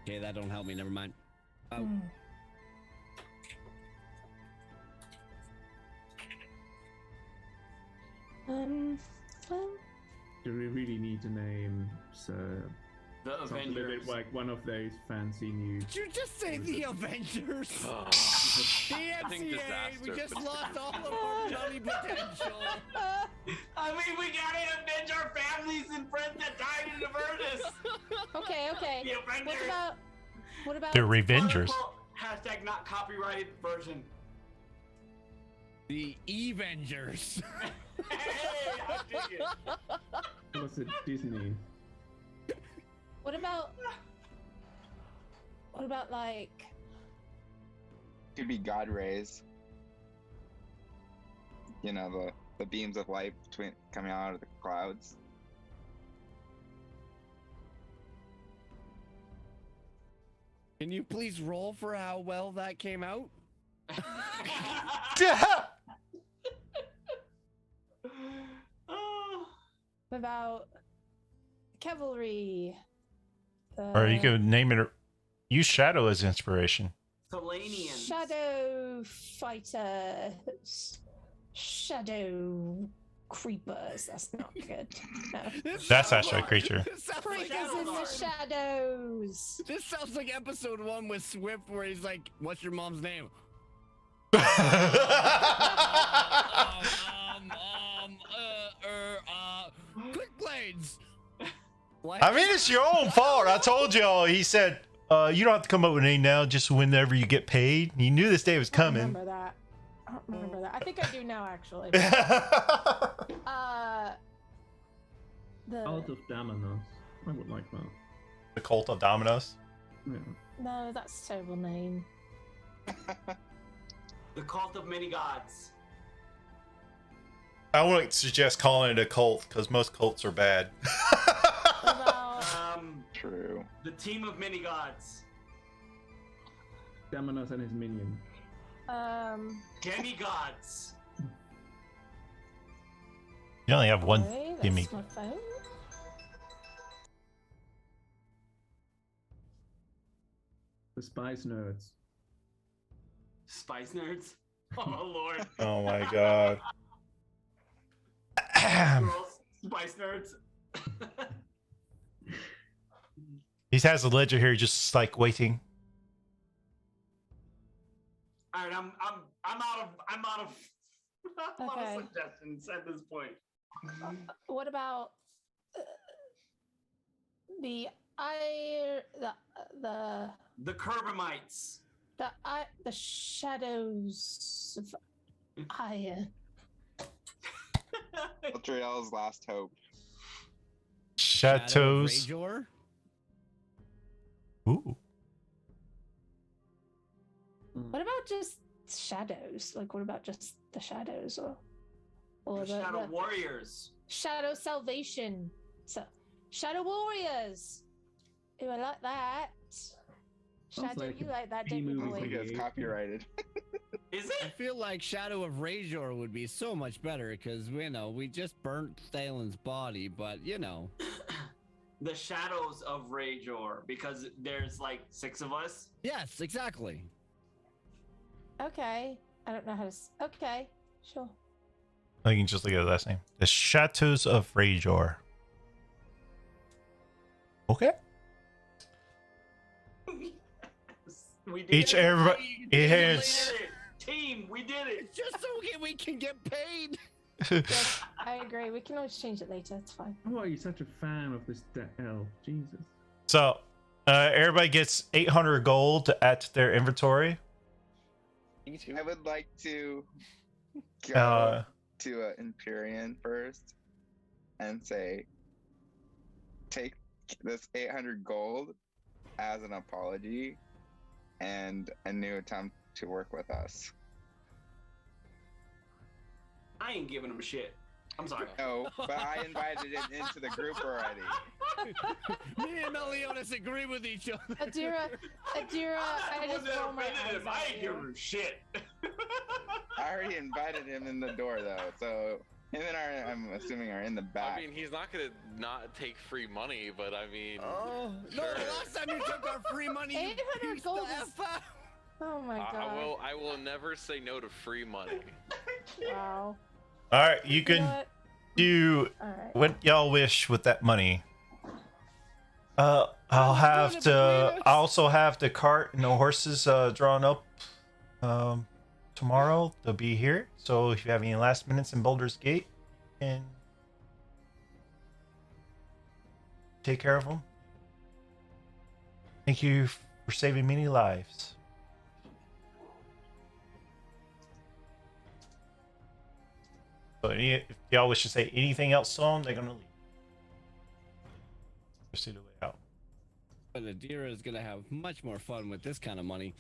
Okay, that don't help me. Never mind. Oh. Well, Do we really need to name The something a Avengers. bit like one of those fancy new? Did you just say the Avengers? Oh, The I think MCA! We disaster just fits lost all of our money potential. I mean, we gotta avenge our families and friends that died in Avernus. okay. The Avengers. What about The Revengers. Hashtag not copyrighted version. The Evengers. Hey, I dig it. Was it Disney? what about like Could be God rays. You know, the beams of light coming out of the clouds. Can you please roll for how well that came out? Oh. what about cavalry? Or you could name it. Use Shadow as inspiration. Selenians. Shadow fighters. Shadow creepers. That's not good. No. That's actually a creature. This sounds like Creepers in the shadows. This sounds like episode 1 with Swift, where he's like, "What's your mom's name?" Quick blades. What? I mean, it's your own fault. I told y'all. He said, you don't have to come up with any now, just whenever you get paid. You knew this day was I don't coming. remember that. I don't remember that. I think I do now, actually. The Out of Damonos. I would like that. The Cult of Dominoes. Yeah. no, that's a terrible name. The cult of many gods. I wouldn't suggest calling it a cult because most cults are bad. What about True. The team of many gods. Damonos and his minion. Demigods. You only have one Okay, gimme. that's my phone. The spice nerds. Spice nerds. Oh lord. Oh my god. Girls, spice nerds. He has a ledger here, just like waiting. All right, I'm out of Okay. suggestions at this point. What about the The Kerbomites. the shadows of ire? Eltriel's last hope. Shadow of Chateaus. Rayjor? Ooh. What about just shadows? Like, what about just the shadows, or The Shadow the Warriors. shadow salvation? So, shadow warriors. Ooh, I like that. Shadow, like you a like that, don't you, B-movie I boy? think it's copyrighted. Is I it? feel like Shadow of Rayjor would be so much better because we just burnt Thalen's body, but The Shadows of Rayjor, because there's like 6 of us. Yes, exactly. Okay, I don't know how to. Okay, sure. I can just look at the last name. The Chateaus of Rayjor. Okay. We did Each it. everybody. We did Yes. it. Team, we did it. It's just so we can get paid. Yes, I agree. We can always change it later. It's fine. Why are you such a fan of this elf? Jesus. So, everybody gets 800 gold to add to their inventory. I would like to go Uh, to Empyrean first and say, take this 800 gold as an apology and a new attempt to work with us. I ain't giving him shit. I'm sorry. No, but I invited him into the group already. Me and Meliodas agree with each other. Adira, I just roll my eyes I at ain't you. giving him shit. I already invited him in the door though, so him and I'm assuming are in the back. I mean, he's not gonna not take free money, but I mean, Oh no! Sure. Last time you took our free money, you 800 pieced gold the is- F out. Oh my god. I will never say no to free money. Wow. all right, you You know can what? do All right. what y'all wish with that money. I'll I'm have doing it to. between us. I also have the cart and the horses drawn up tomorrow. They'll be here. So if you have any last minutes in Baldur's Gate, you can take care of them. Thank you for saving many lives. So if y'all wish to say anything else to them, they're gonna leave. Proceed the way out. But Adira is gonna have much more fun with this kind of money.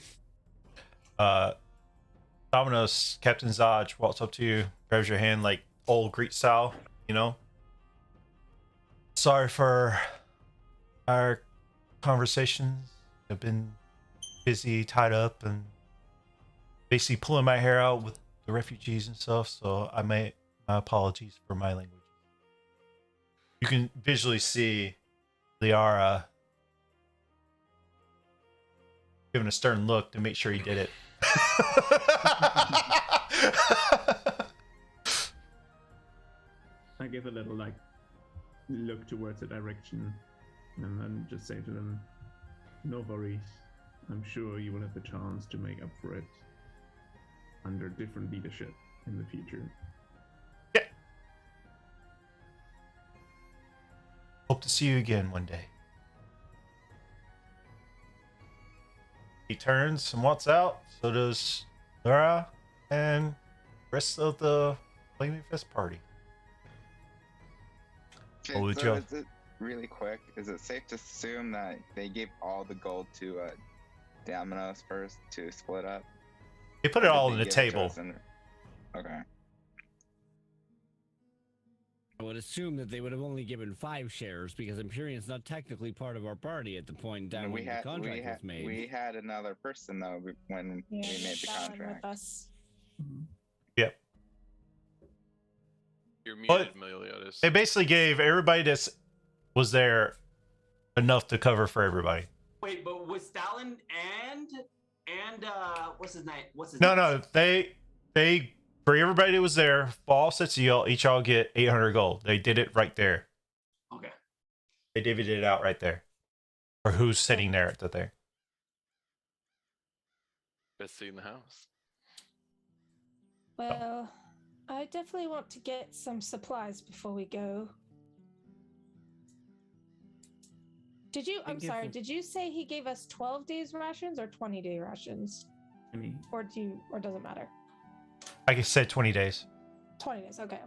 Dominos, Captain Zaj walks up to you, grabs your hand like old Greek style, Sorry for our conversations. I've been busy, tied up, and basically pulling my hair out with the refugees and stuff, so my apologies for my language. You can visually see Liara giving a stern look to make sure he did it. I give a little look towards the direction and then just say to them, no worries. I'm sure you will have the chance to make up for it under different leadership in the future. Yeah. Hope to see you again one day. He turns and walks out. So does Laura and rest of the Flaming Fist party. Okay, Oh, would so you- is it really quick? Is it safe to assume that they gave all the gold to Dominos first to split up? They put Or it did all they on the give it to table. us Okay. I would assume that they would have only given 5 shares because Empyrean's not technically part of our party at the point down And when the contract was made. we had another person though when we made the Fallon contract. with us. Yep. You're But- muted, Meliodas. They basically gave everybody that was there enough to cover for everybody. Wait, but was Stalin and what's his name? No, they for everybody that was there, fall sets of y'all, each all get 800 gold. They did it right there. Okay. They divvied it out right there. For who's sitting there at the there. Best seat in the house. Well, I definitely want to get some supplies before we go. I'm sorry, did you say he gave us 12 days rations or 20-day rations? Or does it matter? Like I said, 20 days. 20 days, okay.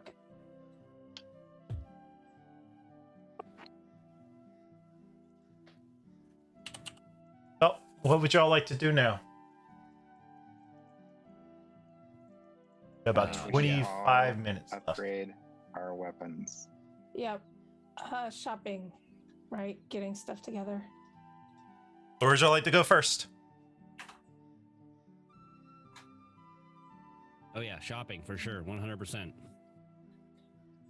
Oh, what would y'all like to do now? About We should 25 all minutes left. Upgrade our weapons. Yeah. Shopping, right? Getting stuff together. Where would y'all like to go first? Oh yeah, shopping for sure, 100%.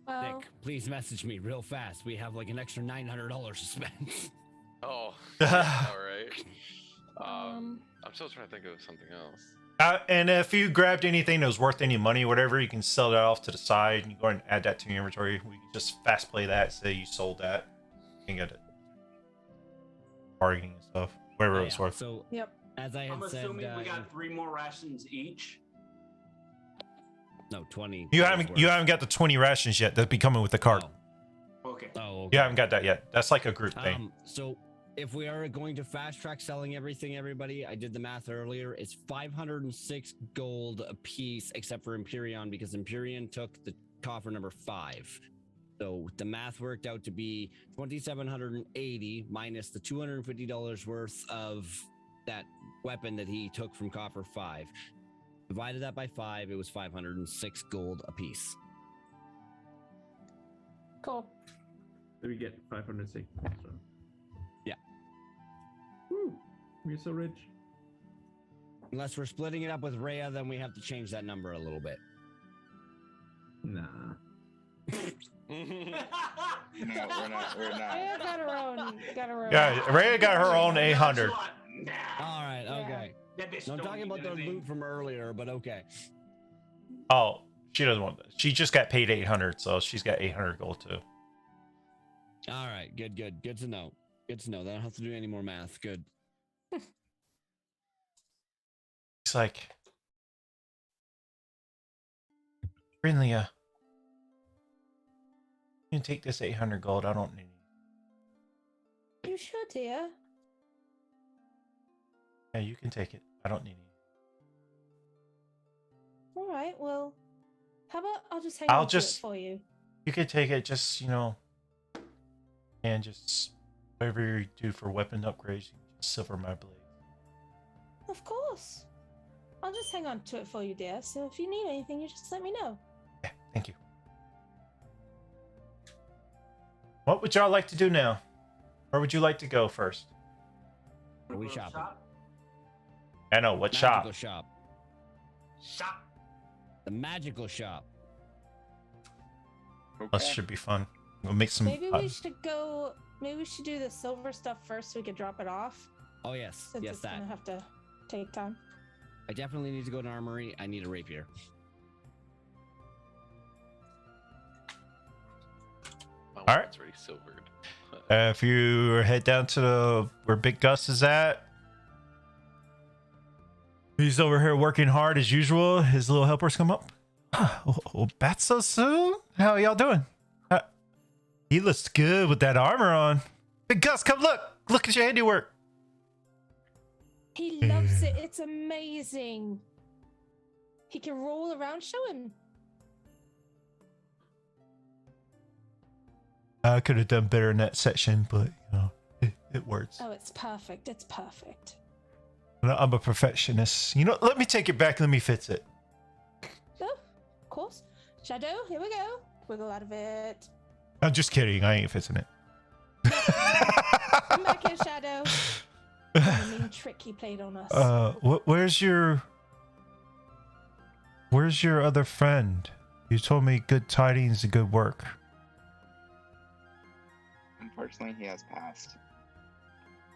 Well, Nick, please message me real fast. We have like an extra $900 to spend. Oh, all right. um, I'm still trying to think of something else. And if you grabbed anything that was worth any money, whatever, you can sell that off to the side. And you go ahead and add that to your inventory. We can just fast play that. Say you sold that. You can get it. Bargaining and stuff. Whatever it was worth. So, Yep. as I had I'm said, assuming we got 3 more rations each. no, 20. You haven't got the 20 rations yet. That'll be coming with the cart. Okay. Oh, okay. You haven't got that yet. That's like a group thing. So if we are going to fast track selling everything, everybody, I did the math earlier. It's 506 gold a piece, except for Empyrean, because Empyrean took the coffer number 5. So the math worked out to be 2,780 minus the $250 worth of that weapon that he took from coffer 5. Divided that by 5, it was 506 gold a piece. cool. So we get 506 extra. Yeah. Woo, we're so rich. Unless we're splitting it up with Rhea, then we have to change that number a little bit. Nah. No, we're not. Rhea got her own. Yeah, Rhea got her own 800. All right, Yeah. okay. That bitch No, I'm don't talking need about the anything. loot from earlier, but okay. Oh, she doesn't want that. She just got paid 800, so she's got 800 gold too. All right, good to know. Good to know. They don't have to do any more math. Good. It's like, friendly, you can take this 800 gold. I don't need it. You sure, dear? Yeah, you can take it. I don't need it. All right. Well, how about I'll just hang I'll on to just- it for you. You can take it, just, and just whatever you do for weapon upgrades, you can just silver my blade. Of course. I'll just hang on to it for you, dear. So if you need anything, you just let me know. Yeah, thank you. What would y'all like to do now? Where would you like to go first? Are we Little shopping? I know, what Magical shop? shop. Shop. The magical shop. This should be fun. We'll make some. Maybe we should go. Maybe we should do the silver stuff first so we could drop it off. Oh yes, Since yes it's that. gonna have to take time. I definitely need to go to armory. I need a rapier. My All right. weapon's already silvered. If you head down to where Big Gus is at, he's over here working hard as usual. His little helpers come up. Oh, back so soon? How y'all doing? He looks good with that armor on. Big Gus, come look. Look at your handiwork. He loves it. It's amazing. He can roll around. Show him. I could have done better in that section, but it works. Oh, it's perfect. It's perfect. I'm a perfectionist. Let me take it back. Let me fix it. Oh, of course. Shadow, here we go. Wiggle out of it. I'm just kidding. I ain't fixing it. Come back here, Shadow. The mean trick he played on us. Where's your other friend? You told me good tidings and good work. Unfortunately, he has passed.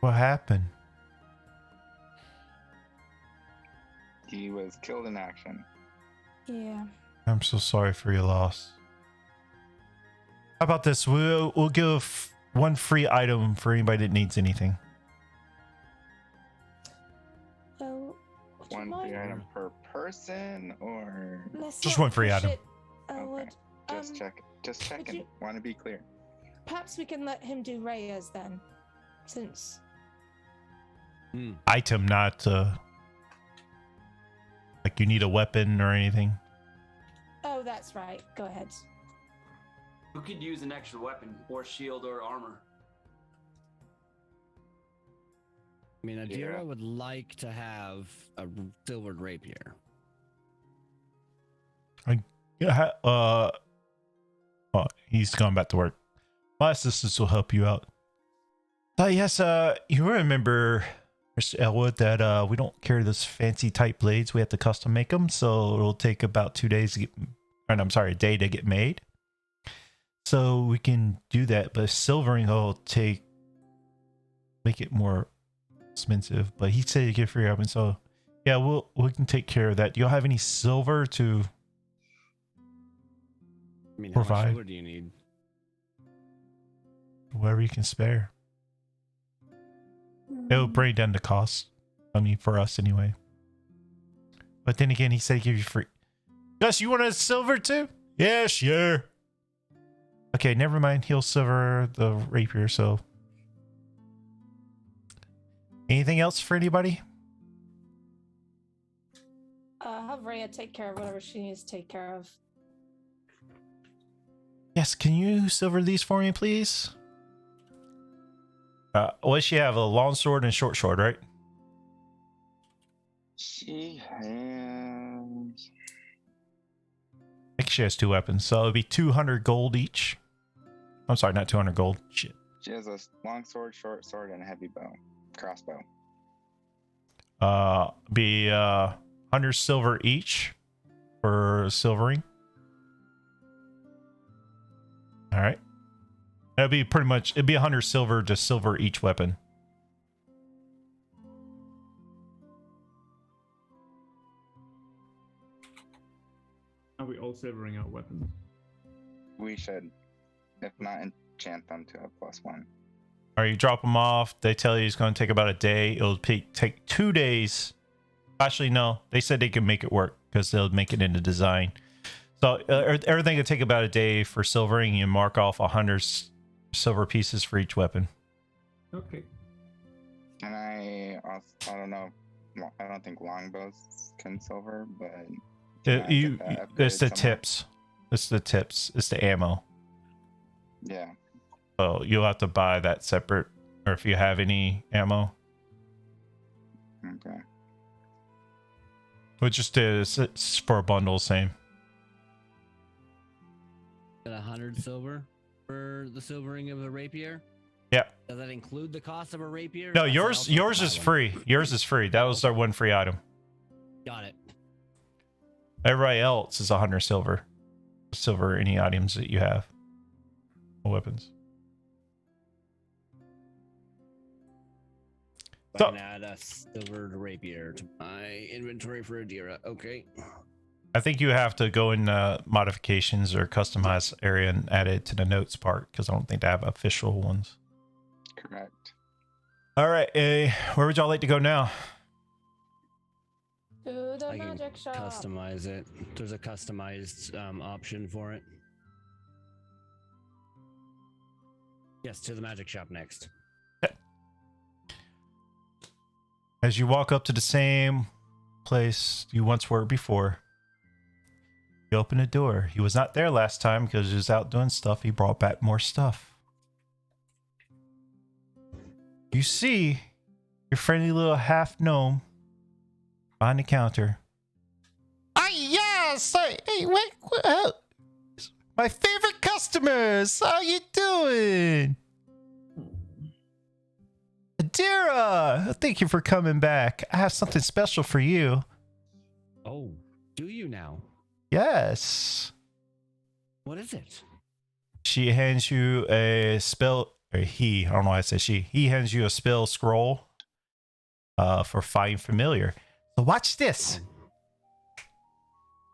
What happened? He was killed in action. Yeah. I'm so sorry for your loss. How about this? We'll give one free item for anybody that needs anything. Oh, would you One mind? free item per person, or Let's Just not one free push item. it. I Okay. would. just check? Just checking. you- Want to be clear. Perhaps we can let him do Rayas then, since. Item, not like you need a weapon or anything. Oh, that's right. Go ahead. Who could use an extra weapon or shield or armor? I mean, Adira Yeah. would like to have a silvered rapier. Yeah. Oh, he's gone back to work. My assistants will help you out. Yes. You remember, Mr. Elwood, that we don't carry those fancy type blades. We have to custom make them, so it'll take about 2 days to get. And I'm sorry, a day to get made. So we can do that, but silvering will make it more expensive. But he said you get free oven, so yeah, we can take care of that. Do y'all have any silver to I mean, how much Provide. silver do you need? whatever you can spare? It'll bring down the cost. I mean, for us anyway. But then again, he said give you free. Gus, you want a silver too? Yeah, sure. Okay, never mind. He'll silver the rapier, so. Anything else for anybody? Have Rhea take care of whatever she needs to take care of. Yes, can you silver these for me, please? What she have? A long sword and a short sword, right? She has. I think she has 2 weapons, so it'll be 200 gold each. I'm sorry, not 200 gold. Shit. She has a long sword, short sword, and a heavy bow, crossbow. Be 100 silver each for silvering. All right. That'd be pretty much. It'd be 100 silver to silver each weapon. Are we all silvering our weapons? We should, if not, enchant them to a +1. All right, you drop them off. They tell you it's going to take about a day. It'll take 2 days. Actually, no. They said they can make it work because they'll make it into design. So everything will take about a day for silvering. You mark off 100 silver pieces for each weapon. Okay. And I don't know. I don't think longbows can silver, but can I get that It's the upgraded somewhere? tips. It's the tips. It's the ammo. Yeah. So you'll have to buy that separate, or if you have any ammo, Okay. which just is it's for a bundle, same. At 100 silver for the silvering of a rapier? Yeah. Does that include the cost of a rapier? No, Or does it yours also yours buy is one? free. Yours is free. That was our one free item. Got it. Everybody else is 100 silver. Silver any items that you have. Weapons. I So- can add a silvered rapier to my inventory for Adira. Okay. I think you have to go in modifications or customize area and add it to the notes part because I don't think they have official ones. Correct. All right, where would y'all like to go now? To the I can magic shop. customize it. There's a customized option for it. Yes, to the magic shop next. As you walk up to the same place you once were before, you open a door. He was not there last time because he was out doing stuff. He brought back more stuff. You see your friendly little half gnome behind the counter. Ah, yes! Hey, wait, my favorite customers! How you doing? Adira, thank you for coming back. I have something special for you. Oh, do you now? Yes. What is it? She hands you a spell, or he, I don't know why I said she. He hands you a spell scroll for Find Familiar. So watch this.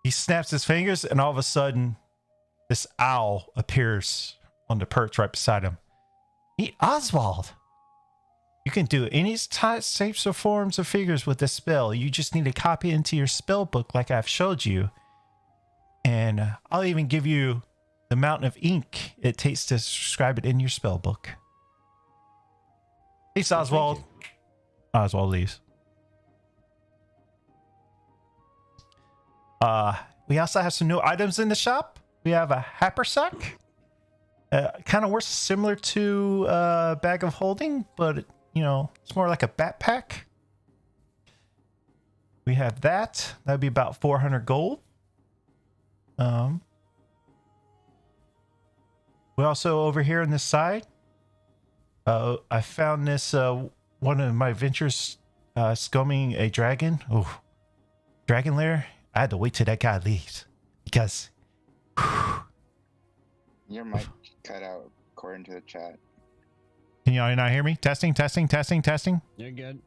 He snaps his fingers, and all of a sudden, this owl appears on the perch right beside him. Meet Oswald. You can do any shapes or forms of figures with this spell. You just need to copy it into your spell book like I've showed you. And I'll even give you the amount of ink it takes to describe it in your spell book. Thanks, Oswald. Oswald leaves. We also have some new items in the shop. We have a haversack. Kind of works similar to a bag of holding, but you know, it's more like a backpack. We have that. That'd be about 400 gold. We also over here on this side, I found this one of my ventures scumming a dragon. Oh, dragon lair. I had to wait till that guy leaves because Your mic cut out according to the chat. can y'all not hear me? Testing. You're good.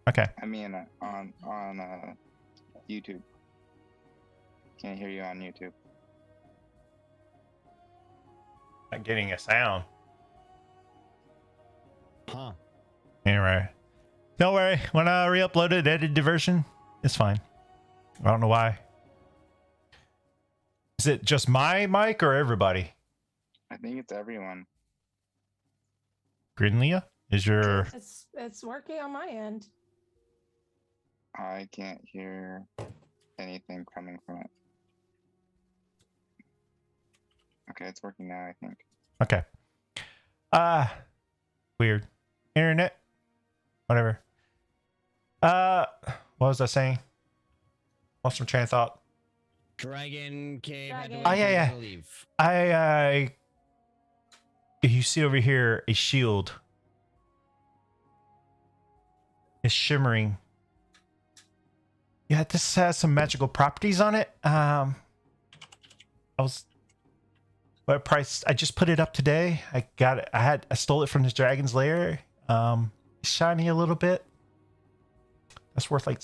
Okay. I mean, on YouTube. Can't hear you on YouTube. Not getting a sound. Huh. Anyway, don't worry. When I re-upload it, edited the version, it's fine. I don't know why. Is it just my mic or everybody? I think it's everyone. Grinlia, is your It's working on my end. I can't hear anything coming from it. Okay, it's working now, I think. okay? Weird. Internet. Whatever. What was I saying? Lost my train of thought. Dragon cave. I Dragon. don't Oh, yeah. believe. You see over here a shield. It's shimmering. Yeah, this has some magical properties on it. What price? I just put it up today. I got it. I stole it from this dragon's lair. Shiny a little bit. That's worth like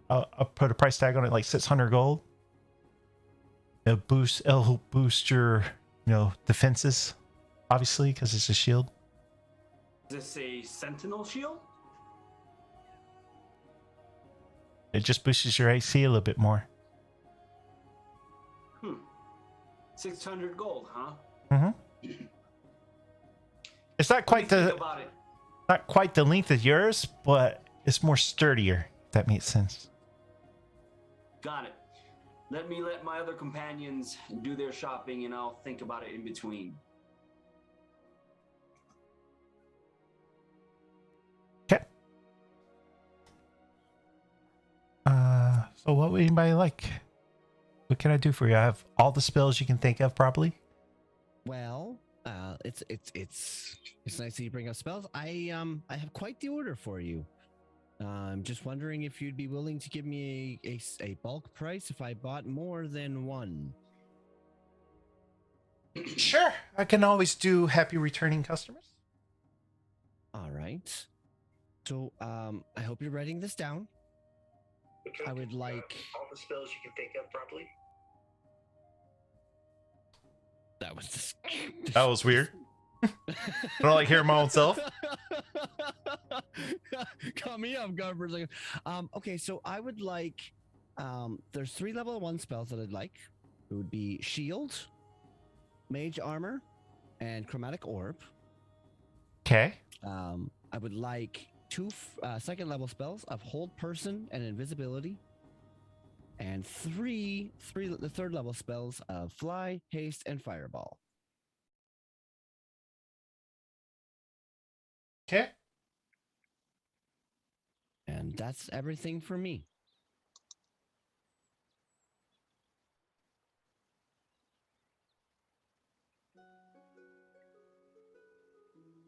I'll put a price tag on it, like 600 gold. It'll help boost your, defenses, obviously, because it's a shield. Is this a sentinel shield? It just boosts your AC a little bit more. 600 gold, huh? Mm-hmm. It's not quite Think about it. not quite the length of yours, but it's more sturdier. If that makes sense. Got it. Let my other companions do their shopping, and I'll think about it in between. Okay. So what would anybody like? What can I do for you? I have all the spells you can think of, probably. Well, it's nice that you bring up spells. I have quite the order for you. I'm just wondering if you'd be willing to give me a bulk price if I bought more than one. Sure. I can always do happy returning customers. All right. So, I hope you're writing this down. I would like all the spells you can think of properly. that was That was weird. I don't like hearing my own self. Caught me off guard for a second. Okay, so I would like there's 3 level 1 spells that I'd like. It would be shield, mage armor, and chromatic orb. Okay. I would like 2 second level spells of hold person and invisibility, and the 3rd level spells of fly, haste, and fireball. Okay. And that's everything for me.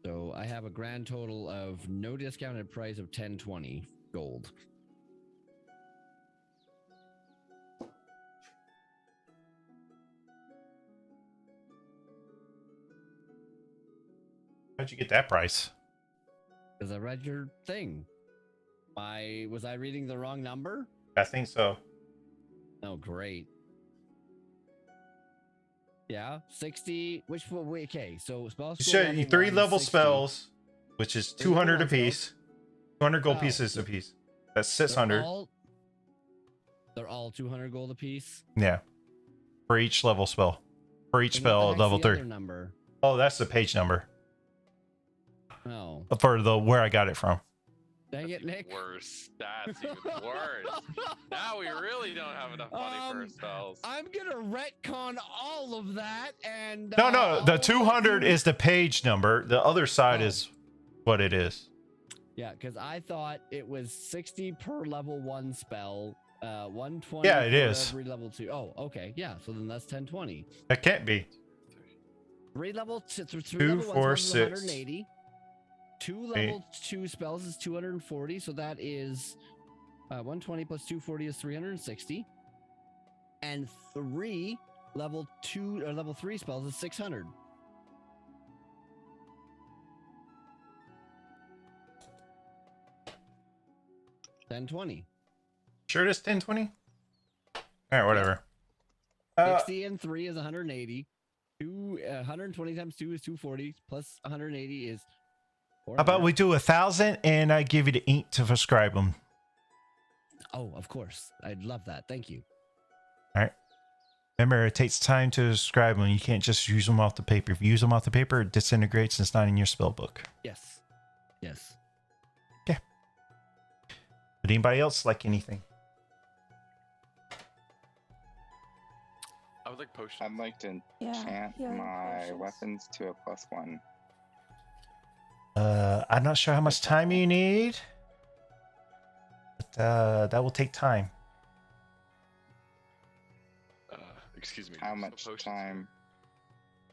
So I have a grand total of no discounted price of 1020 gold. How'd you get that price? Because I read your thing. Was I reading the wrong number? I think so. Oh, great. Yeah, 60. Which one? Wait, okay, so spell You school should level you 3 1, level 60. spells, which is 3 level 200 1 apiece. spells. 200 gold Oh. pieces apiece. That's 600. They're all 200 gold apiece. Yeah. For each level spell. For each And what the spell at heck's level the 3. other number? Oh, that's the page number. Oh, For the where I got it from. dang it, That's even Nick. worse. That's even worse. Now we really don't have enough money for our spells. I'm gonna retcon all of that and No, I'll the let 200 you- is the page number. The other side Oh. is what it is. Yeah, because I thought it was 60 per level 1 spell, 120 Yeah, it for is. every level 2. Oh, okay, yeah, so then that's 1020. That can't be. 3 level 2, 3 2, level 1 4, spells is 6. 180. 2 level 2 spells is 240, so that is 120 plus 240 is 360. And 3 level 2 or level 3 spells is 600. $1020. Sure it is 1020? Alright, whatever. 60 and 3 is 180. 120 times 2 is 240 plus 180 is How about 400. we do 1,000 and I give you the ink to prescribe them? Oh, of course. I'd love that. Thank you. Remember, it takes time to describe them. You can't just use them off the paper. If you use them off the paper, it disintegrates and it's not in your spell book. Yes. Yes. Would anybody else like anything? I would like potions. I'd like to Yeah. enchant healing my potions. weapons to a +1. I'm not sure how much time you need, but that will take time. Excuse me. How just the much potions. time?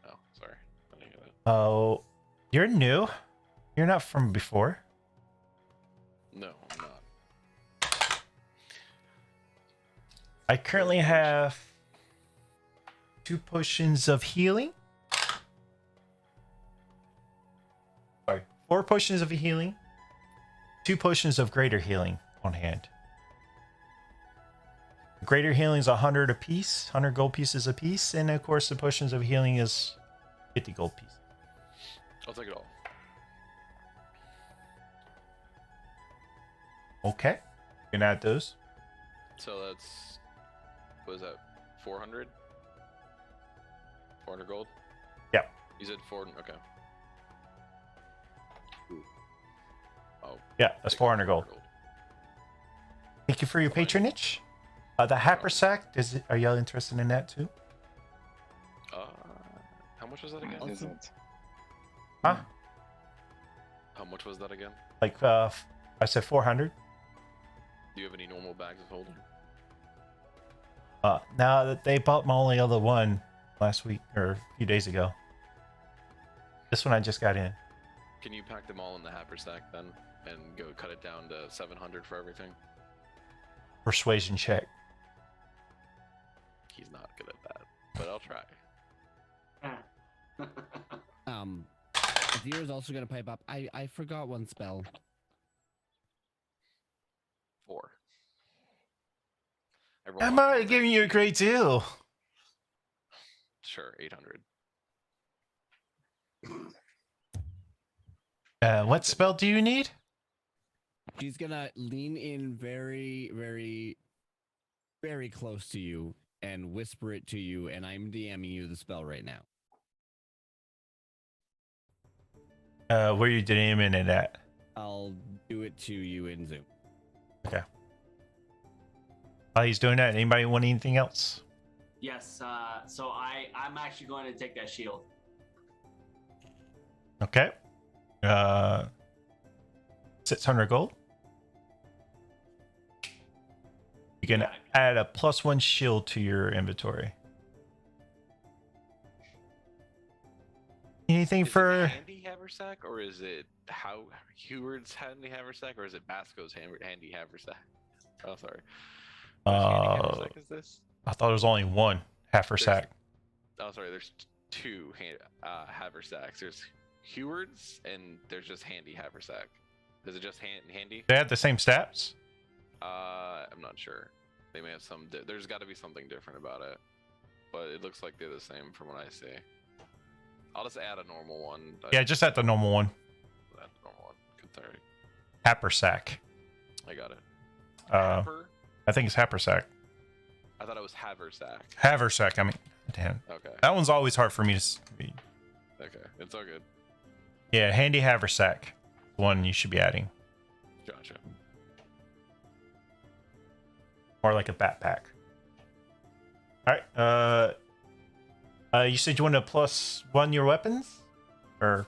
Oh, sorry. I didn't hear that. Oh, you're new. You're not from before. No, I'm not. I currently have 2 potions of healing. Sorry, 4 potions of healing. 2 potions of greater healing on hand. Greater healing is 100 apiece, 100 gold pieces apiece, and of course the potions of healing is 50 gold pieces. I'll take it all. Okay, you can add those. So that's, what is that? 400? 400 gold? Yeah. You said 4. Okay. Oh. Yeah, that's take 400 gold. Thank you for your Fine. patronage. The haversack, are y'all interested in that too? How much was that again? What is Also- it? Huh? How much was that again? Like, I said 400. Do you have any normal bags of holding? Now that they bought my only other one last week or a few days ago. This one I just got in. Can you pack them all in the haversack then, and go cut it down to 700 for everything? Persuasion check. He's not good at that, but I'll try. Azir is also gonna pipe up. I forgot one spell. 4. I rolled I'm off already the giving you a great deal. Sure, 800. What spell do you need? She's gonna lean in very, very, very close to you and whisper it to you, and I'm DMing you the spell right now. Where you DMing it at? I'll do it to you in Zoom. While he's doing that, anybody want anything else? Yes. So I'm actually going to take that shield. Okay. 600 gold. You can Yeah. add a +1 shield to your inventory. Anything Is it for handy haversack, or is it how Heward's handy haversack, or is it Basco's handy haversack? Oh, sorry. Which handy haversack is this? I thought it was only one haversack. Oh, sorry. There's 2 haversacks. There's Hewards, and there's just handy haversack. Is it just handy? They have the same stats. I'm not sure. They may have some. There's got to be something different about it, but it looks like they're the same from what I see. I'll just add a normal one. Yeah, just at the normal one. Add the normal one. Sorry. Haversack. I got it. Uh, Happer? I think it's haversack. I thought it was haversack. Haversack. I mean, damn. Okay. That one's always hard for me to read. Okay. It's all good. Yeah, handy haversack. One you should be adding. Gotcha. Or like a backpack. All right. You said you want to +1 your weapons, or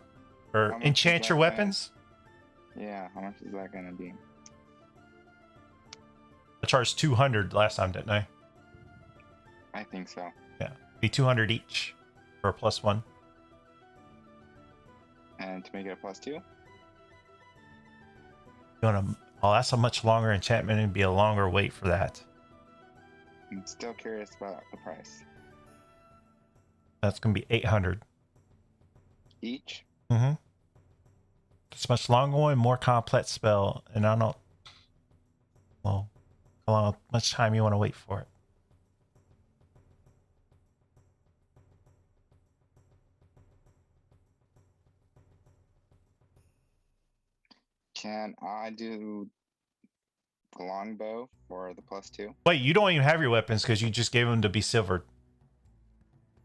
How much enchant is your that, weapons. Yeah, how much is that gonna be? I charged 200 last time, didn't I? I think so. Yeah, be 200 each for a +1. And to make it a +2? You want to? Oh, that's a much longer enchantment. It'd be a longer wait for that. I'm still curious about the price. That's gonna be 800. Each? Mm-hmm. It's much longer one, more complex spell, and I don't. Well, how much time you want to wait for it? Can I do the longbow for the +2? Wait, you don't even have your weapons because you just gave them to be silvered.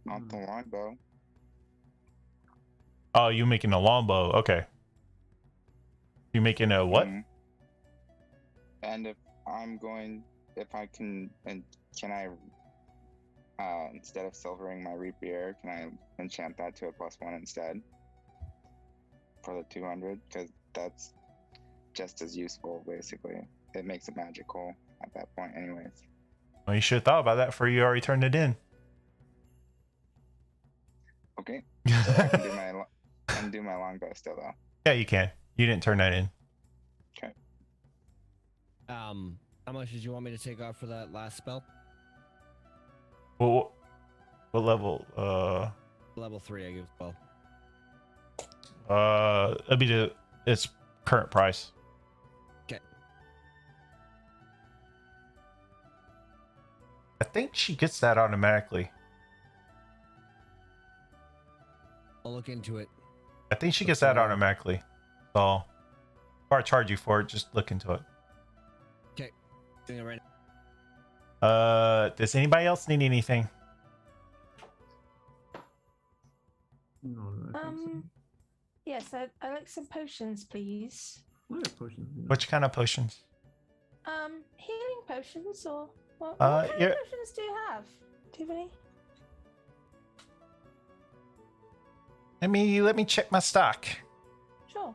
Not the longbow. Oh, you making a longbow? Okay. You making a what? Mhm. And if I can, and can I, instead of silvering my rapier, can I enchant that to a +1 instead? For the 200? Because that's just as useful, basically. It makes it magical at that point, anyways. Well, you should have thought about that before you already turned it in. Okay. So I can do my longbow still, though. Yeah, you can. You didn't turn that in. How much did you want me to take off for that last spell? Well, what level? Level 3, I give spell. That'd be its current price. Okay. I think she gets that automatically. I'll look into it. I think she gets that automatically. So, before I charge you for it, just look into it. Okay. Doing it right now. Does anybody else need anything? No, I think so. Yes, I like some potions, please. I have potions. You know. Which kind of potions? Healing potions or what Uh, kind yeah. of potions do you have? Do you have any? Let me check my stock. Sure.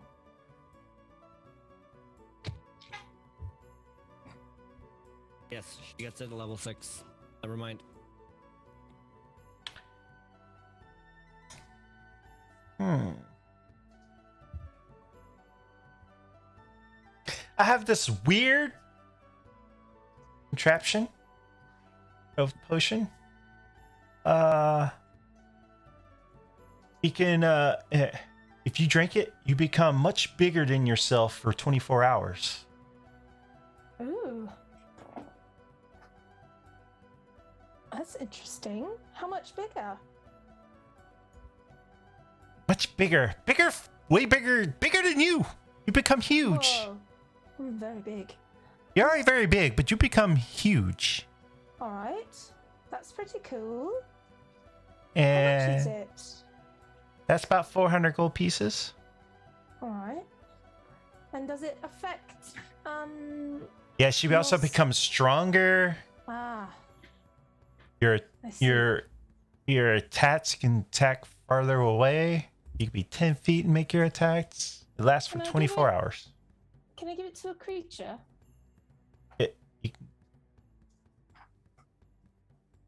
Yes, she gets it at level 6. Never mind. I have this weird contraption of potion. You can if you drink it, you become much bigger than yourself for 24 hours. Ooh. That's interesting. How much bigger? Much bigger. Way bigger than you. You become huge. Whoa. I'm very big. You're already very big, but you become huge. All right. That's pretty cool. And How much is it? that's about 400 gold pieces. All right. And does it affect Yeah, she also Yes. becomes stronger. I Your see. your attacks can attack farther away. You can be 10 feet and make your attacks. It lasts for Can I give 24 it- hours. Can I give it to a creature?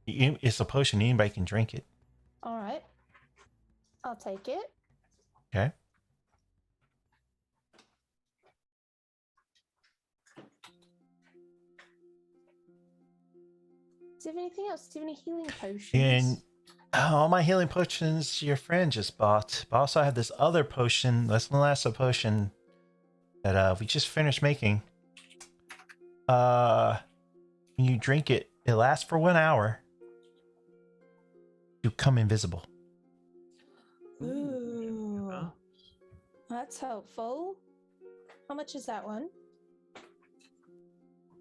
It's a potion. Anybody can drink it. All right. I'll take it. Okay. Do you have anything else? Do you have any healing potions? And All my healing potions your friend just bought. But also I have this other potion, this Lassa potion that we just finished making. When you drink it, it lasts for 1 hour. You come invisible. Ooh. That's helpful. How much is that one?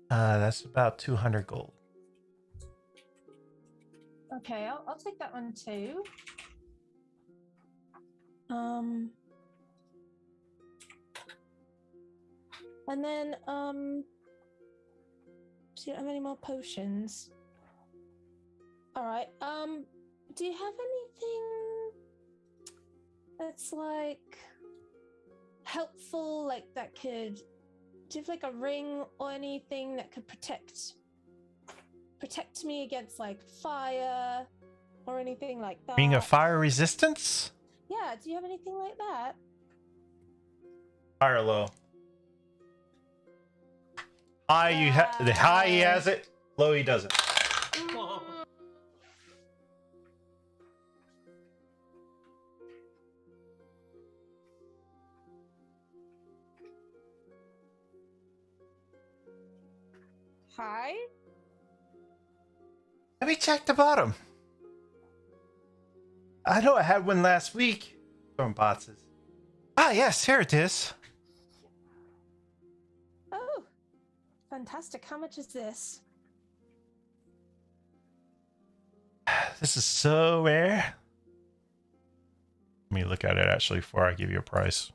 That's about 200 gold. Okay, I'll take that one too. And then so you don't have any more potions. All right. Do you have anything that's like helpful, like that could? Do you have like a ring or anything that could protect me against like fire or anything like that? Being a fire resistance? Yeah. Do you have anything like that? High or low? High, the high he has it, low he doesn't. Hi. Let me check the bottom. I know I had one last week from boxes. Ah, yes, here it is. Oh, fantastic. How much is this? This is so rare. Let me look at it actually before I give you a price.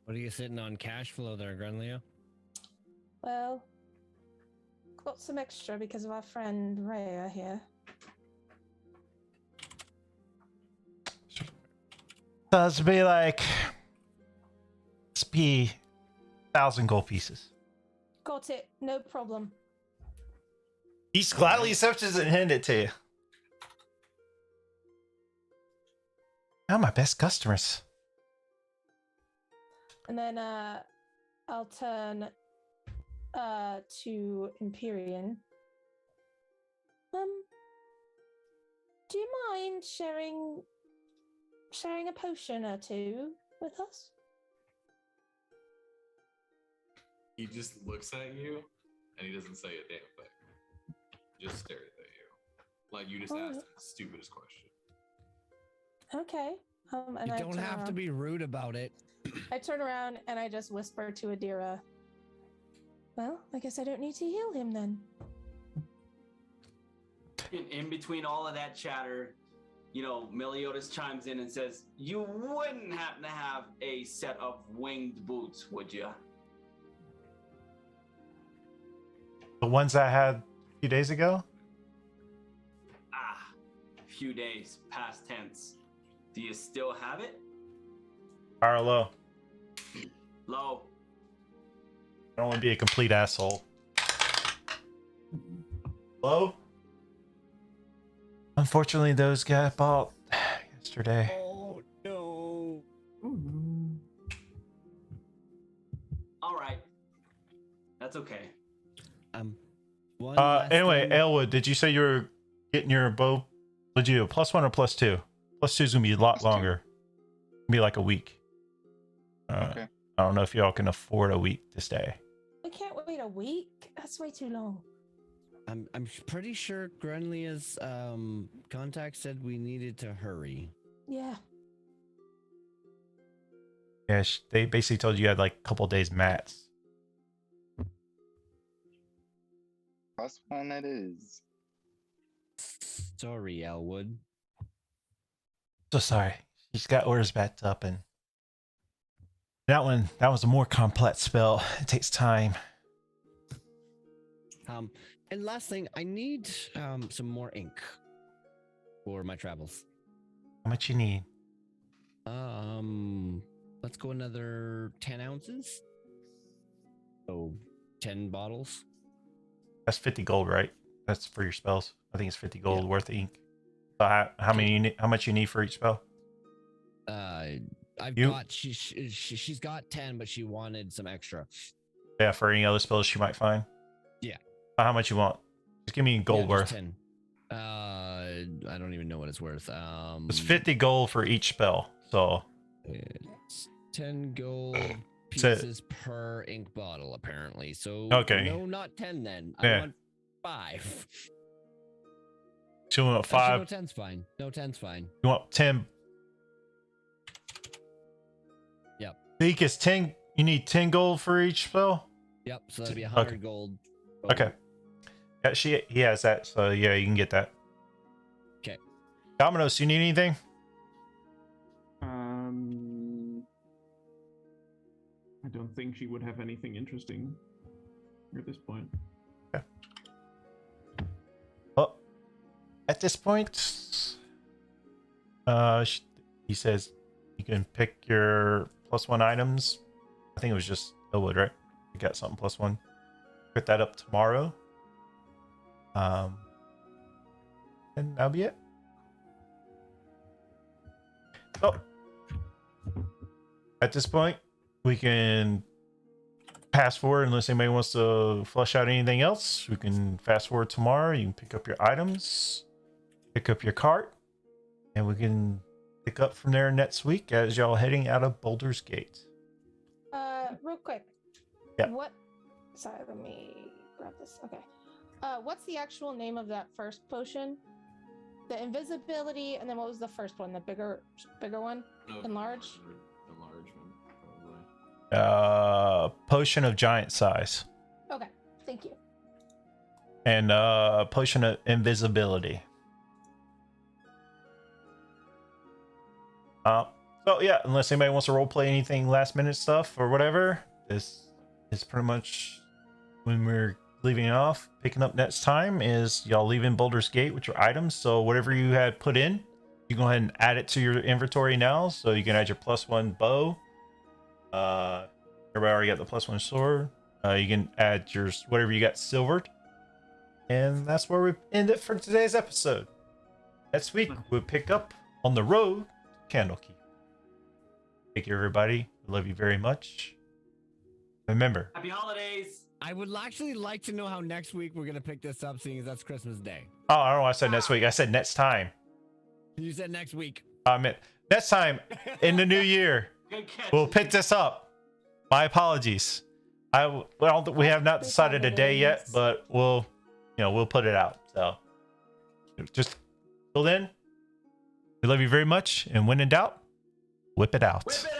What are you sitting on cash flow there, Grunleo? Well, got some extra because of our friend Raya here. So this would be like, let's be 1,000 gold pieces. Got it. No problem. He gladly accepts it and hand it to you. Now my best customers. And then I'll turn to Empyrean. Do you mind sharing a potion or two with us? He just looks at you and he doesn't say a damn thing. Just stares at you. Like you just asked him the stupidest question. Okay. And You I don't turn have to around. be rude about it. I turn around and I just whisper to Adira. Well, I guess I don't need to heal him then. In between all of that chatter, you know, Meliodas chimes in and says, "You wouldn't happen to have a set of winged boots, would you?" The ones I had a few days ago? Few days, past tense. Do you still have it? High or low? Low. I don't want to be a complete asshole. Low? Unfortunately, those got bought yesterday. Oh no. All right. That's okay. One last Anyway, thing. Elwood, did you say you were getting your bow? Did you +1 or +2? +2 is gonna be a lot +2. longer. Be like a week. Okay. I don't know if y'all can afford a week to stay. We can't wait a week. That's way too long. I'm pretty sure Grunlia's contact said we needed to hurry. Yeah. Yeah, they basically told you had like a couple days max. +1 it is. Sorry, Elwood. So sorry. She's got orders backed up, and that was a more complex spell. It takes time. And last thing, I need some more ink for my travels. How much you need? Let's go another 10 ounces. So 10 bottles. That's 50 gold, right? That's for your spells. I think it's 50 gold worth of ink. So how many? How much you need for each spell? She's got 10, but she wanted some extra. Yeah, for any other spells she might find. Yeah. How much you want? Just give me gold Yeah, worth. just 10. I don't even know what it's worth. It's 50 gold for each spell. So It's 10 gold So- pieces per ink bottle, apparently. So Okay. no, not 10 then. Yeah. I want 5. you want Actually, 5. no, 10's fine. No, 10's fine. You want 10. Yep. Beak is 10. You need 10 gold for each spell. Yep, so that'd be 100 Okay. gold. Okay. Yeah, he has that. So yeah, you can get that. Okay. Dominoes, you need anything? I don't think she would have anything interesting at this point. Well, at this point, he says you can pick your +1 items. I think it was just Elwood, right? You got something +1. Pick that up tomorrow. And that'll be it. So, at this point, we can pass forward unless anybody wants to flesh out anything else. We can fast forward tomorrow. You can pick up your items, pick up your cart, and we can pick up from there next week as y'all heading out of Baldur's Gate. Real quick. Yeah. What? Sorry, let me grab this. Okay. What's the actual name of that first potion? The invisibility, and then what was the first one? The bigger one? No, Enlarge? The large one, probably. Potion of giant size Okay, thank you. and potion of invisibility. So yeah, unless anybody wants to roleplay anything last minute stuff or whatever, this is pretty much when we're leaving off. Picking up next time is y'all leaving Baldur's Gate with your items. So whatever you had put in, you go ahead and add it to your inventory now. So you can add your +1 bow. Everybody already got the +1 sword. You can add your whatever you got silvered. And that's where we end it for today's episode. Next week, we'll pick up on the road to Candlekeep. Thank you, everybody. We love you very much. Remember, Happy holidays. I would actually like to know how next week we're going to pick this up, seeing as that's Christmas Day. oh, I don't know why I said next week. I said next time. You said next week. I meant next time in the new year. Good catch. We'll pick this up. My apologies. We have not decided a day yet, but we'll put it out. So just till then, we love you very much. And when in doubt, whip it out. Whip it.